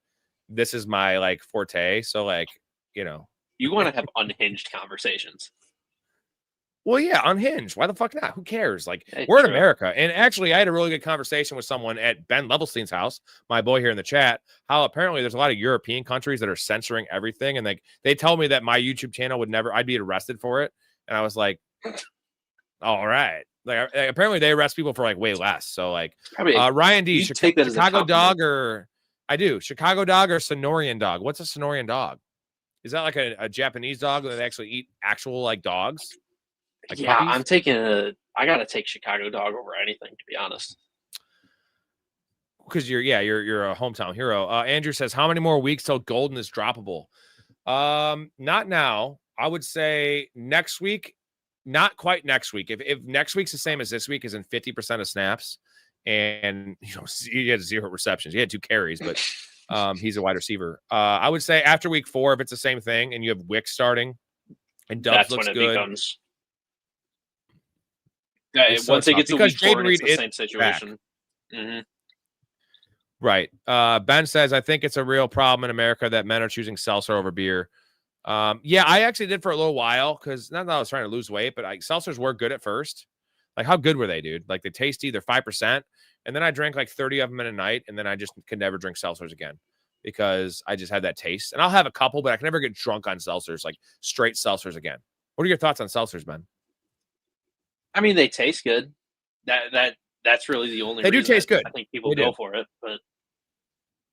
A: this is my like forte. So like, you know,
B: you want to have unhinged conversations.
A: Well, yeah, unhinged. Why the fuck not? Who cares? Like,
B: Hey,
A: we're in
B: true.
A: America. And actually, I had a really good conversation with someone at Ben Levelstein's house, my boy here in the chat, how apparently there's a lot of European countries that are censoring everything. And like, they told me that my YouTube channel I'd be arrested for it. And I was like, all right. Like, apparently they arrest people for like way less. So like, Ryan D, Chicago dog I do. Chicago dog or Sonorian dog? What's a Sonorian dog? Is that like a Japanese dog that they actually eat actual like dogs? Like
B: yeah,
A: puppies?
B: I gotta take Chicago dog over anything, to be honest.
A: Because you're a hometown hero. Andrew says, how many more weeks till Golden is droppable? Not now. I would say next week, not quite next week. If next week's the same as this week, is in 50% of snaps, and you know he had 0 receptions. He had 2 carries, but he's a wide receiver. I would say after week 4, if it's the same thing, and you have Wick starting, and Dubs looks good.
B: Becomes... Yeah, once it gets to week 4, it's the same situation. Mm-hmm.
A: Right. Ben says, I think it's a real problem in America that men are choosing seltzer over beer. Yeah, I actually did for a little while because not that I was trying to lose weight, but seltzers were good at first. Like, how good were they, dude? Like, they tasty, they're 5%. And then I drank like 30 of them in a night, and then I just could never drink seltzers again because I just had that taste. And I'll have a couple, but I can never get drunk on seltzers, like straight seltzers again. What are your thoughts on seltzers, Ben?
B: I mean, they taste good. That's really the only.
A: They do taste good.
B: I think people go for it, but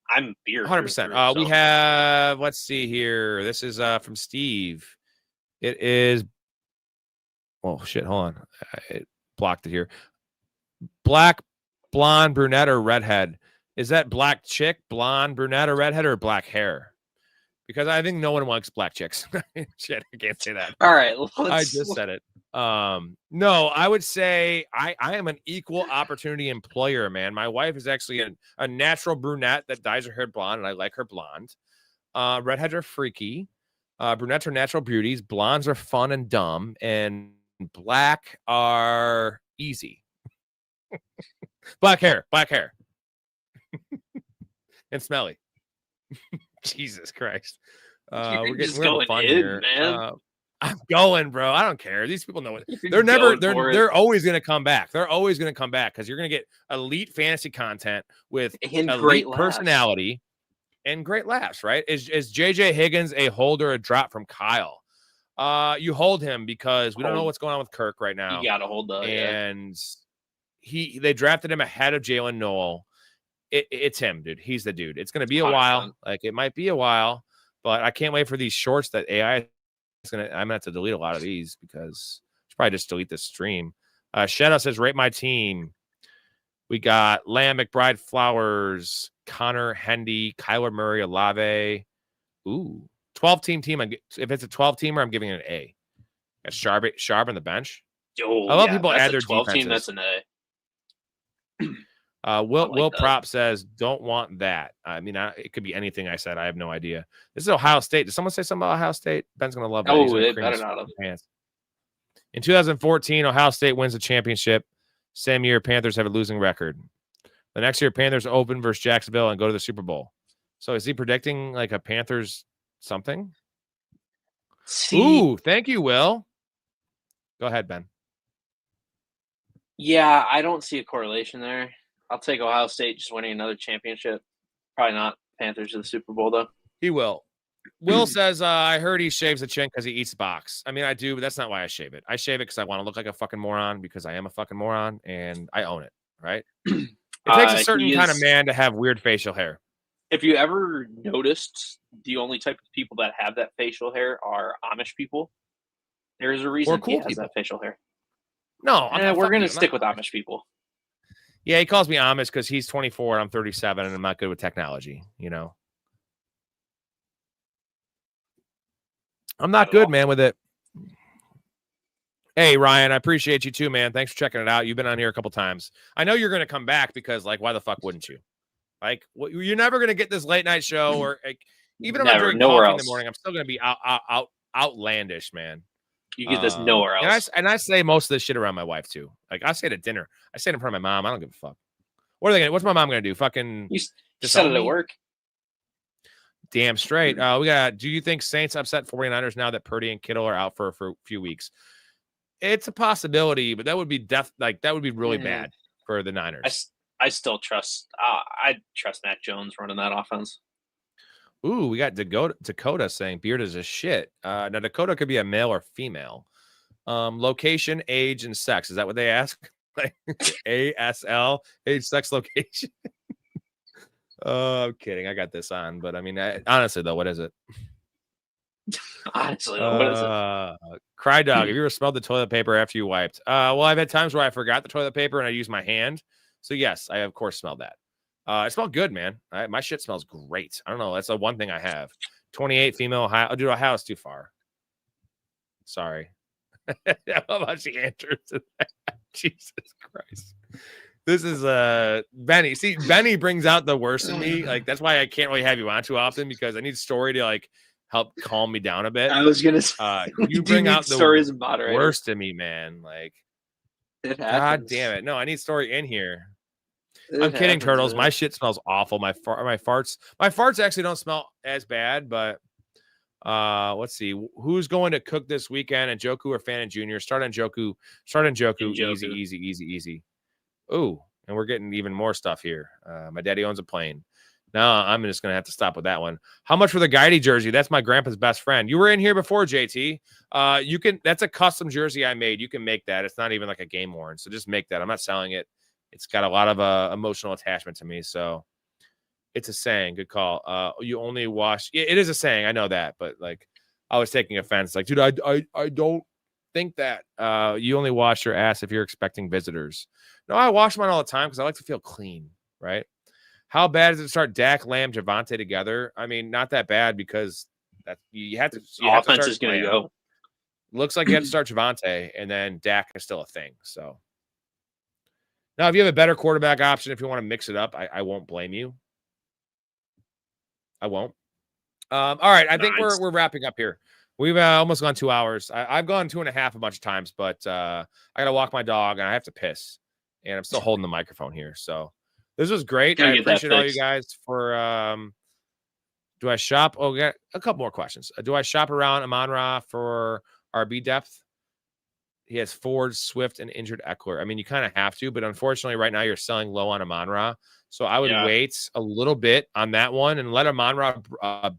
B: I'm beer.
A: 100%. We have. Let's see here. This is from Steve. It is. Oh shit! Hold on. It blocked it here. Black, blonde, brunette, or redhead? Is that black chick, blonde, brunette, or redhead, or black hair? Because I think no one wants black chicks. Shit, I can't say that.
B: All right,
A: I just said it. No, I would say I am an equal opportunity employer, man. My wife is actually a natural brunette that dyes her hair blonde, and I like her blonde. Redheads are freaky. Brunettes are natural beauties. Blondes are fun and dumb, and black are easy. Black hair, and smelly. Jesus Christ. We're getting real fun here. Man. I'm going, bro. I don't care. These people know it. They're always going to come back. They're always going to come back because you're going to get elite fantasy content with elite personality and great laughs, right? Is JJ Higgins a hold or a drop from Kyle? You hold him because we don't know what's going on with Kirk right now.
B: You got to hold that.
A: And they drafted him ahead of Jalen Noel. It's him, dude. He's the dude. It's going to be a while. Like, it might be a while, but I can't wait for these shorts that AI is I'm gonna have to delete a lot of these because I should probably just delete this stream. Shadow says, rate my team. We got Lamb, McBride, Flowers, Connor, Hendy, Kyler Murray, Olave. Ooh, 12-team team. If it's a 12-teamer, I'm giving it an A. Got Sharp on the bench.
B: Oh,
A: I love people add their
B: 12
A: defenses.
B: team. That's an A.
A: Will Prop says, don't want that. I mean, it could be anything I said. I have no idea. This is Ohio State. Did someone say something about Ohio State? Ben's going to love that.
B: Oh, they better not have.
A: In 2014, Ohio State wins the championship. Same year, Panthers have a losing record. The next year, Panthers open versus Jacksonville and go to the Super Bowl. So is he predicting like a Panthers something? Ooh, thank you, Will. Go ahead, Ben.
B: Yeah, I don't see a correlation there. I'll take Ohio State just winning another championship. Probably not Panthers to the Super Bowl, though.
A: He will. Will says, I heard he shaves the chin because he eats box. I mean, I do, but that's not why I shave it. I shave it because I want to look like a fucking moron because I am a fucking moron and I own it, right? It takes a certain kind of man to have weird facial hair.
B: If you ever noticed, the only type of people that have that facial hair are Amish people. There's a reason he has that facial hair.
A: No,
B: we're going to stick with Amish people.
A: Yeah, he calls me Amish because he's 24 and I'm 37 and I'm not good with technology, you know? I'm not good, man, with it. Hey, Ryan, I appreciate you too, man. Thanks for checking it out. You've been on here a couple times. I know you're going to come back because, like, why the fuck wouldn't you? Like, you're never going to get this late night show or like, even if I'm drinking coffee in the morning, I'm still going to be outlandish, man.
B: You get this nowhere else.
A: And I say most of this shit around my wife too. Like I say it at dinner. I say it in front of my mom. I don't give a fuck. What's my mom going to do? Fucking
B: you said it at work.
A: Damn straight. Do you think Saints upset 49ers now that Purdy and Kittle are out for a few weeks? It's a possibility, but that would be that would be really bad for the Niners.
B: I still trust I trust Mac Jones running that offense.
A: Ooh, we got Dakota saying beard is a shit. Now Dakota could be a male or female. Location, age, and sex. Is that what they ask? Like ASL, age, sex, location. I'm kidding. I got this on, but I mean, honestly though, what is it?
B: Honestly, what is it?
A: Cry dog. Have you ever smelled the toilet paper after you wiped? Well, I've had times where I forgot the toilet paper and I used my hand. So yes, I of course smelled that. It smelled good, man. My shit smells great. I don't know. That's the one thing I have. 28 female Ohio. Oh, dude, Ohio's too far. Sorry. How about she answers to that? Jesus Christ. This is Benny. See, Benny brings out the worst in me. Like that's why I can't really have you on too often because I need Story to like help calm me down a bit.
B: I was gonna say
A: you bring out the
B: Stories and moderator.
A: Worst in me, man. Like God damn it. No, I need Story in here. I'm kidding, Turtles. My shit smells awful. My farts actually don't smell as bad, but let's see. Who's going to cook this weekend? Njoku or Fan and Junior? Start on Njoku. Easy. Ooh, and we're getting even more stuff here. My daddy owns a plane. No, I'm just going to have to stop with that one. How much for the Guidey jersey? That's my grandpa's best friend. You were in here before, JT. That's a custom jersey I made. You can make that. It's not even like a game worn. So just make that. I'm not selling it. It's got a lot of emotional attachment to me. So it's a saying. Good call. You only wash. It is a saying. I know that. But like I was taking offense. Like, dude, I don't think that. You only wash your ass if you're expecting visitors. No, I wash mine all the time because I like to feel clean. Right. How bad is it to start Dak, Lamb, Javonte together? I mean, not that bad because that you have to.
B: Offense is going to go.
A: Looks like you have to start Javonte, and then Dak is still a thing. So now, if you have a better quarterback option, if you want to mix it up, I won't blame you. I won't. All right, I think we're wrapping up here. We've almost gone 2 hours. I've gone 2.5 a bunch of times, but I got to walk my dog, and I have to piss, and I'm still holding the microphone here. So. This was great. I appreciate all you guys for do I shop? Oh, we got a couple more questions. Do I shop around Amon-Ra for RB depth? He has Ford, Swift, and injured Eckler. I mean, you kind of have to, but unfortunately, right now you're selling low on Amon-Ra. So I would wait a little bit on that one and let Amon-Ra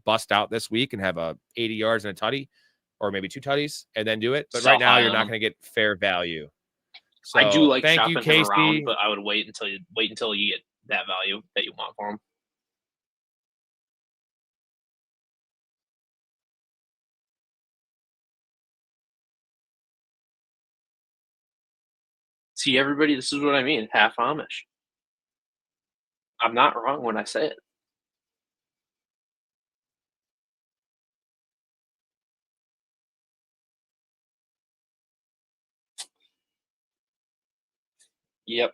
A: bust out this week and have 80 yards and a tutty, or maybe 2 tutties, and then do it. But right now, you're not going to get fair value. So,
B: I do like shopping
A: you, Casey.
B: Him around, but I would wait until you get that value that you want for him. See, everybody, this is what I mean. Half Amish. I'm not wrong when I say it. Yep.